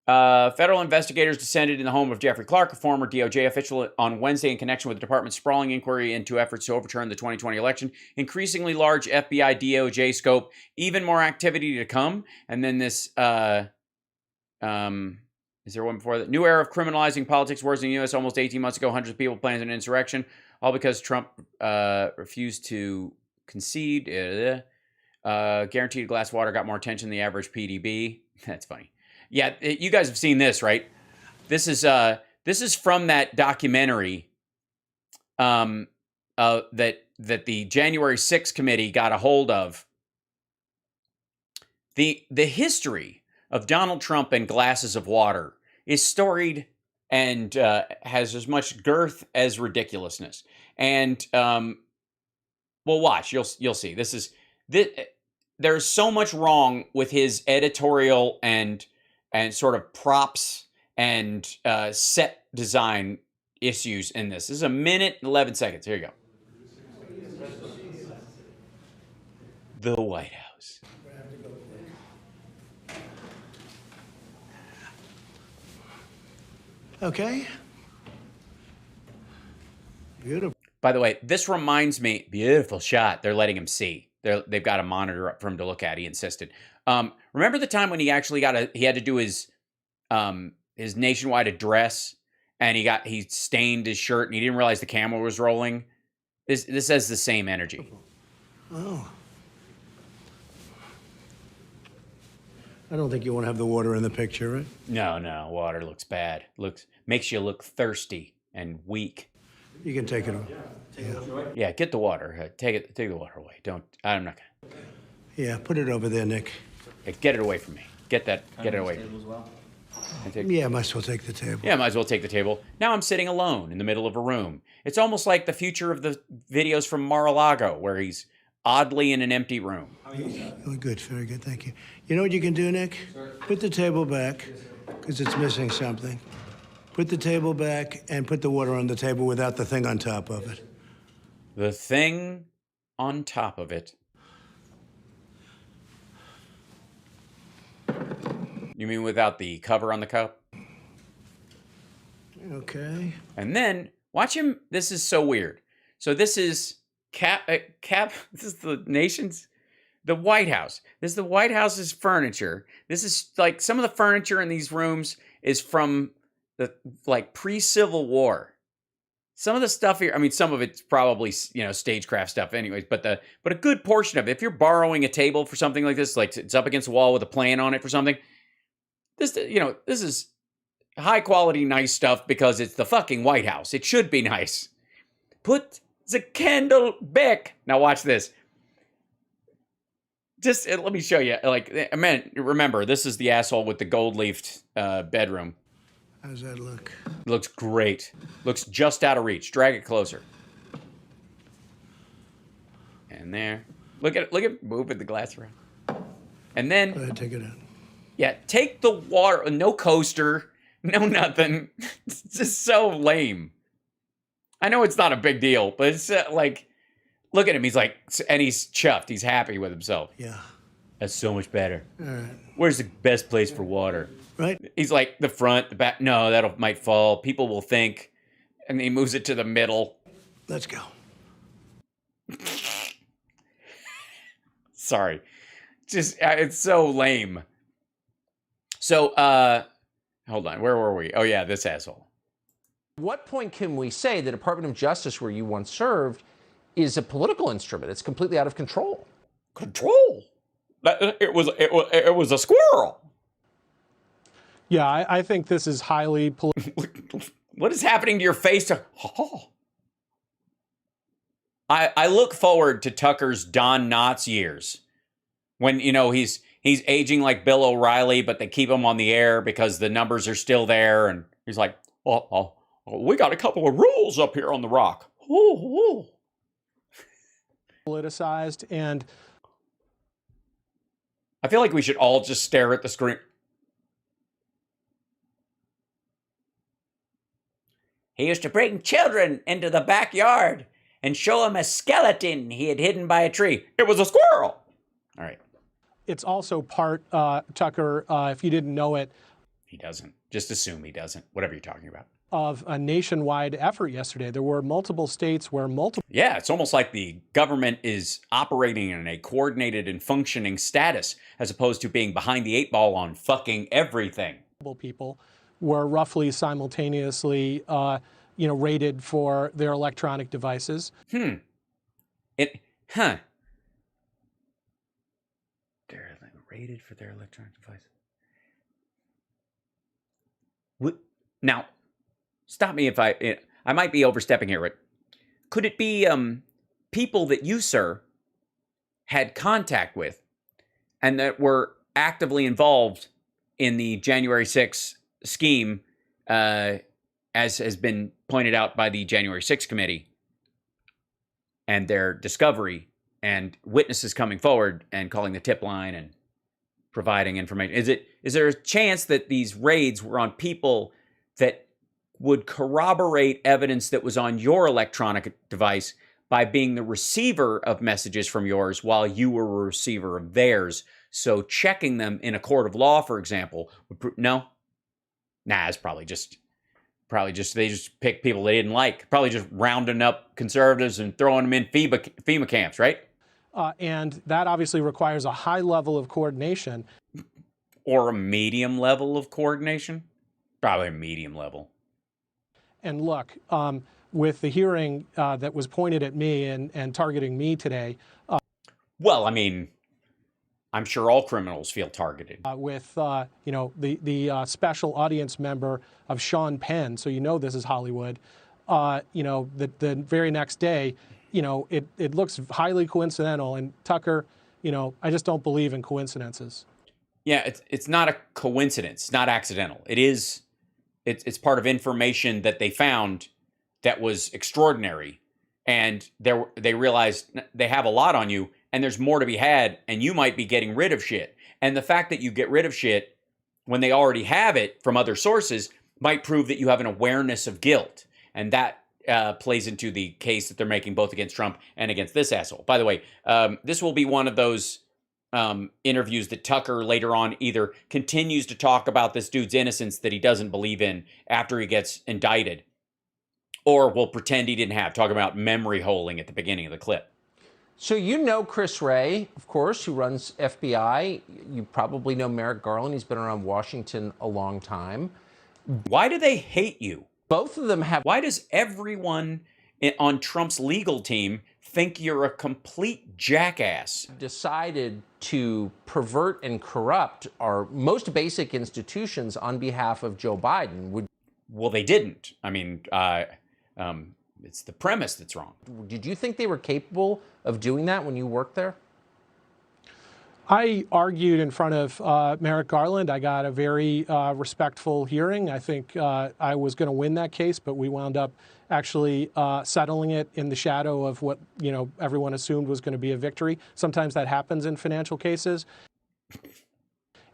federal investigators descended in the home of Jeffrey Clark, a former DOJ official, on Wednesday in connection with the department's sprawling inquiry into efforts to overturn the 2020 election. Increasingly large FBI DOJ scope, even more activity to come. And then this... is there one before that? New era of criminalizing politics wars in the U.S. Almost 18 months ago, hundreds of people planned an insurrection, all because Trump refused to concede. Guaranteed a glass of water got more attention than the average PDB. That's funny. Yeah, you guys have seen this, right? This is from that documentary that the January 6th committee got a hold of. The history of Donald Trump and glasses of water is storied and has as much girth as ridiculousness. And well, watch, you'll see. There's so much wrong with his editorial and sort of props and set design issues in this. This is 1 minute and 11 seconds. Here you go. The White House. Okay. Beautiful. By the way, this reminds me, beautiful shot. They're letting him see. They've got a monitor up for him to look at. He insisted. Remember the time when he actually he had to do his nationwide address, and he stained his shirt and he didn't realize the camera was rolling. This has the same energy. Oh. I don't think you want to have the water in the picture, right? No, water looks bad. Makes you look thirsty and weak. You can take it off. Yeah, get the water. Take the water away. I'm not gonna. Yeah, put it over there, Nick. Hey, get it away from me. Get it away. Yeah, might as well take the table. Yeah, might as well take the table. Now I'm sitting alone in the middle of a room. It's almost like the future of the videos from Mar-a-Lago, where he's oddly in an empty room. Oh, good, very good, thank you. You know what you can do, Nick? Put the table back, because it's missing something. Put the table back and put the water on the table without the thing on top of it. The thing on top of it. You mean without the cover on the cup? Okay. And then, watch him. This is so weird. So this is this is the White House. This is the White House's furniture. This is like some of the furniture in these rooms is from the pre-Civil War. Some of the stuff here, I mean, some of it's probably, stagecraft stuff anyways, but a good portion of it, if you're borrowing a table for something like this, like it's up against the wall with a plan on it for something, this is high quality, nice stuff because it's the fucking White House. It should be nice. Put the candle back. Now watch this. Just let me show you. Remember, this is the asshole with the gold-leafed bedroom. How's that look? Looks great. Looks just out of reach. Drag it closer. And there. Look at moving the glass around. And then Go ahead, take it out. Yeah, take the water. No coaster. No nothing. It's just so lame. I know it's not a big deal, but it's look at him. He's and he's chuffed. He's happy with himself. Yeah. That's so much better. All right. Where's the best place for water? Right. He's like the front, the back. No, that might fall. People will think. And he moves it to the middle. Let's go. Sorry. Just, it's so lame. So, hold on. Where were we? Oh, yeah, this asshole. At what point can we say the Department of Justice, where you once served, is a political instrument? It's completely out of control. Control? It was a squirrel. Yeah, I think this is highly political. What is happening to your face? I look forward to Tucker's Don Knotts years when, he's aging like Bill O'Reilly, but they keep him on the air because the numbers are still there. And he's like, oh, we got a couple of rules up here on the rock. Politicized, and I feel like we should all just stare at the screen. He used to bring children into the backyard and show them a skeleton he had hidden by a tree. It was a squirrel. All right. It's also part, Tucker, if you didn't know it. He doesn't. Just assume he doesn't. Whatever you're talking about. Of a nationwide effort yesterday. There were multiple states where multiple... Yeah, it's almost like the government is operating in a coordinated and functioning status as opposed to being behind the eight ball on fucking everything. People were roughly simultaneously, rated for their electronic devices. They're rated for their electronic devices. Now, stop me if I might be overstepping here, but could it be people that you, sir, had contact with and that were actively involved in the January 6th scheme, as has been pointed out by the January 6th committee, and their discovery and witnesses coming forward and calling the tip line and providing information? Is there a chance that these raids were on people that would corroborate evidence that was on your electronic device by being the receiver of messages from yours while you were a receiver of theirs? So checking them in a court of law, for example, no? Nah, it's probably just they just picked people they didn't like. Probably just rounding up conservatives and throwing them in FEMA camps, right? And that obviously requires a high level of coordination. Or a medium level of coordination? Probably a medium level. And look, with the hearing that was pointed at me and targeting me today. Well, I mean, I'm sure all criminals feel targeted. With, the special audience member of Sean Penn, so this is Hollywood, the very next day, it looks highly coincidental. And Tucker, I just don't believe in coincidences. Yeah, it's not a coincidence. It's not accidental. It's part of information that they found that was extraordinary, and they realized they have a lot on you, and there's more to be had, and you might be getting rid of shit. And the fact that you get rid of shit when they already have it from other sources might prove that you have an awareness of guilt, and that plays into the case that they're making both against Trump and against this asshole. By the way, this will be one of those interviews that Tucker later on either continues to talk about this dude's innocence that he doesn't believe in after he gets indicted, or will pretend he didn't have, talking about memory holing at the beginning of the clip. So you know Chris Wray, of course, who runs FBI. You probably know Merrick Garland. He's been around Washington a long time. Why do they hate you? Both of them have... Why does everyone on Trump's legal team think you're a complete jackass? Decided to pervert and corrupt our most basic institutions on behalf of Joe Biden. Well, they didn't. I mean, it's the premise that's wrong. Did you think they were capable of doing that when you worked there? I argued in front of Merrick Garland. I got a very respectful hearing. I think I was going to win that case, but we wound up actually settling it in the shadow of what everyone assumed was going to be a victory. Sometimes that happens in financial cases.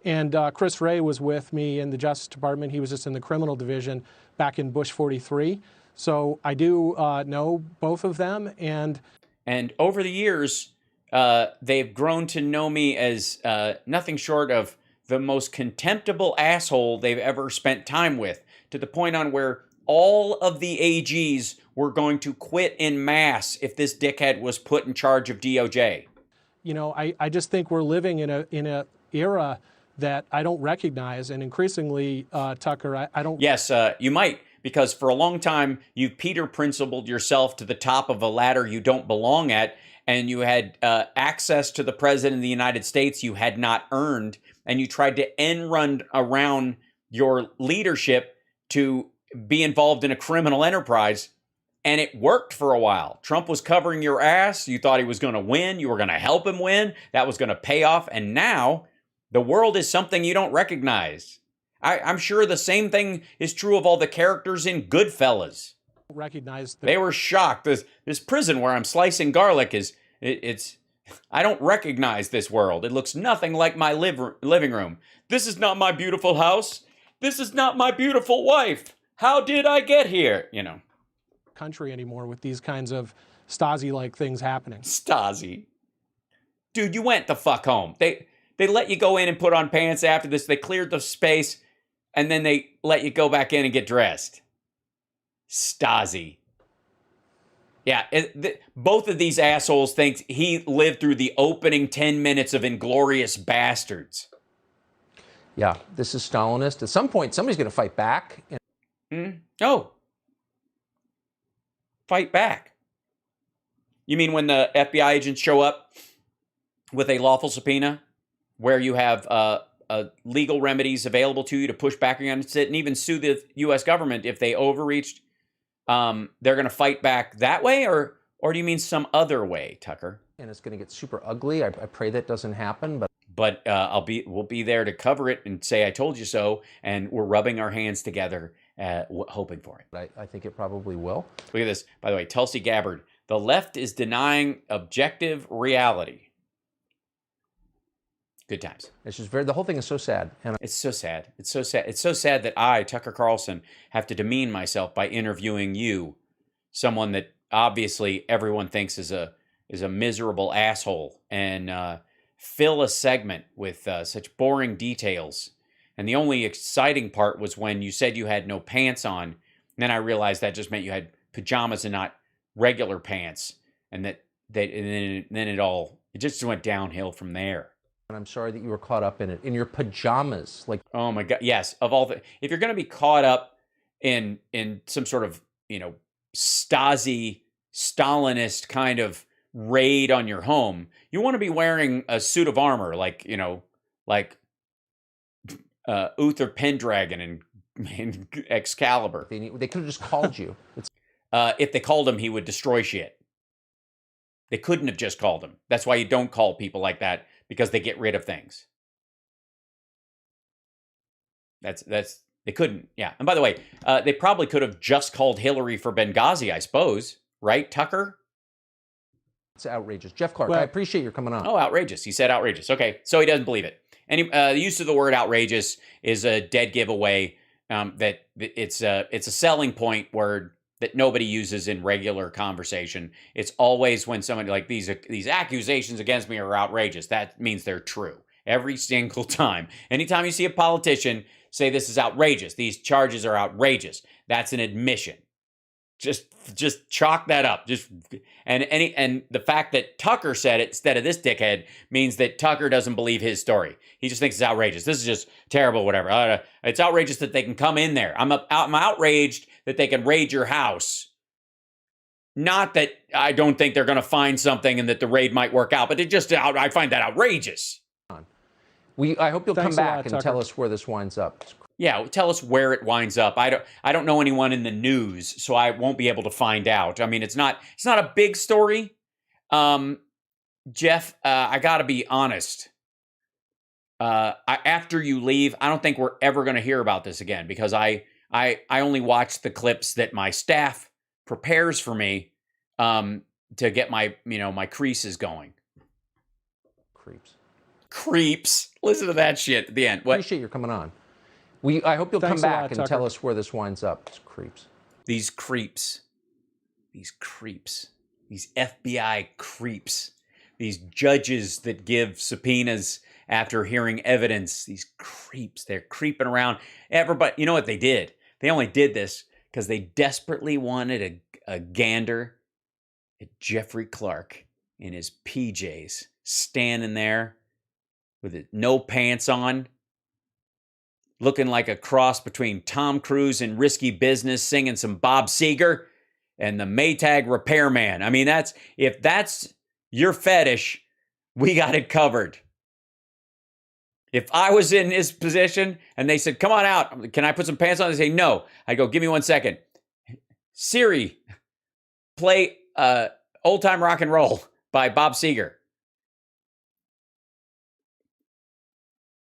And Chris Wray was with me in the Justice Department. He was just in the criminal division back in Bush 43. So I do know both of them. And over the years, they've grown to know me as nothing short of the most contemptible asshole they've ever spent time with, to the point on where all of the AGs were going to quit in mass if this dickhead was put in charge of DOJ. I just think we're living in a era that I don't recognize, and increasingly, Tucker, I don't... Yes, you might, because for a long time, you Peter Principled yourself to the top of a ladder you don't belong at, and you had access to the President of the United States you had not earned, and you tried to end run around your leadership to be involved in a criminal enterprise, and it worked for a while. Trump was covering your ass. You thought he was going to win. You were going to help him win. That was going to pay off, and now the world is something you don't recognize. I'm sure the same thing is true of all the characters in Goodfellas. They were shocked. This prison where I'm slicing garlic I don't recognize this world. It looks nothing like my living room. This is not my beautiful house. This is not my beautiful wife. How did I get here? Country anymore with these kinds of Stasi-like things happening. Stasi. Dude, you went the fuck home. They let you go in and put on pants after this. They cleared the space, and then they let you go back in and get dressed. Stasi. Yeah, both of these assholes think he lived through the opening 10 minutes of Inglourious Bastards. Yeah, this is Stalinist. At some point, somebody's going to fight back. Oh. Fight back. You mean when the FBI agents show up with a lawful subpoena where you have legal remedies available to you to push back against it and even sue the U.S. government if they overreached? They're going to fight back that way, or do you mean some other way, Tucker? And it's going to get super ugly. I pray that doesn't happen, but we'll be there to cover it and say I told you so, and we're rubbing our hands together, hoping for it. I think it probably will. Look at this, by the way, Tulsi Gabbard. The left is denying objective reality. Good times. It's just the whole thing is so sad. It's so sad. It's so sad. It's so sad that I, Tucker Carlson, have to demean myself by interviewing you, someone that obviously everyone thinks is a miserable asshole, and fill a segment with such boring details. And the only exciting part was when you said you had no pants on. And then I realized that just meant you had pajamas and not regular pants, and then it just went downhill from there. And I'm sorry that you were caught up in it, in your pajamas. Oh my God, yes. If you're going to be caught up in some sort of, Stasi, Stalinist kind of raid on your home, you want to be wearing a suit of armor, like Uther Pendragon and Excalibur. They could have just called you. If they called him, he would destroy shit. They couldn't have just called him. That's why you don't call people like that, because they get rid of things. That's they couldn't. Yeah. And by the way, they probably could have just called Hillary for Benghazi, I suppose. Right, Tucker? It's outrageous. Jeff Clark, I appreciate your coming on. Oh, outrageous. He said outrageous. Okay, so he doesn't believe it. And the use of the word outrageous is a dead giveaway. That it's a selling point word that nobody uses in regular conversation. It's always when somebody like these accusations against me are outrageous. That means they're true every single time. Anytime you see a politician say this is outrageous, these charges are outrageous, that's an admission. Just chalk that up. And the fact that Tucker said it instead of this dickhead means that Tucker doesn't believe his story. He just thinks it's outrageous. This is just terrible, whatever. It's outrageous that they can come in there. I'm outraged that they can raid your house. Not that I don't think they're going to find something and that the raid might work out, but I find that outrageous. I hope you'll come back and tell us where this winds up. Yeah, tell us where it winds up. I don't know anyone in the news, so I won't be able to find out. I mean, it's not a big story. Jeff, I got to be honest. After you leave, I don't think we're ever going to hear about this again, because I only watch the clips that my staff prepares for me to get my creases going. Creeps. Listen to that shit at the end. What? Appreciate your coming on. I hope you'll come back and tell us where this winds up. These creeps. These FBI creeps. These judges that give subpoenas after hearing evidence. These creeps. They're creeping around. Everybody, you know what they did? They only did this because they desperately wanted a gander at Jeffrey Clark in his PJs, standing there with no pants on, looking like a cross between Tom Cruise and Risky Business, singing some Bob Seger and the Maytag repairman. I mean, if that's your fetish, we got it covered. If I was in his position and they said, come on out, can I put some pants on? They say, no. I go, give me 1 second. Siri, play Old Time Rock and Roll by Bob Seger.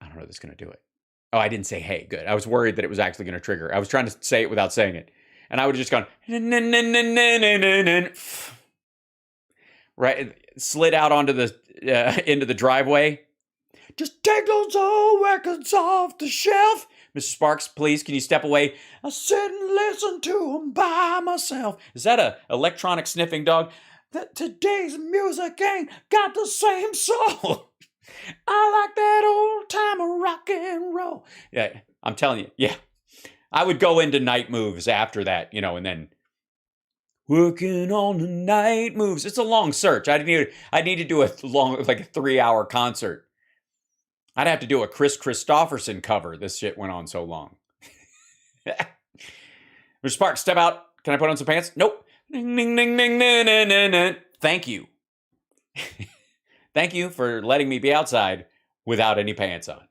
I don't know if it's going to do it. Oh, I didn't say hey. Good. I was worried that it was actually going to trigger. I was trying to say it without saying it. And I would have just gone, right, slid out onto into the driveway. Just take those old records off the shelf. Mr. Sparks, please, can you step away? I sit and listen to them by myself. Is that a electronic sniffing dog? That today's music ain't got the same soul. I like that old time rock and roll. Yeah, I'm telling you, yeah. I would go into night moves after that, and then working on the night moves. It's a long search. I need to do a long, like a 3-hour concert. I'd have to do a Chris Christopherson cover. This shit went on so long. Mr. Sparks, step out. Can I put on some pants? Nope. Ding, ding, ding, ding, ding, ding, ding, ding. Thank you. Thank you for letting me be outside without any pants on.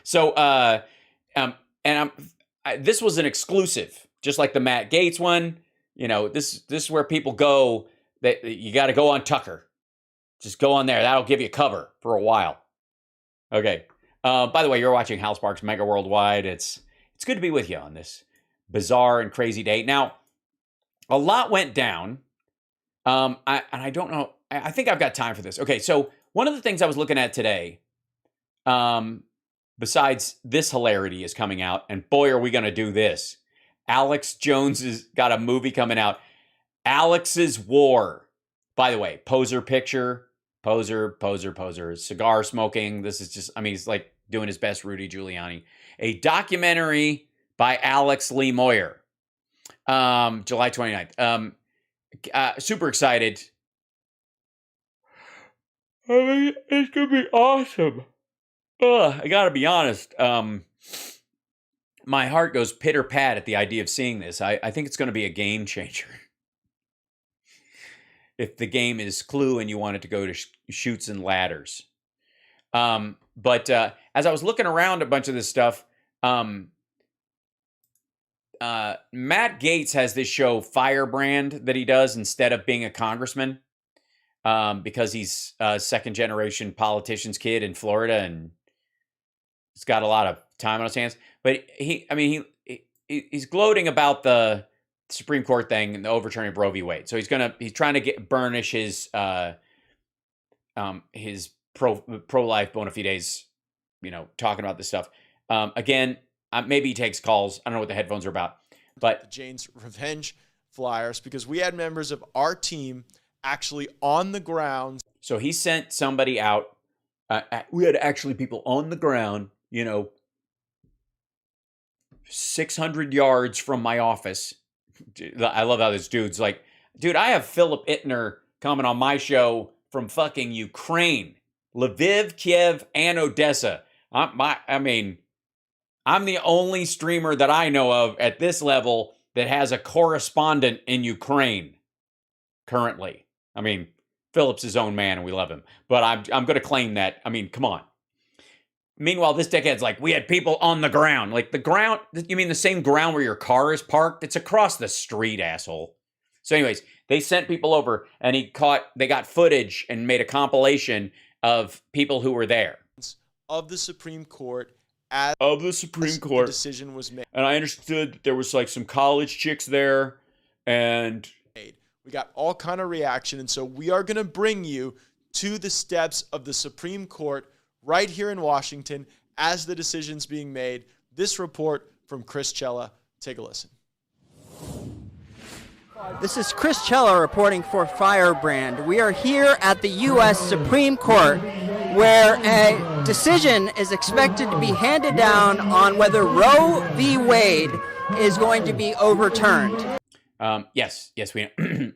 So, this was an exclusive, just like the Matt Gaetz one. This is where people go. That you got to go on Tucker. Just go on there. That'll give you cover for a while. Okay. By the way, you're watching HAL Sparks Mega Worldwide. It's good to be with you on this bizarre and crazy day. Now, a lot went down. I don't know. I think I've got time for this. Okay, so one of the things I was looking at today, besides this hilarity is coming out, and boy, are we going to do this. Alex Jones has got a movie coming out. Alex's War. By the way, poser picture, poser, cigar smoking. This is just, he's like doing his best Rudy Giuliani. A documentary by Alex Lee Moyer, July 29th. Super excited. It's going to be awesome. I got to be honest. My heart goes pitter-pat at the idea of seeing this. I think it's going to be a game changer. If the game is Clue and you want it to go to Chutes and Ladders. But as I was looking around a bunch of this stuff, Matt Gaetz has this show Firebrand that he does instead of being a congressman, because he's a second-generation politician's kid in Florida and he's got a lot of time on his hands. But he's gloating about the Supreme Court thing and the overturning of Roe v. Wade. So he's trying to burnish his pro-life bona fides, talking about this stuff. Again, maybe he takes calls. I don't know what the headphones are about. But Jane's revenge flyers, because we had members of our team actually on the ground. So he sent somebody out. We had actually people on the ground, 600 yards from my office. I love how this dude's like, dude, I have Philip Ittner coming on my show from fucking Ukraine, Lviv, Kiev, and Odessa. I'm the only streamer that I know of at this level that has a correspondent in Ukraine currently. Philip's his own man and we love him, but I'm going to claim that. Come on. Meanwhile, this dickhead's like, we had people on the ground. Like, the ground, you mean the same ground where your car is parked? It's across the street, asshole. So anyways, they sent people over and they got footage and made a compilation of people who were there. Of the Supreme Court. The decision was made. And I understood that there was like some college chicks there and we got all kind of reaction. And so we are going to bring you to the steps of the Supreme Court right here in Washington as the decision's being made. This report from Chris Cella. Take a listen. This is Chris Cella reporting for Firebrand. We are here at the U.S. Supreme Court, where a decision is expected to be handed down on whether Roe v. Wade is going to be overturned. Yes,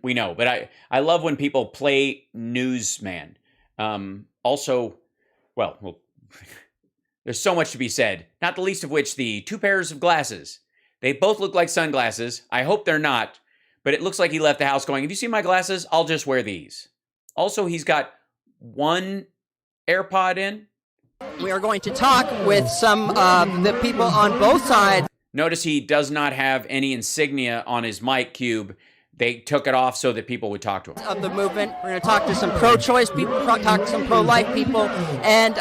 we know. But I love when people play newsman. Also, well, there's so much to be said, not the least of which the two pairs of glasses. They both look like sunglasses. I hope they're not, but it looks like he left the house going, have you seen my glasses? I'll just wear these. Also, he's got one AirPod in. We are going to talk with some of the people on both sides. Notice he does not have any insignia on his mic cube. They took it off so that people would talk to him. Of the movement. We're going to talk to some pro-choice people, talk to some pro-life people, and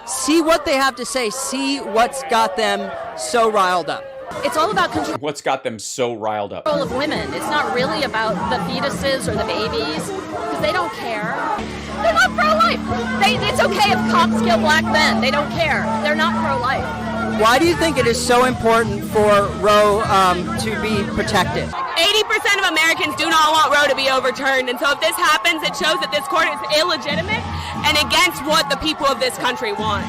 see what they have to say, see what's got them so riled up. It's all about control. What's got them so riled up? Of women. It's not really about the fetuses or the babies, because they don't care. They're not pro-life. It's okay if cops kill black men. They don't care. They're not pro-life. Why do you think it is so important for Roe to be protected? 80% of Americans do not want Roe to be overturned, and so if this happens, it shows that this court is illegitimate and against what the people of this country want.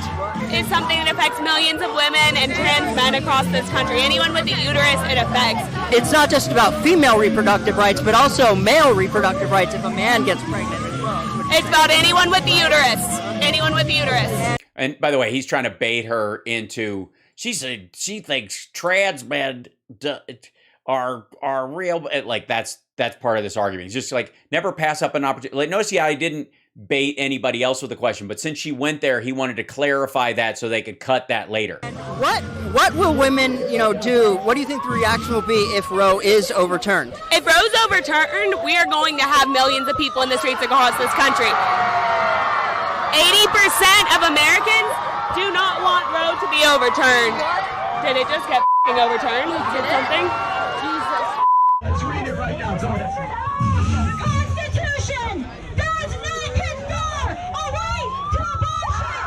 It's something that affects millions of women and trans men across this country. Anyone with a uterus, it affects. It's not just about female reproductive rights, but also male reproductive rights if a man gets pregnant as well. It's about anyone with the uterus. Anyone with the uterus. And by the way, he's trying to bait her into, she thinks trans men are real. Like, that's part of this argument. He's just like, never pass up an opportunity. Like, notice how he didn't bait anybody else with a question, but since she went there, he wanted to clarify that so they could cut that later. What will women, do? What do you think the reaction will be if Roe is overturned? If Roe's overturned, we are going to have millions of people in the streets across this country. 80% of Americans do not want Roe to be overturned. Did it just get overturned? Did something? Jesus. Let's read it right now. The Constitution does not confer a right to abortion.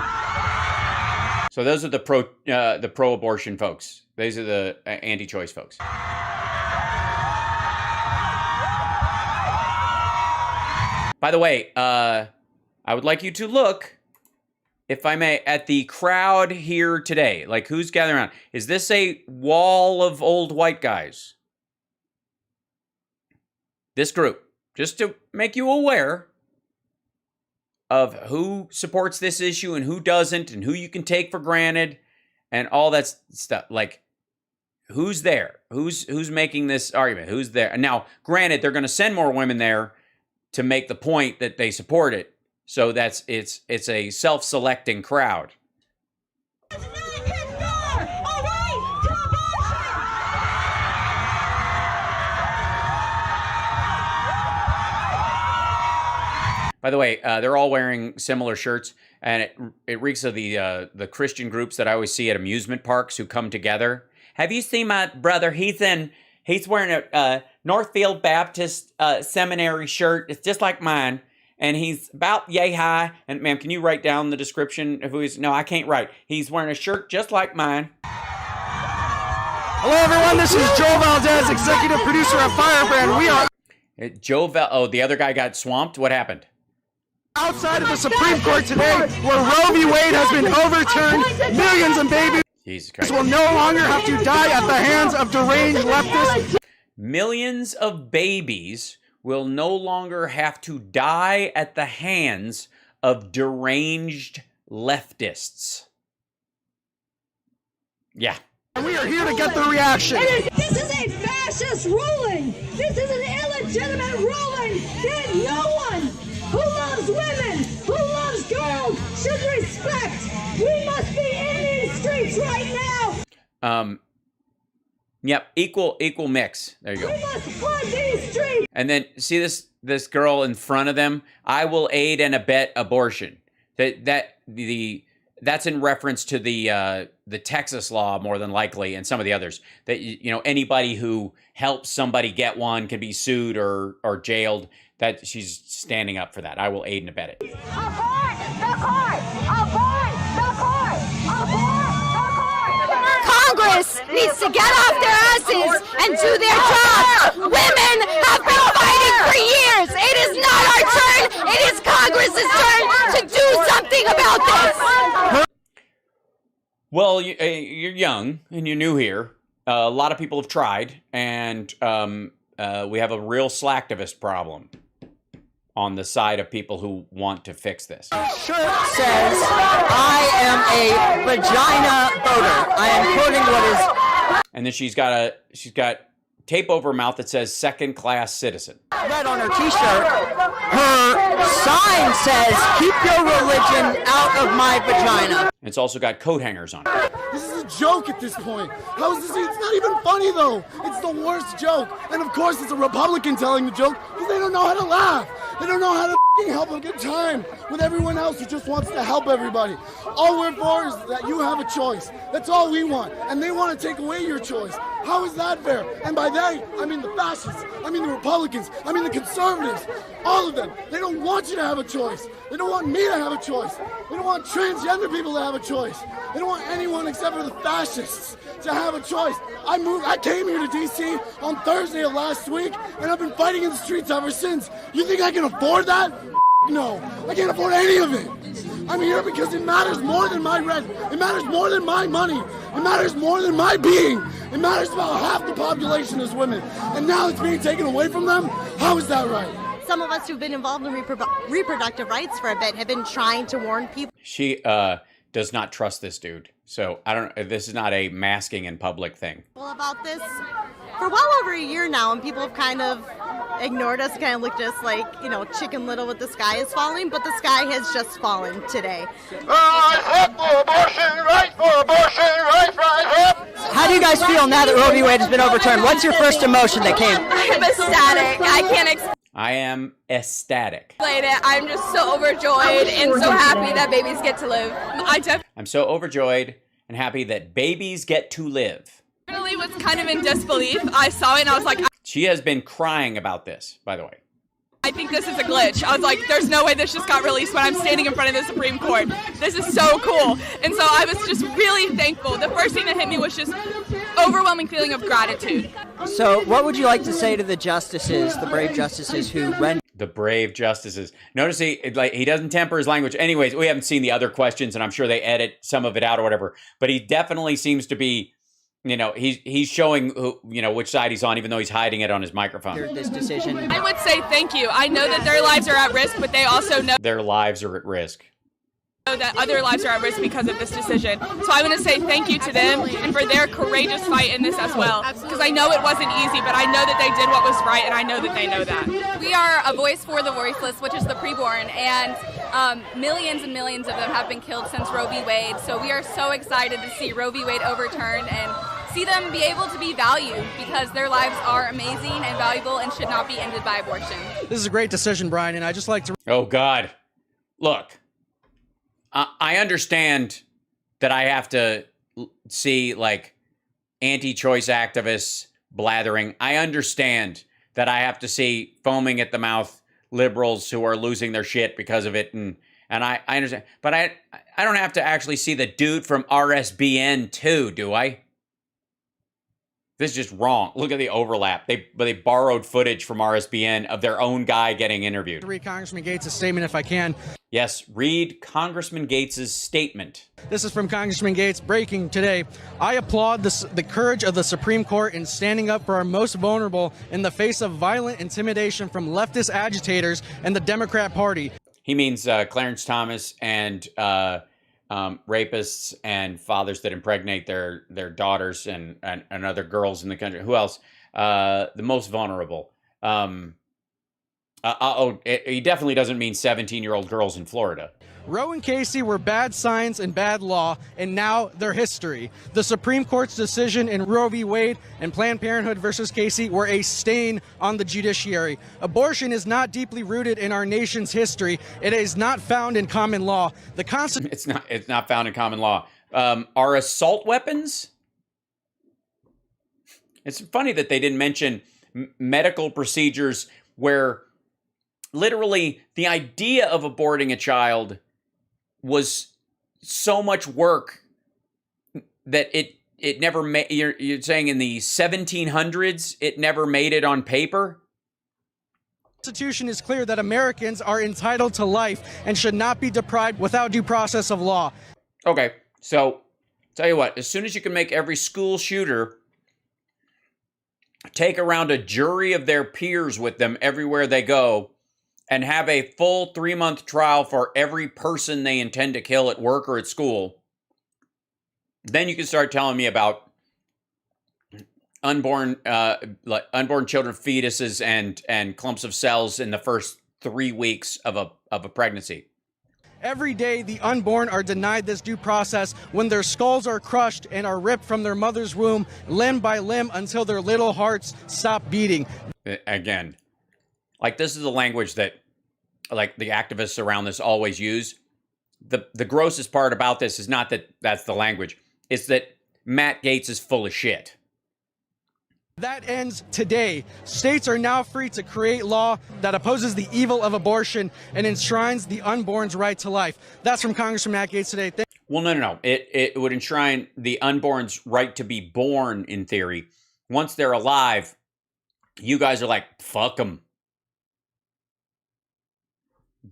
So those are the pro-abortion folks. These are the anti-choice folks. By the way, I would like you to look, if I may, at the crowd here today. Like, who's gathering around? Is this a wall of old white guys? This group, just to make you aware of who supports this issue and who doesn't, and who you can take for granted, and all that stuff. Like, who's there? Who's making this argument? Who's there? Now, granted, they're going to send more women there to make the point that they support it. So it's a self-selecting crowd. By the way, they're all wearing similar shirts, and it reeks of the Christian groups that I always see at amusement parks who come together. Have you seen my brother? He's wearing a Northfield Baptist Seminary shirt. It's just like mine. And he's about yay high. And ma'am, can you write down the description of who he's? No, I can't write. He's wearing a shirt just like mine. Hello, everyone. This is Joe Valdez, executive producer of Firebrand. We are Oh, the other guy got swamped. What happened? Outside of the Supreme Court today, where Roe v. Wade has been overturned. Millions of babies will no longer have to die at the hands of deranged leftists. Millions of babies will no longer have to die at the hands of deranged leftists. Yeah. And we are here to get the reaction. This is a fascist ruling. This is an illegitimate ruling that no one who loves women, who loves girls, should respect. We must be in these streets right now. Yep, equal mix. There you go. We must flood these streets. And then see this girl in front of them. I will aid and abet abortion. That's in reference to the Texas law, more than likely, and some of the others. That anybody who helps somebody get one can be sued or jailed. That she's standing up for that. I will aid and abet it. Abort the court! Abort the court! Abort the court! Congress needs to get off their asses and do their job. Women have been fighting for years. It is not our turn. It is Congress's turn to do something about this. Well, you're young and you're new here. A lot of people have tried, and we have a real slacktivist problem on the side of people who want to fix this. Shirt says, I am a vagina voter. I am quoting what is... And then she's got tape over her mouth that says second-class citizen. Red on her t-shirt. Her sign says, keep your religion out of my vagina. It's also got coat hangers on it. This is a joke at this point. How is this? It's not even funny, though. It's the worst joke. And of course, it's a Republican telling the joke because they don't know how to laugh. They don't know how to help a good time with everyone else who just wants to help everybody. All we're for is that you have a choice. That's all we want. And they want to take away your choice. How is that fair? And by they, I mean the fascists. I mean the Republicans. I mean the conservatives. All of them. They don't want you to have a choice. They don't want me to have a choice. They don't want transgender people to have a choice. They don't want anyone except for the fascists to have a choice. I came here to D.C. on Thursday of last week, and I've been fighting in the streets ever since. You think I can afford that? No, I can't afford any of it. I'm here because it matters more than my rent. It matters more than my money. It matters more than my being. It matters about half the population is women. And now it's being taken away from them? How is that right? Some of us who've been involved in reproductive rights for a bit have been trying to warn people. She does not trust this dude. So I don't. This is not a masking in public thing. About this for well over a year now, and people have kind of ignored us, kind of looked at us like, Chicken Little with the sky is falling, but the sky has just fallen today. Right for abortion, right for abortion, right. How do you guys feel now that Roe v. Wade has been overturned? What's your first emotion that came? I'm ecstatic. I can't explain I am ecstatic. it. I'm just so overjoyed and so happy that babies get to live. I'm so overjoyed and happy that babies get to live. Definitely was kind of in disbelief. I saw it and I was like, She has been crying about this, by the way. I think this is a glitch. I was like, there's no way this just got released when I'm standing in front of the Supreme Court. This is so cool. And so I was just really thankful. The first thing that hit me was just overwhelming feeling of gratitude. So what would you like to say to the justices, the brave justices who rendered... The brave justices. Notice he doesn't temper his language. Anyways, we haven't seen the other questions, and I'm sure they edit some of it out or whatever. But he definitely seems to be, he's showing which side he's on, even though he's hiding it on his microphone. This decision. I would say thank you. I know that their lives are at risk, but they also know their lives are at risk. That other lives are at risk because of this decision. So I want to say thank you to them and for their courageous fight in this as well. Because I know it wasn't easy, but I know that they did what was right, and I know that they know that. We are a voice for the voiceless, which is the preborn, and millions and millions of them have been killed since Roe v. Wade. So we are so excited to see Roe v. Wade overturned and see them be able to be valued because their lives are amazing and valuable and should not be ended by abortion. This is a great decision, Brian, and I just like to... Oh, God. Look, I understand that I have to see, like, anti-choice activists blathering. I understand that I have to see foaming at the mouth liberals who are losing their shit because of it, and I understand. But I don't have to actually see the dude from RSBN too, do I? This is just wrong. Look at the overlap. They borrowed footage from RSBN of their own guy getting interviewed. Read Congressman Gaetz' statement if I can. Yes, read Congressman Gaetz' statement. This is from Congressman Gaetz, breaking today. I applaud the courage of the Supreme Court in standing up for our most vulnerable in the face of violent intimidation from leftist agitators and the Democrat Party. He means Clarence Thomas and rapists and fathers that impregnate their daughters and other girls in the country. Who else? The most vulnerable. He definitely doesn't mean 17-year-old girls in Florida. Roe and Casey were bad science and bad law, and now they're history. The Supreme Court's decision in Roe v. Wade and Planned Parenthood versus Casey were a stain on the judiciary. Abortion is not deeply rooted in our nation's history. It is not found in common law. The Constitution... It's not found in common law. Are assault weapons? It's funny that they didn't mention medical procedures where literally the idea of aborting a child was so much work that it never made. You're saying in the 1700s it never made it on paper? The Constitution is clear that Americans are entitled to life and should not be deprived without due process of law. Okay, so tell you what, as soon as you can make every school shooter take around a jury of their peers with them everywhere they go and have a full 3-month trial for every person they intend to kill at work or at school, then you can start telling me about unborn children, fetuses, and clumps of cells in the first 3 weeks of a pregnancy. Every day, the unborn are denied this due process when their skulls are crushed and are ripped from their mother's womb, limb by limb, until their little hearts stop beating. Again, like, this is the language that, like, the activists around this always use. The grossest part about this is not that that's the language. It's that Matt Gaetz is full of shit. That ends today. States are now free to create law that opposes the evil of abortion and enshrines the unborn's right to life. That's from Congressman Matt Gaetz today. Well, no. It would enshrine the unborn's right to be born, in theory. Once they're alive, you guys are like, fuck them.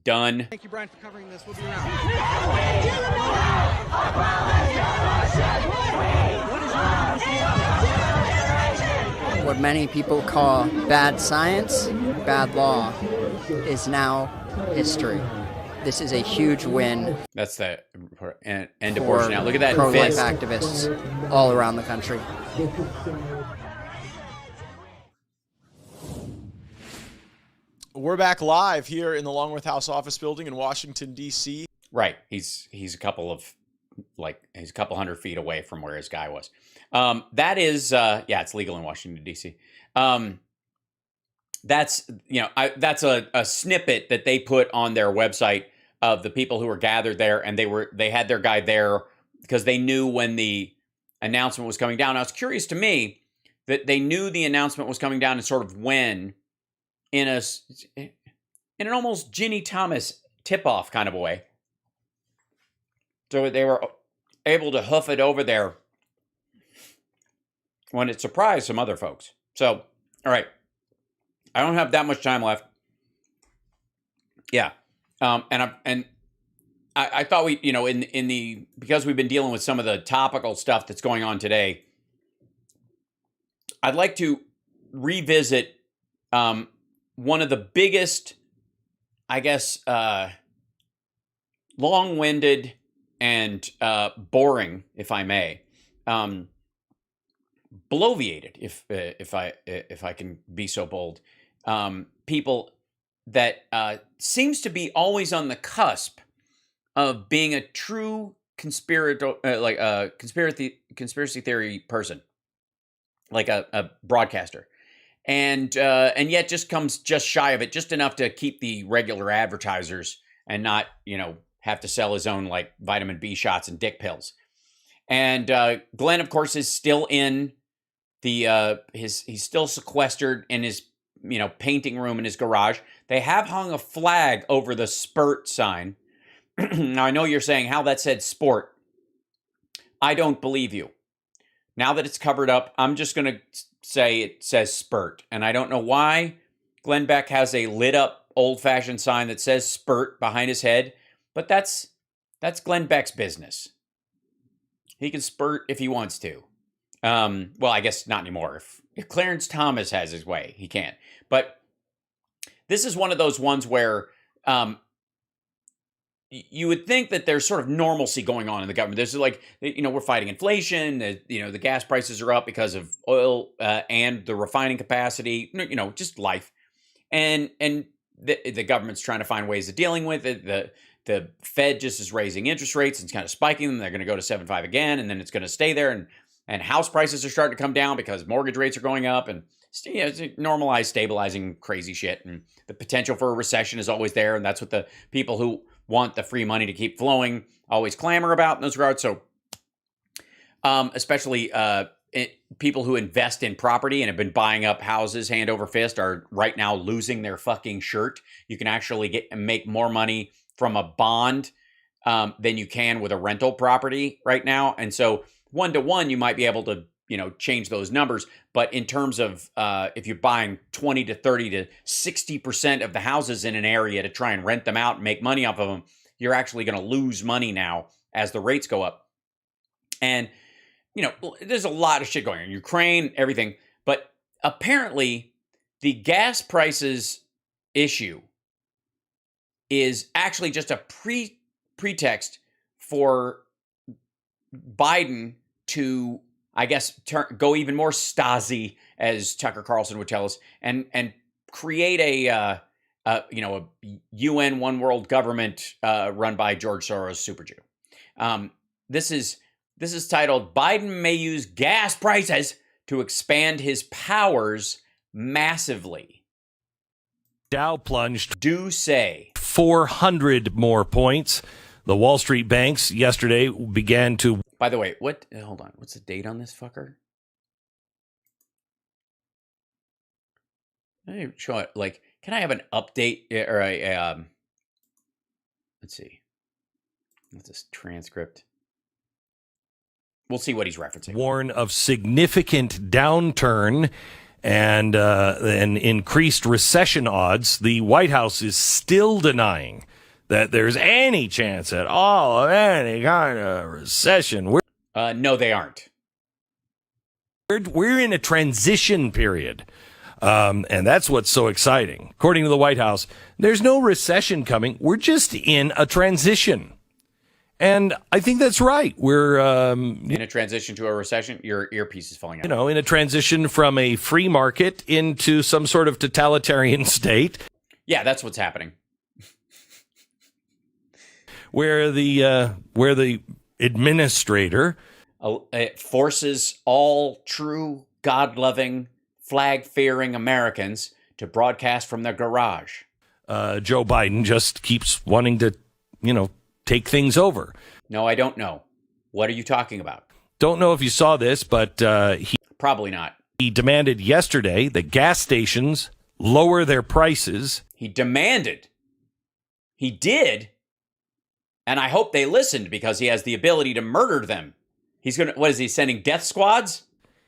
Done. Thank you, Brian, for covering this. We'll be around. What many people call bad science, bad law, is now history. This is a huge win. That's the end abortion now. Look at that pro-life fist. activists all around the country. We're back live here in the Longworth House office building in Washington, D.C. Right. He's a couple hundred feet away from where his guy was. That is, it's legal in Washington, D.C. That's a snippet that they put on their website of the people who were gathered there, and they had their guy there because they knew when the announcement was coming down. Now, it's curious to me that they knew the announcement was coming down and sort of when, in an almost Ginny Thomas tip-off kind of a way. So they were able to hoof it over there when it surprised some other folks. So, all right. I don't have that much time left. Yeah. And I thought we, because we've been dealing with some of the topical stuff that's going on today, I'd like to revisit one of the biggest, I guess, long-winded and boring, if I may, bloviated, if I can be so bold, people that seems to be always on the cusp of being a true conspiracy theory person. like a broadcaster. And yet just comes just shy of it, just enough to keep the regular advertisers and not, have to sell his own like vitamin B shots and dick pills. And Glenn, of course, is still in the he's still sequestered in his painting room in his garage. They have hung a flag over the spurt sign. Now I know you're saying how that said sport. I don't believe you. Now that it's covered up, I'm just going to say it says spurt. And I don't know why Glenn Beck has a lit up old-fashioned sign that says spurt behind his head, but that's Glenn Beck's business. He can spurt if he wants to. Well, I guess not anymore. If Clarence Thomas has his way, he can't. But this is one of those ones where you would think that there's sort of normalcy going on in the government. There's like, we're fighting inflation. The gas prices are up because of oil and the refining capacity. Just life, and the government's trying to find ways of dealing with it. The Fed just is raising interest rates and kind of spiking them. They're going to go to 7.5 again, and then it's going to stay there. And house prices are starting to come down because mortgage rates are going up, and it's normalized, stabilizing, crazy shit. And the potential for a recession is always there, and that's what the people who want the free money to keep flowing always clamor about in those regards. So, especially people who invest in property and have been buying up houses hand over fist are right now losing their fucking shirt. You can actually make more money from a bond than you can with a rental property right now. And so 1-to-1, you might be able to, change those numbers. But in terms of if you're buying 20 to 30 to 60% of the houses in an area to try and rent them out and make money off of them, you're actually going to lose money now as the rates go up. And, there's a lot of shit going on. Ukraine, everything. But apparently the gas prices issue is actually just a pretext for Biden to, I guess, go even more Stasi, as Tucker Carlson would tell us, and create a UN one world government run by George Soros Super Jew. This is titled "Biden May Use Gas Prices to Expand His Powers Massively." Dow plunged. Do say 400 more points. The Wall Street banks yesterday began to. By the way, hold on. What's the date on this fucker? I show it. Like, can I have an update or let's see. What's this transcript? We'll see what he's referencing. Warn of significant downturn and increased recession odds. The White House is still denying that there's any chance at all of any kind of recession. No, they aren't. We're in a transition period, and that's what's so exciting. According to the White House, there's no recession coming. We're just in a transition. And I think that's right. We're in a transition to a recession. Your earpiece is falling out. In a transition from a free market into some sort of totalitarian state. Yeah, that's what's happening. Where the administrator it forces all true, God-loving, flag-fearing Americans to broadcast from their garage. Joe Biden just keeps wanting to, take things over. No, I don't know. What are you talking about? Don't know if you saw this, but he probably not. He demanded yesterday that gas stations lower their prices. He demanded. He did. And I hope they listened because he has the ability to murder them. He's going to, what is he, sending death squads?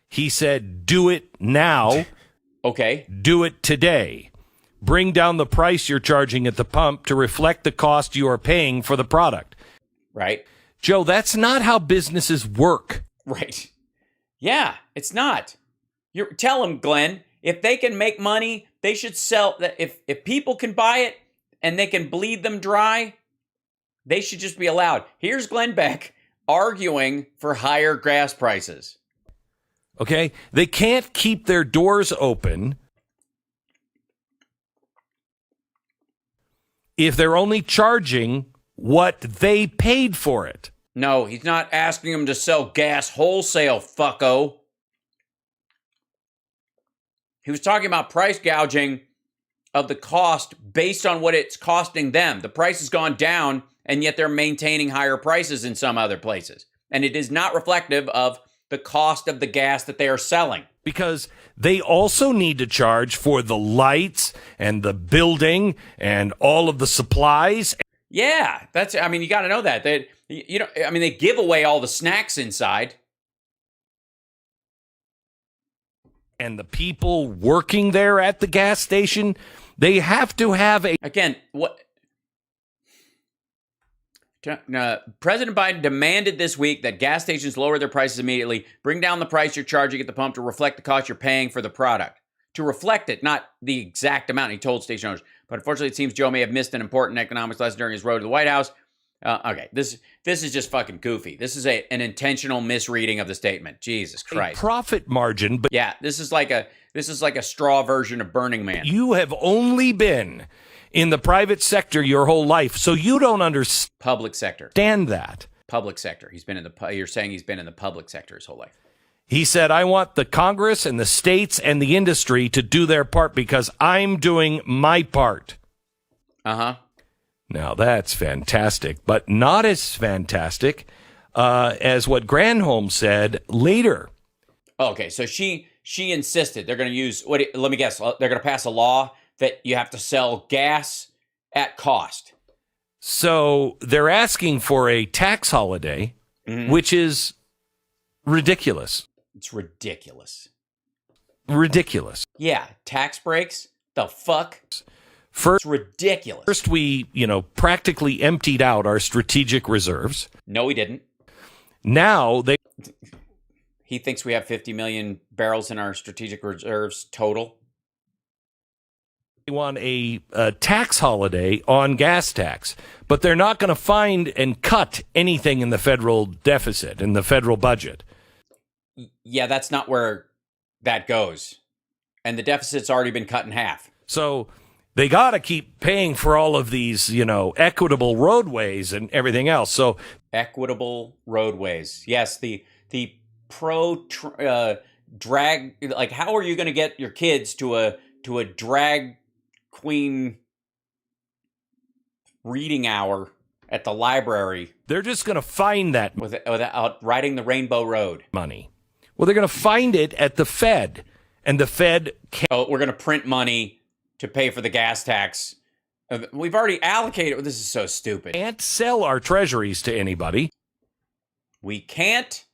He said, do it now. Okay. Do it today. Bring down the price you're charging at the pump to reflect the cost you are paying for the product. Right. Joe, that's not how businesses work. Right. Yeah, it's not. Tell them, Glenn, if they can make money, they should sell. If people can buy it and they can bleed them dry, they should just be allowed. Here's Glenn Beck arguing for higher gas prices. Okay? They can't keep their doors open if they're only charging what they paid for it. No, he's not asking them to sell gas wholesale, fucko. He was talking about price gouging of the cost based on what it's costing them. The price has gone down, and yet they're maintaining higher prices in some other places. And it is not reflective of the cost of the gas that they are selling. Because they also need to charge for the lights and the building and all of the supplies. Yeah, you got to know that. They give away all the snacks inside. And the people working there at the gas station, they have to have a... Again, what... President Biden demanded this week that gas stations lower their prices immediately, bring down the price you're charging at the pump to reflect the cost you're paying for the product. To reflect it, not the exact amount, he told station owners. But unfortunately, it seems Joe may have missed an important economics lesson during his road to the White House. Okay, this is just fucking goofy. This is an intentional misreading of the statement. Jesus Christ. A profit margin, but yeah, this is like a straw version of Burning Man. You have only been in the private sector your whole life, so you don't understand public sector. Stand that. Public sector. You're saying he's been in the public sector his whole life. He said, I want the Congress and the states and the industry to do their part because I'm doing my part. Uh-huh. Now, that's fantastic, but not as fantastic as what Granholm said later. Okay, so she insisted they're going to use, let me guess, they're going to pass a law that you have to sell gas at cost. So they're asking for a tax holiday, which is ridiculous. It's ridiculous. Ridiculous. Yeah, tax breaks? The fuck? First, it's ridiculous. First, we, practically emptied out our strategic reserves. No, we didn't. Now he thinks we have 50 million barrels in our strategic reserves total. They want a tax holiday on gas tax, but they're not going to find and cut anything in the federal deficit, in the federal budget. Yeah, that's not where that goes. And the deficit's already been cut in half. So they got to keep paying for all of these, equitable roadways and everything else. So equitable roadways. Yes, the drag, like, how are you going to get your kids to a drag queen reading hour at the library? They're just going to find that without riding the Rainbow Road money. Well, they're going to find it at the Fed, and the Fed can't. Oh, we're going to print money to pay for the gas tax. We've already allocated. This is so stupid. Can't sell our treasuries to anybody. We can't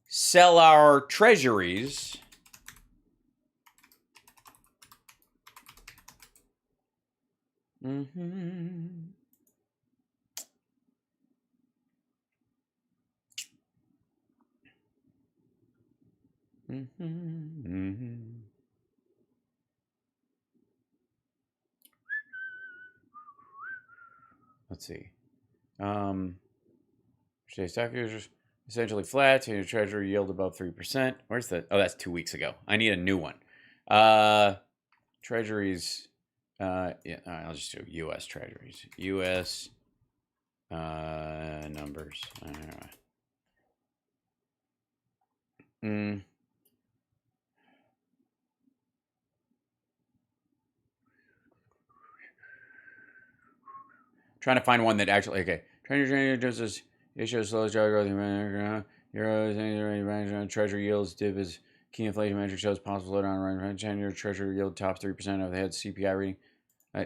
sell our treasuries Let's see. Today's stock futures essentially flat. Your treasury yield above 3%. Where's that? Oh, that's 2 weeks ago. I need a new one. Treasuries. Yeah, all right, I'll just do U.S. treasuries. U.S. Numbers. Trying to find one that actually, okay. Treasury does it shows slow job growth in Euro, treasury yields dip as key inflation measure shows possible slowdown around 10-year treasury yield top 3% of the head CPI reading.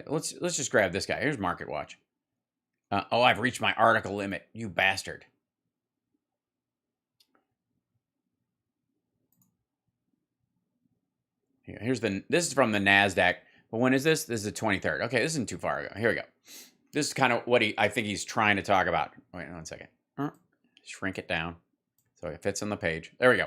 Let's just grab this guy. Here's Market Watch. Oh, I've reached my article limit. You bastard. This is from the NASDAQ. But when is this? This is the 23rd. Okay, this isn't too far ago. Here we go. This is kind of what I think he's trying to talk about. Wait, 1 second. Shrink it down so it fits on the page. There we go.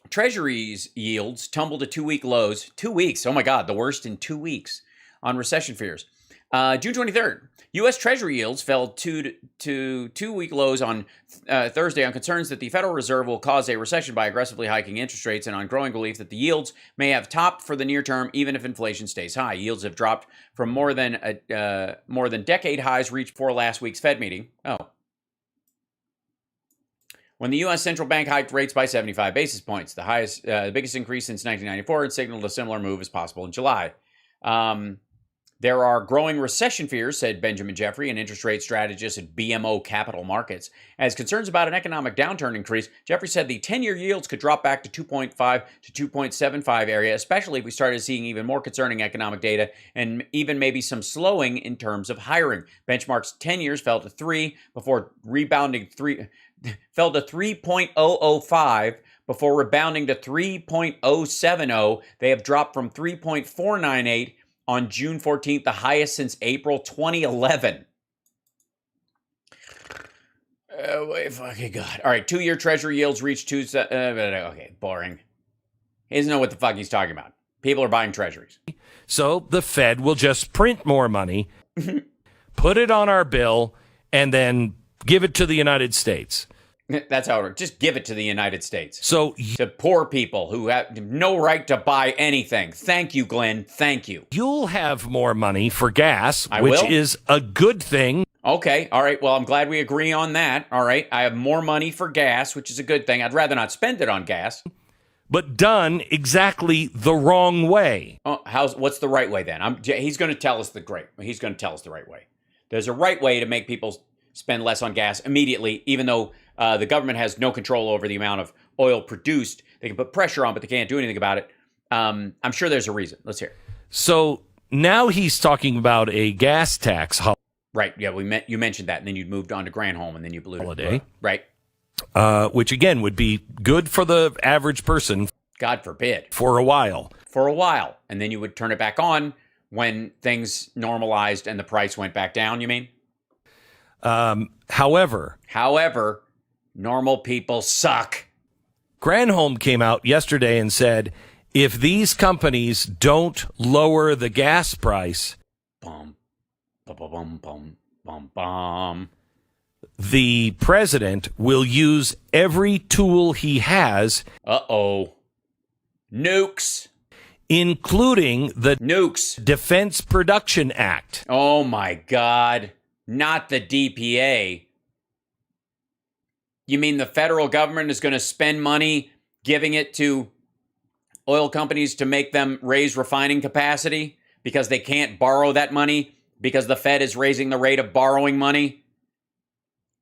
Treasuries yields tumbled to 2-week lows. 2 weeks. Oh my God, the worst in 2 weeks on recession fears. June 23rd, U.S. Treasury yields fell to 2-week lows on Thursday on concerns that the Federal Reserve will cause a recession by aggressively hiking interest rates and on growing belief that the yields may have topped for the near term, even if inflation stays high. Yields have dropped from more than decade highs reached before last week's Fed meeting. Oh. when the U.S. central bank hiked rates by 75 basis points, the biggest increase since 1994, and signaled a similar move as possible in July. There are growing recession fears, said Benjamin Jeffrey, an interest rate strategist at BMO Capital Markets. As concerns about an economic downturn increase, Jeffrey said the 10-year yields could drop back to 2.5 to 2.75 area, especially if we started seeing even more concerning economic data and even maybe some slowing in terms of hiring. Benchmark's 10 years fell to 3 before rebounding fell to 3.005 before rebounding to 3.070. They have dropped from 3.498 on June 14th, the highest since April 2011. Oh, my fucking God. All right, 2-year Treasury yields reached okay, boring. He doesn't know what the fuck he's talking about. People are buying treasuries. So the Fed will just print more money, put it on our bill, and then give it to the United States. That's how it works. Just give it to the United States. So to poor people who have no right to buy anything. Thank you, Glenn. Thank you. You'll have more money for gas, I which will? is a good thing. Okay. All right. Well, I'm glad we agree on that. All right. I have more money for gas, which is a good thing. I'd rather not spend it on gas. But done exactly the wrong way. Oh, what's the right way then? He's going to tell us the right way. There's a right way to make people spend less on gas immediately, even though the government has no control over the amount of oil produced. They can put pressure on, but they can't do anything about it. I'm sure there's a reason. Let's hear it. So now he's talking about a gas tax. Right. Yeah, you mentioned that, and then you moved on to Granholm, and then you blew holiday. Right. Which, again, would be good for the average person. God forbid. For a while. And then you would turn it back on when things normalized and the price went back down, you mean? However, normal people suck. Granholm came out yesterday and said, if these companies don't lower the gas price, the president will use every tool he has. Nukes. Including the Nukes. Defense Production Act. Oh, my God. Not the DPA. You mean the federal government is going to spend money giving it to oil companies to make them raise refining capacity because they can't borrow that money because the Fed is raising the rate of borrowing money?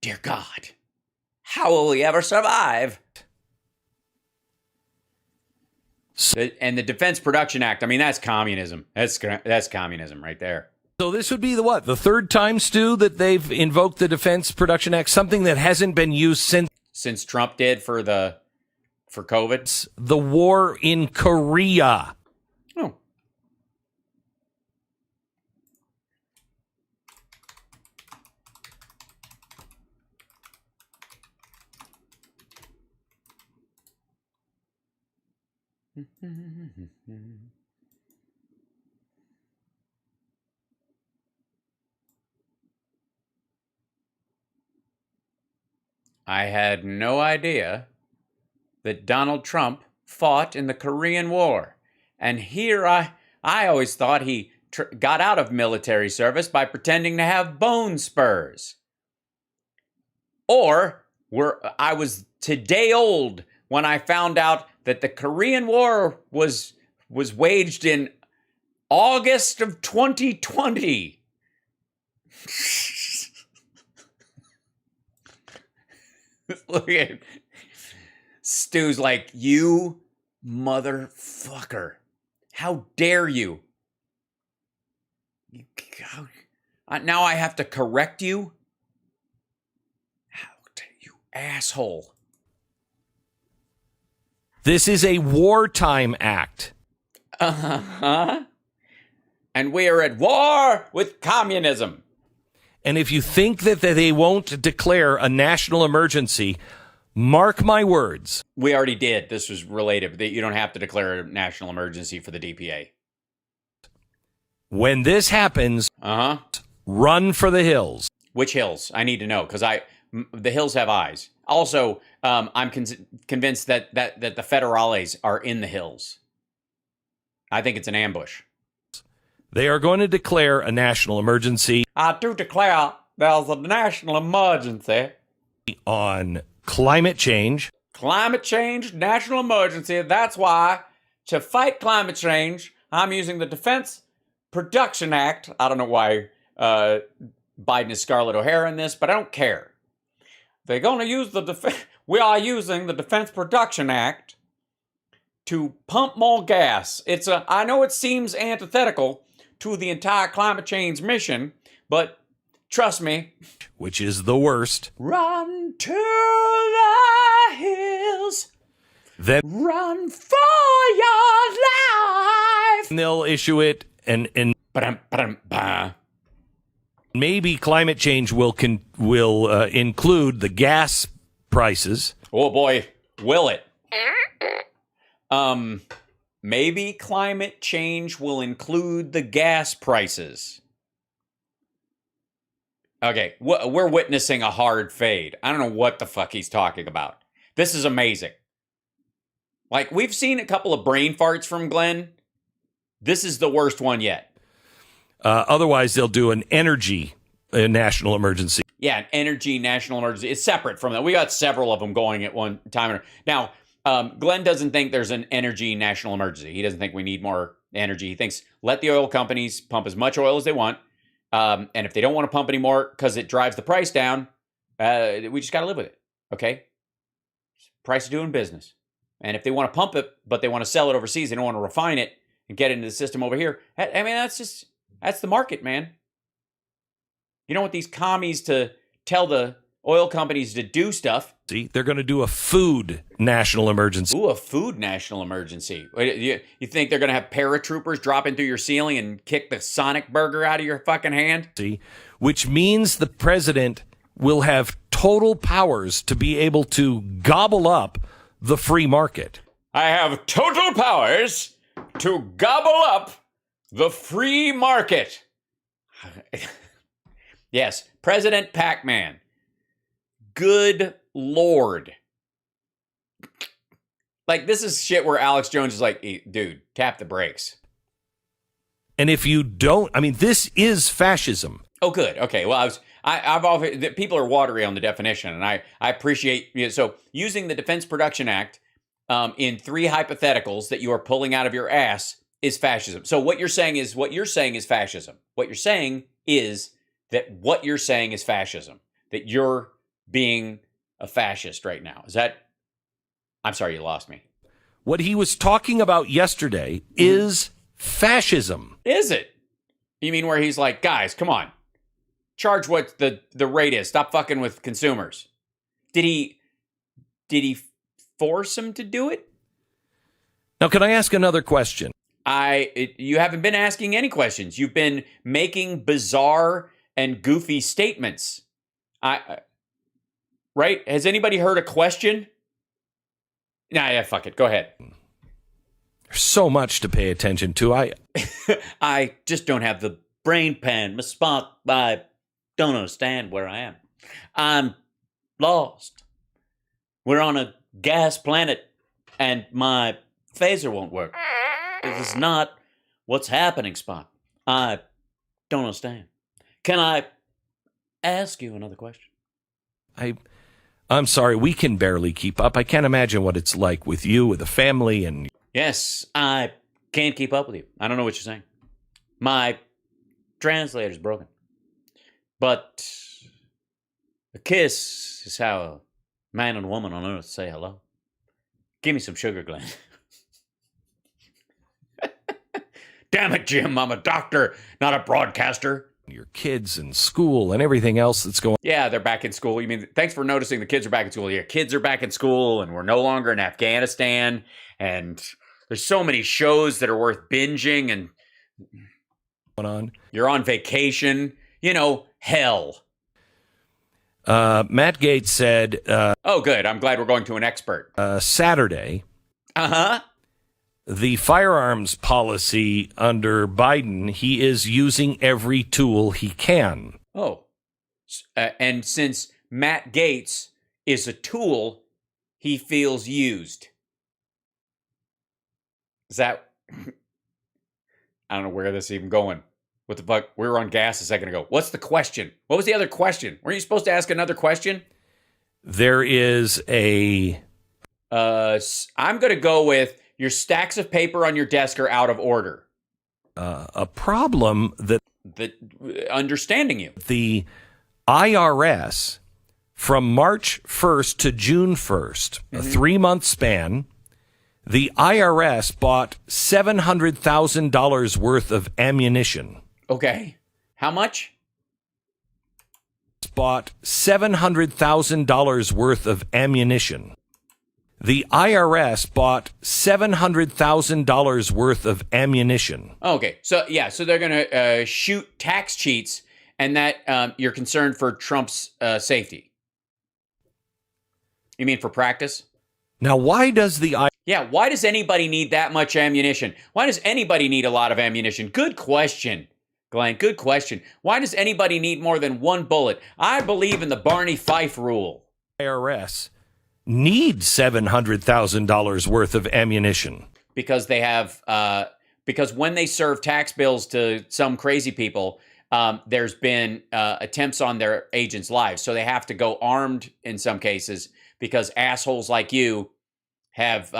Dear God, how will we ever survive? And the Defense Production Act, I mean, that's communism. That's communism right there. So this would be the third time, Stu, that they've invoked the Defense Production Act, something that hasn't been used since Trump did for COVID? The war in Korea. Oh. I had no idea that Donald Trump fought in the Korean War. And here I always thought he got out of military service by pretending to have bone spurs. Or I was today old when I found out that the Korean War was waged in August of 2020. Look at Stu's like, you motherfucker. How dare you? Now I have to correct you? How dare you, asshole. This is a wartime act. Uh-huh. And we are at war with communism. And if you think that they won't declare a national emergency, mark my words. We already did. This was related. You don't have to declare a national emergency for the DPA. When this happens, run for the hills. Which hills? I need to know, because the hills have eyes. Also, I'm convinced that the federales are in the hills. I think it's an ambush. They are going to declare a national emergency. I do declare there's a national emergency. On climate change. Climate change, national emergency. That's why, to fight climate change, I'm using the Defense Production Act. I don't know why Biden is Scarlett O'Hara in this, but I don't care. They're going to use we are using the Defense Production Act to pump more gas. I know it seems antithetical to the entire climate change mission, but trust me. Which is the worst. Run to the hills. Then run for your life. And they'll issue it and maybe climate change will include the gas prices. Oh boy, will it? Maybe climate change will include the gas prices. Okay, we're witnessing a hard fade. I don't know what the fuck he's talking about. This is amazing. Like, we've seen a couple of brain farts from Glenn. This is the worst one yet. Otherwise, they'll do an energy national emergency. Yeah, an energy national emergency. It's separate from that. We got several of them going at one time. Now, Glenn doesn't think there's an energy national emergency. He doesn't think we need more energy. He thinks let the oil companies pump as much oil as they want. And if they don't want to pump anymore because it drives the price down, we just got to live with it. Okay? Price of doing business. And if they want to pump it, but they want to sell it overseas, they don't want to refine it and get it into the system over here. I mean, that's the market, man. You don't want these commies to tell the oil companies to do stuff. See, they're going to do a food national emergency. Ooh, a food national emergency. You think they're going to have paratroopers drop in through your ceiling and kick the Sonic burger out of your fucking hand? See, which means the president will have total powers to be able to gobble up the free market. I have total powers to gobble up the free market. Yes, President Pac-Man. Good Lord. Like, this is shit where Alex Jones is like, hey, dude, tap the brakes. And if you don't, I mean, this is fascism. Oh, good. Okay. Well, I've always, people are watery on the definition, and I appreciate, so using the Defense Production Act in three hypotheticals that you are pulling out of your ass is fascism. So what you're saying is fascism. What you're saying is that what you're saying is fascism. That you're being a fascist right now. Is that, I'm sorry, you lost me. What he was talking about yesterday is fascism. Is it? You mean where he's like, guys, come on. Charge what the rate is. Stop fucking with consumers. Did he force him to do it? Now, can I ask another question? You haven't been asking any questions. You've been making bizarre and goofy statements. Right? Has anybody heard a question? Nah, yeah, fuck it. Go ahead. There's so much to pay attention to. I just don't have the brain pan. Miss Spock, I don't understand where I am. I'm lost. We're on a gas planet, and my phaser won't work. This is not what's happening, Spock. I don't understand. Can I ask you another question? I'm sorry, we can barely keep up. I can't imagine what it's like with you, with a family, and... Yes, I can't keep up with you. I don't know what you're saying. My translator's broken. But a kiss is how a man and woman on earth say hello. Give me some sugar, Glenn. Damn it, Jim, I'm a doctor, not a broadcaster. Your kids in school and everything else that's going on. Yeah, they're back in school. You mean, thanks for noticing the kids are back in school. Yeah, kids are back in school, and we're no longer in Afghanistan, and there's so many shows that are worth binging, and you're on vacation. Hell. Matt Gaetz said... oh, good. I'm glad we're going to an expert. Saturday. Uh-huh. The firearms policy under Biden, he is using every tool he can. Oh. And since Matt Gaetz is a tool, he feels used. Is that... I don't know where this is even going. What the fuck? We were on gas a second ago. What's the question? What was the other question? Weren't you supposed to ask another question? there is a... I'm going to go with your stacks of paper on your desk are out of order. A problem that... Understanding you. The IRS, from March 1st to June 1st, a 3-month span, the IRS bought $700,000 worth of ammunition. Okay. How much? Bought $700,000 worth of ammunition. The IRS bought $700,000 worth of ammunition. Okay. So, yeah. So they're going to shoot tax cheats, and that you're concerned for Trump's safety. You mean for practice? Now, why does the Yeah, why does anybody need that much ammunition? Why does anybody need a lot of ammunition? Good question, Glenn. Good question. Why does anybody need more than one bullet? I believe in the Barney Fife rule. IRS need $700,000 worth of ammunition? Because they have, because when they serve tax bills to some crazy people, there's been attempts on their agents' lives. So they have to go armed in some cases because assholes like you have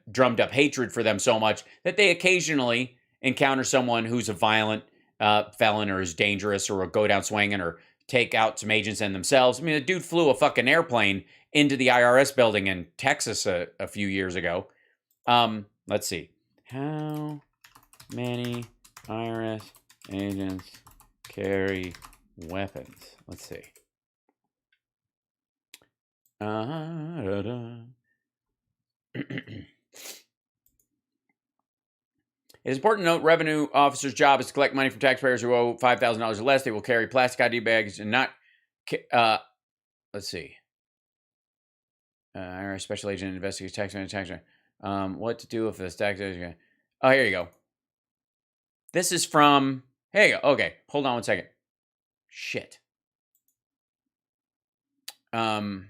drummed up hatred for them so much that they occasionally encounter someone who's a violent felon or is dangerous or will go down swinging or take out some agents and themselves. I mean, the dude flew a fucking airplane into the IRS building in Texas a few years ago. Let's see. How many IRS agents carry weapons? Let's see. It is important to note revenue officers' job is to collect money from taxpayers who owe $5,000 or less. They will carry plastic ID bags and not... let's see. IRS special agent investigates tax. What to do if the tax... Oh, here you go. This is from... Here you go. Okay, hold on one second. Shit. IRS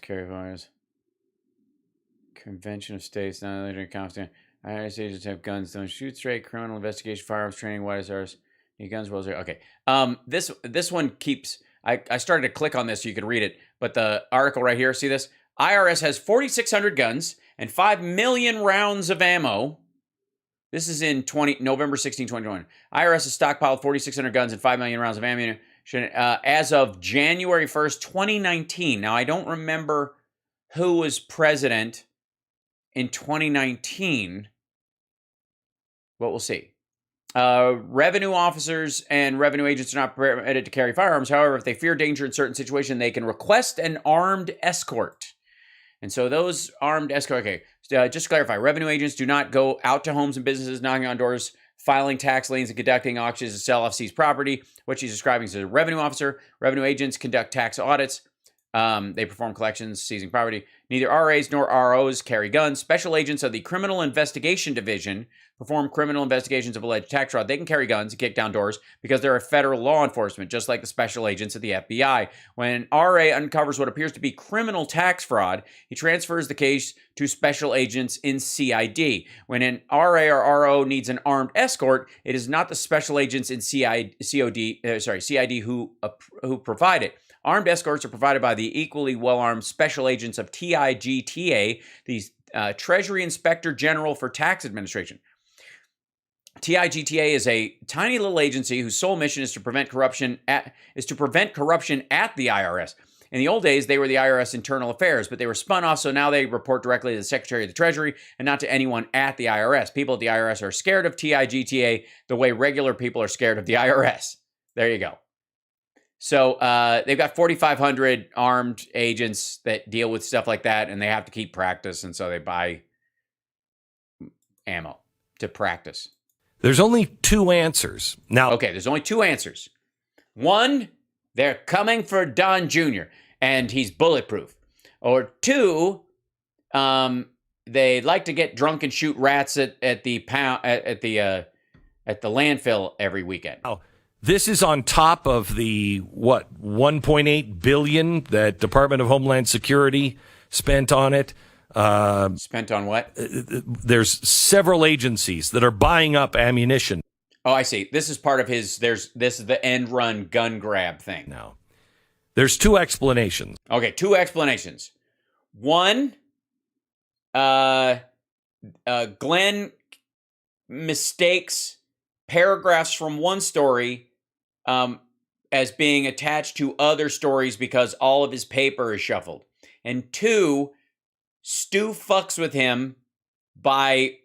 carry firearms. Convention of States, not only confident. IRS agents have guns, don't shoot straight. Criminal investigation, firearms training, white SRs, need guns, well, okay. This one keeps. I started to click on this so you could read it, but the article right here, see this? IRS has 4,600 guns and 5 million rounds of ammo. This is in November 16, 2021. IRS has stockpiled 4,600 guns and 5 million rounds of ammunition as of January 1st, 2019. Now, I don't remember who was president in 2019, but we'll see. Revenue officers and revenue agents are not permitted to carry firearms. However, if they fear danger in certain situations, they can request an armed escort. And so those armed escort, okay, just to clarify, revenue agents do not go out to homes and businesses, knocking on doors, filing tax liens, and conducting auctions to sell off seized property. What she's describing is a revenue officer. Revenue agents conduct tax audits. They perform collections, seizing property. Neither RAs nor ROs carry guns. Special agents of the Criminal Investigation Division perform criminal investigations of alleged tax fraud. They can carry guns and kick down doors because they're a federal law enforcement, just like the special agents of the FBI. When an RA uncovers what appears to be criminal tax fraud, he transfers the case to special agents in CID. When an RA or RO needs an armed escort, it is not the special agents in CID who provide it. Armed escorts are provided by the equally well-armed special agents of TIGTA, the Treasury Inspector General for Tax Administration. TIGTA is a tiny little agency whose sole mission is to prevent corruption at the IRS. In the old days, they were the IRS Internal Affairs, but they were spun off, so now they report directly to the Secretary of the Treasury and not to anyone at the IRS. People at the IRS are scared of TIGTA the way regular people are scared of the IRS. There you go. So they've got 4,500 armed agents that deal with stuff like that, and they have to keep practice, and so they buy ammo to practice. There's only two answers. Now, okay, there's only two answers. One, they're coming for Don Jr., and he's bulletproof. Or two, they like to get drunk and shoot rats at the landfill every weekend. Oh. This is on top of the, $1.8 billion that Department of Homeland Security spent on it. Spent on what? There's several agencies that are buying up ammunition. Oh, I see. This is part of his. This is the end run gun grab thing. No, there's two explanations. Okay, two explanations. One, Glenn mistakes paragraphs from one story as being attached to other stories because all of his paper is shuffled. And two, Stu fucks with him by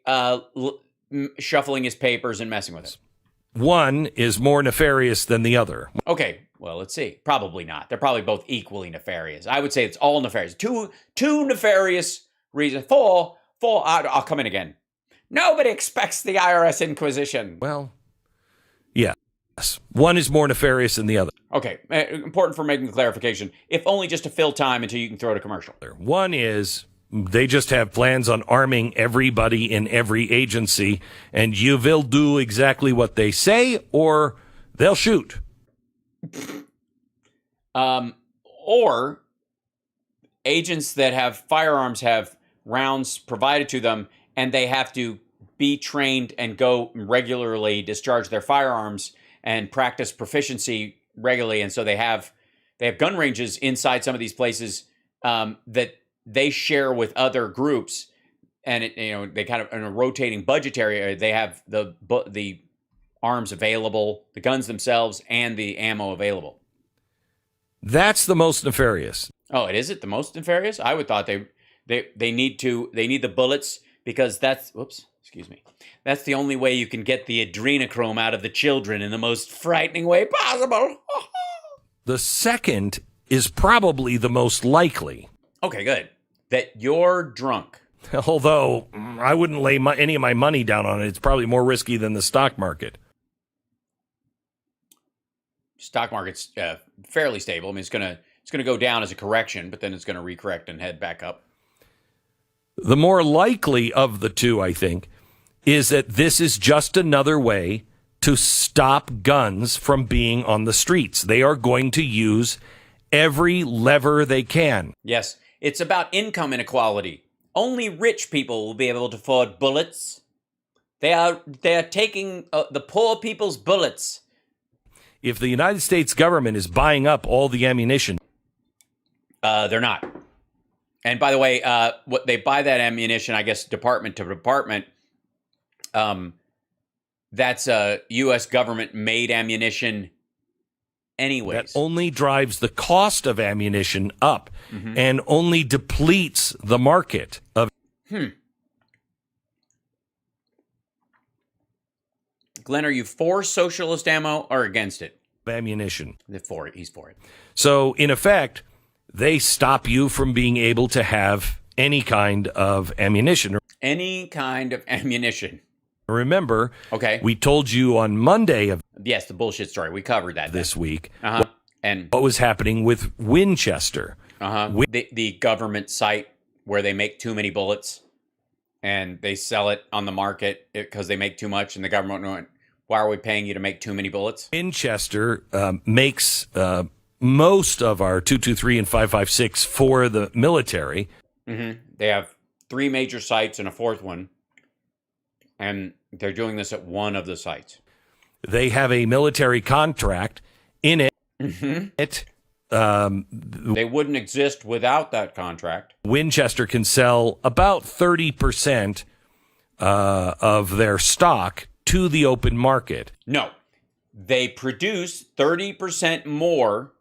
shuffling his papers and messing with it. One is more nefarious than the other. Okay, well, let's see. Probably not. They're probably both equally nefarious. I would say it's all nefarious. Two nefarious reasons. Four. I'll come in again. Nobody expects the IRS Inquisition. Well, yes. One is more nefarious than the other. Okay, important for making the clarification. If only just to fill time until you can throw to commercial. One is they just have plans on arming everybody in every agency, and you will do exactly what they say, or they'll shoot. Or agents that have firearms have rounds provided to them, and they have to be trained and go regularly, discharge their firearms, and practice proficiency regularly. And so they have gun ranges inside some of these places that they share with other groups, and they kind of in a rotating budgetary area. They have the arms available, the guns themselves, and the ammo available. That's the most nefarious. Oh, it the most nefarious? I would thought they need the bullets because that's that's the only way you can get the adrenochrome out of the children in the most frightening way possible. The second is probably the most likely. Okay, good. That you're drunk. Although I wouldn't lay any of my money down on it. It's probably more risky than the stock market. Stock market's fairly stable. I mean, it's gonna go down as a correction, but then it's gonna recorrect and head back up. The more likely of the two, I think, is that this is just another way to stop guns from being on the streets. They are going to use every lever they can. Yes, it's about income inequality. Only rich people will be able to afford bullets. They are taking the poor people's bullets. If the United States government is buying up all the ammunition, they're not. And by the way, what they buy that ammunition, I guess, department to department. That's U.S. government-made ammunition anyways. That only drives the cost of ammunition up and only depletes the market of. Glenn, are you for socialist ammo or against it? Ammunition. For it. He's for it. So, in effect, they stop you from being able to have any kind of ammunition. Any kind of ammunition. Remember, okay, we told you on Monday of the bullshit story. We covered that this week. And what was happening with Winchester? The government site where they make too many bullets and they sell it on the market because they make too much, and the government went, "Why are we paying you to make too many bullets?" Winchester makes most of our 223 and 556 for the military. They have 3 major sites and a 4th one. And they're doing this at one of the sites. They have a military contract in it. They wouldn't exist without that contract. Winchester can sell about 30% of their stock to the open market. No, they produce 30% more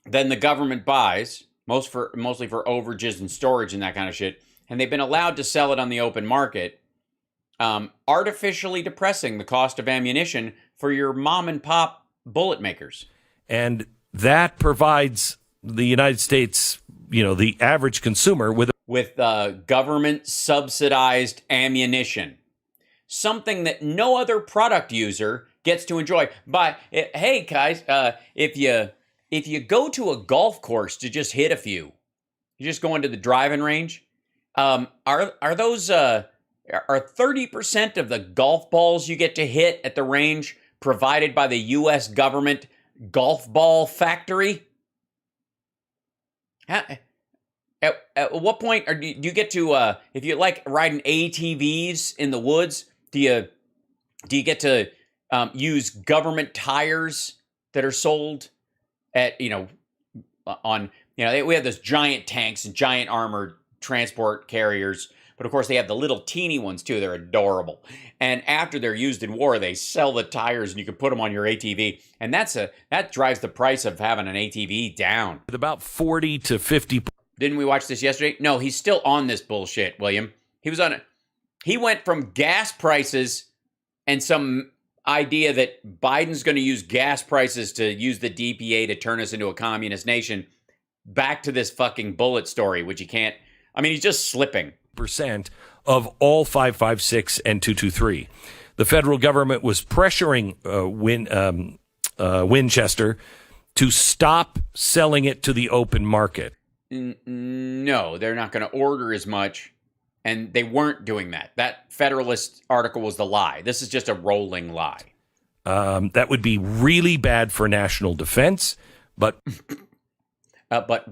than the government buys, mostly for overages and storage and that kind of shit. And they've been allowed to sell it on the open market. Artificially depressing the cost of ammunition for your mom and pop bullet makers. And that provides the United States, the average consumer with government subsidized ammunition. Something that no other product user gets to enjoy. But hey guys, if you go to a golf course to just hit a few, you just go into the driving range, are those are 30% of the golf balls you get to hit at the range provided by the U.S. government golf ball factory? At what point do you get to, if you like riding ATVs in the woods, do Do you get to use government tires that are sold at, we have those giant tanks and giant armored transport carriers, but of course they have the little teeny ones too. They're adorable. And after they're used in war, they sell the tires and you can put them on your ATV. And that drives the price of having an ATV down. With about 40 to 50. Didn't we watch this yesterday? No, he's still on this bullshit, William. He was on it. He went from gas prices and some idea that Biden's going to use gas prices to use the DPA to turn us into a communist nation back to this fucking bullet story, which he can't. I mean, he's just slipping. Percent of all 556 and 223. The federal government was pressuring Winchester to stop selling it to the open market. No, they're not going to order as much, and they weren't doing that. That Federalist article was the lie. This is just a rolling lie. That would be really bad for national defense, but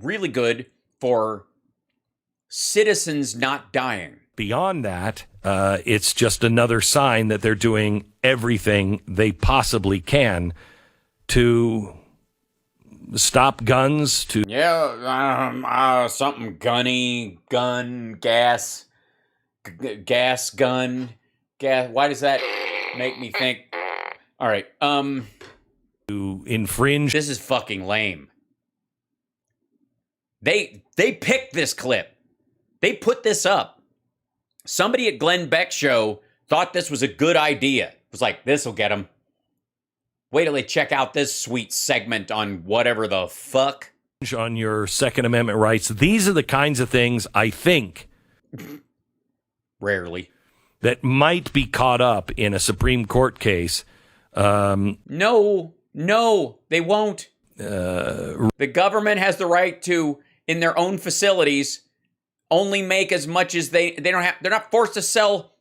really good for citizens not dying. Beyond that, it's just another sign that they're doing everything they possibly can to stop guns. Something gunny, gun, gas, gun, gas. Why does that make me think? All right. To infringe. This is fucking lame. They picked this clip. They put this up. Somebody at Glenn Beck's show thought this was a good idea. It was like, this will get them. Wait till they check out this sweet segment on whatever the fuck. On your Second Amendment rights. These are the kinds of things I think. Rarely. That might be caught up in a Supreme Court case. No, they won't. The government has the right to, in their own facilities, only make as much as they're not forced to sell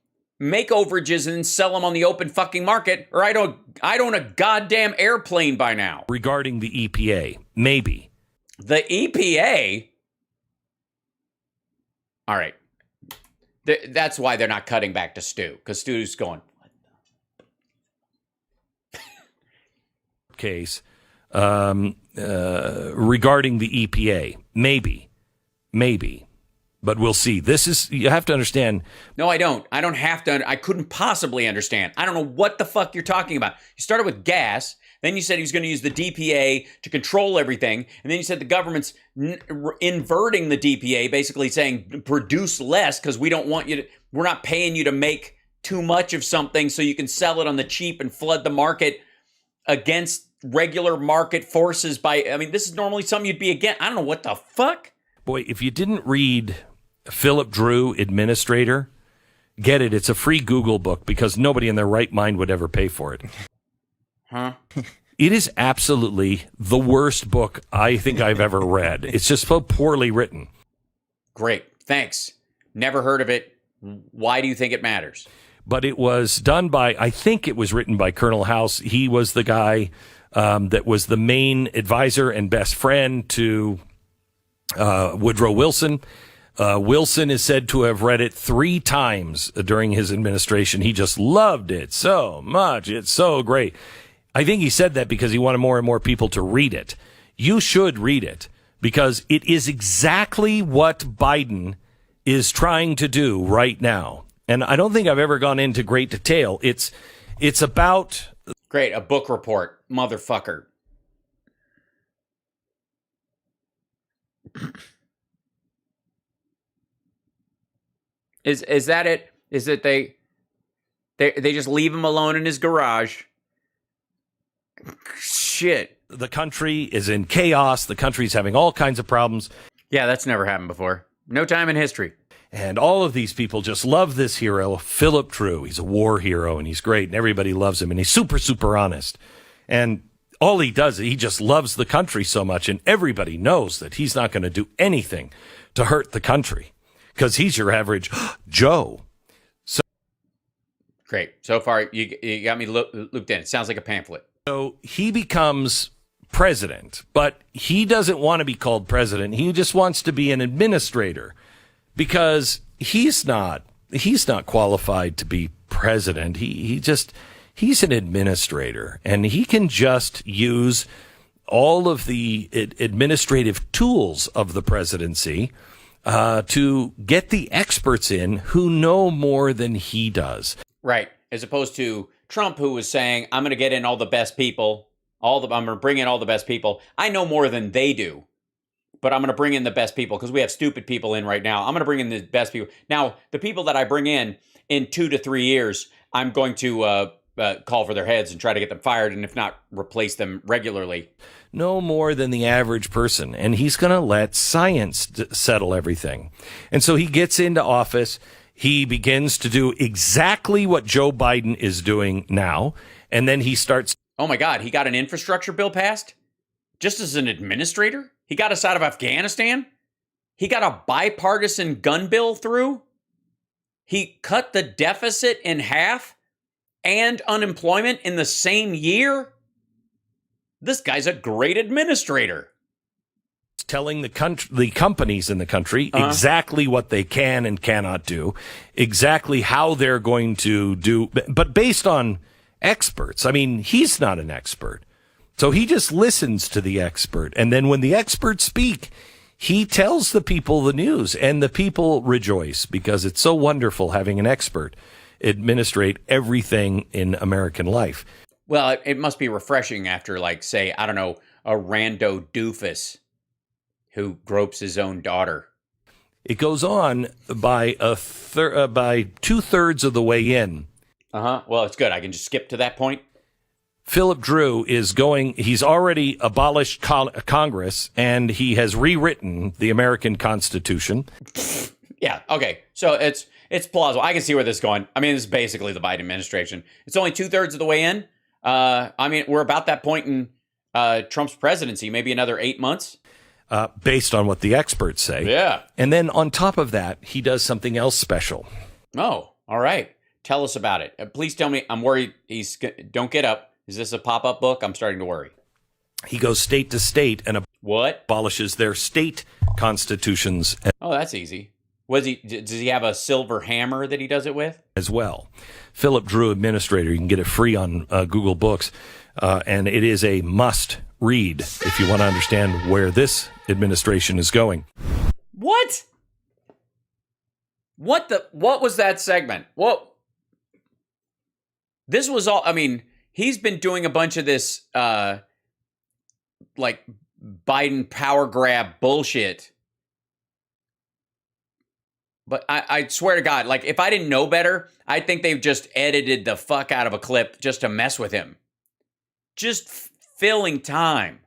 makeoverages and sell them on the open fucking market, or I'd own a goddamn airplane by now. Regarding the EPA, maybe. The EPA? All right. That's why they're not cutting back to Stu, because Stu's going, case regarding the EPA, maybe, but we'll see. You have to understand. No, I don't have to. I couldn't possibly understand. I don't know what the fuck you're talking about. You started with gas, then you said he was going to use the DPA to control everything, and then you said the government's inverting the DPA, basically saying produce less because we don't want you to. We're not paying you to make too much of something so you can sell it on the cheap and flood the market against regular market forces. This is normally something you'd be against. I don't know what the fuck. Boy, if you didn't read Philip Drew, Administrator, get it. It's a free Google book because nobody in their right mind would ever pay for it. Huh? It is absolutely the worst book I think I've ever read. It's just so poorly written. Great. Thanks. Never heard of it. Why do you think it matters? But it was done by, I think it was written by Colonel House. He was the guy that was the main advisor and best friend to Woodrow Wilson. Wilson is said to have read it 3 times during his administration. He just loved it so much. It's so great. I think he said that because he wanted more and more people to read it. You should read it because it is exactly what Biden is trying to do right now. And I don't think I've ever gone into great detail. It's about... Great, a book report, motherfucker. Is that it? Is it they just leave him alone in his garage? Shit. The country is in chaos. The country's having all kinds of problems. Yeah, that's never happened before. No time in history. And all of these people just love this hero, Philip Drew. He's a war hero, and he's great, and everybody loves him, and he's super, super honest. And all he does, he just loves the country so much, and everybody knows that he's not going to do anything to hurt the country because he's your average Joe. So great. So far, you got me looped in. It sounds like a pamphlet. So he becomes president, but he doesn't want to be called president. He just wants to be an administrator. Because he's not qualified to be president. He He's an administrator, and he can just use all of the administrative tools of the presidency to get the experts in who know more than he does. Right. As opposed to Trump, who was saying, I'm going to get in all the best people. I'm going to bring in all the best people. I know more than they do, but I'm going to bring in the best people because we have stupid people in right now. I'm going to bring in the best people. Now, the people that I bring in 2 to 3 years, I'm going to call for their heads and try to get them fired, and if not, replace them regularly. No more than the average person, and he's going to let science settle everything. And so he gets into office. He begins to do exactly what Joe Biden is doing now, and then he starts... Oh my God, he got an infrastructure bill passed? Just as an administrator? He got us out of Afghanistan? He got a bipartisan gun bill through? He cut the deficit in half and unemployment in the same year? This guy's a great administrator. Telling the companies in the country exactly what they can and cannot do, exactly how they're going to do, but based on experts. I mean, he's not an expert. So he just listens to the expert. And then when the experts speak, he tells the people the news, and the people rejoice because it's so wonderful having an expert administrate everything in American life. Well, it must be refreshing after, like, say, I don't know, a rando doofus who gropes his own daughter. It goes on by by 2/3 of the way in. Well, it's good. I can just skip to that point. Philip Drew he's already abolished Congress, and he has rewritten the American Constitution. Yeah, okay. So it's plausible. I can see where this is going. I mean, this is basically the Biden administration. It's only 2/3 of the way in. I mean, we're about that point in Trump's presidency, maybe another 8 months. Based on what the experts say. Yeah. And then on top of that, he does something else special. Oh, all right. Tell us about it. Please tell me. I'm worried. Don't get up. Is this a pop-up book? I'm starting to worry. He goes state to state and abolishes their state constitutions. Oh, that's easy. Does he have a silver hammer that he does it with? As well. Philip Drew, Administrator. You can get it free on Google Books. And it is a must read if you want to understand where this administration is going. What? What was that segment? What? This was all, I mean, he's been doing a bunch of this, like, Biden power grab bullshit. But I swear to God, like, if I didn't know better, I think they've just edited the fuck out of a clip just to mess with him. Just filling time.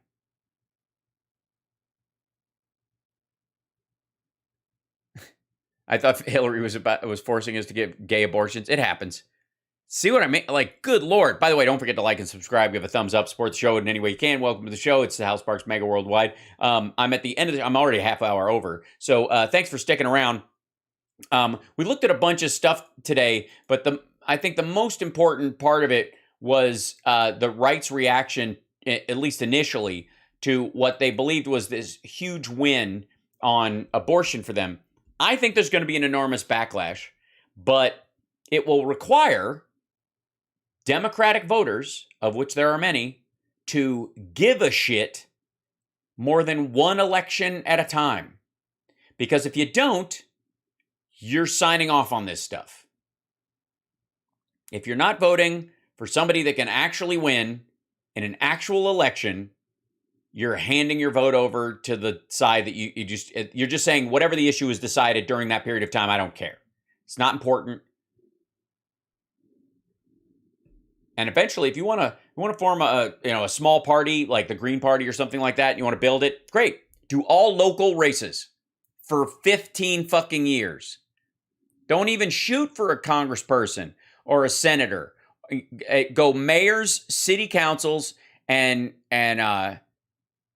I thought Hillary was forcing us to give gay abortions. It happens. See what I mean? Like, good Lord. By the way, don't forget to like and subscribe. Give a thumbs up. Support the show in any way you can. Welcome to the show. It's the HAL Sparks Mega Worldwide. I'm at the end of I'm already a half hour over. So thanks for sticking around. We looked at a bunch of stuff today, but I think the most important part of it was the right's reaction, at least initially, to what they believed was this huge win on abortion for them. I think there's going to be an enormous backlash, but it will require Democratic voters, of which there are many, to give a shit more than one election at a time. Because if you don't, you're signing off on this stuff. If you're not voting for somebody that can actually win in an actual election, you're handing your vote over to the side that you're just saying whatever the issue is decided during that period of time, I don't care. It's not important. And eventually, if you want to form a small party like the Green Party or something like that, you want to build it, great. Do all local races for 15 fucking years. Don't even shoot for a congressperson or a senator. Go mayors, city councils, and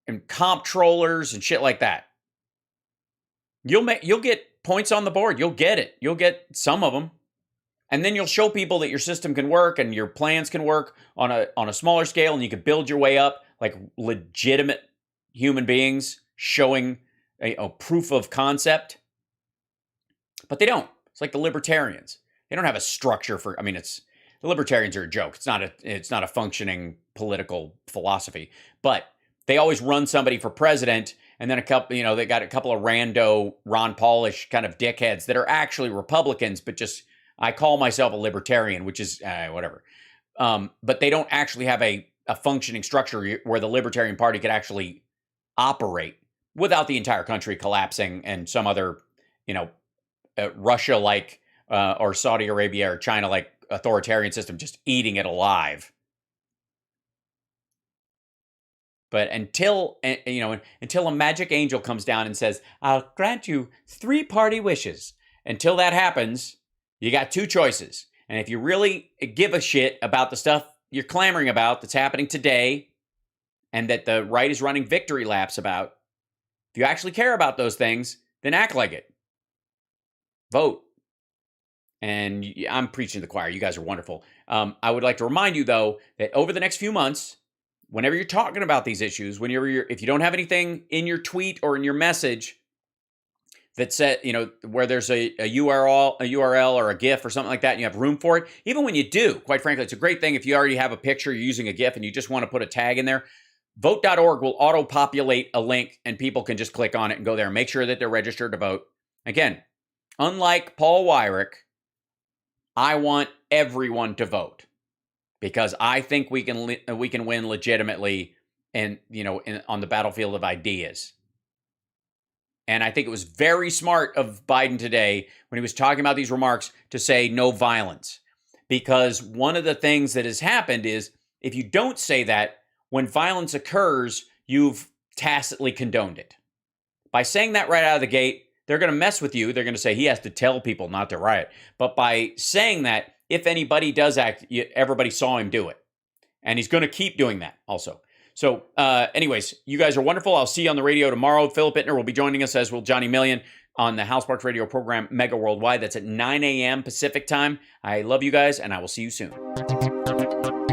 comptrollers and shit like that. You'll get points on the board. You'll get it. You'll get some of them. And then you'll show people that your system can work and your plans can work on a smaller scale, and you can build your way up like legitimate human beings showing a proof of concept. But they don't. It's like the libertarians. They don't have a structure for, I mean, it's The libertarians are a joke. It's not a functioning political philosophy. But they always run somebody for president, and then they got a couple of rando Ron Paulish kind of dickheads that are actually Republicans, but just, I call myself a libertarian, which is whatever. But they don't actually have a functioning structure where the Libertarian Party could actually operate without the entire country collapsing and some other, Russia-like or Saudi Arabia or China-like authoritarian system just eating it alive. But until a magic angel comes down and says, I'll grant you 3 party wishes. Until that happens, you got 2 choices. And if you really give a shit about the stuff you're clamoring about that's happening today and that the right is running victory laps about, if you actually care about those things, then act like it. Vote. And I'm preaching to the choir. You guys are wonderful. I would like to remind you, though, that over the next few months, whenever you're talking about these issues, if you don't have anything in your tweet or in your message that said, where there's a URL or a GIF or something like that, and you have room for it, even when you do, quite frankly, it's a great thing if you already have a picture, you're using a GIF, and you just want to put a tag in there. Vote.org will auto-populate a link, and people can just click on it and go there and make sure that they're registered to vote. Again, unlike Paul Weyrich, I want everyone to vote because I think we can win legitimately and on the battlefield of ideas. And I think it was very smart of Biden today when he was talking about these remarks to say no violence, because one of the things that has happened is if you don't say that, when violence occurs, you've tacitly condoned it. By saying that right out of the gate, they're going to mess with you. They're going to say he has to tell people not to riot. But by saying that, if anybody does act, everybody saw him do it. And he's going to keep doing that also. So anyways, you guys are wonderful. I'll see you on the radio tomorrow. Philip Ittner will be joining us, as will Johnny Million, on the HAL Sparks radio program Mega Worldwide. That's at 9 a.m. Pacific time. I love you guys, and I will see you soon.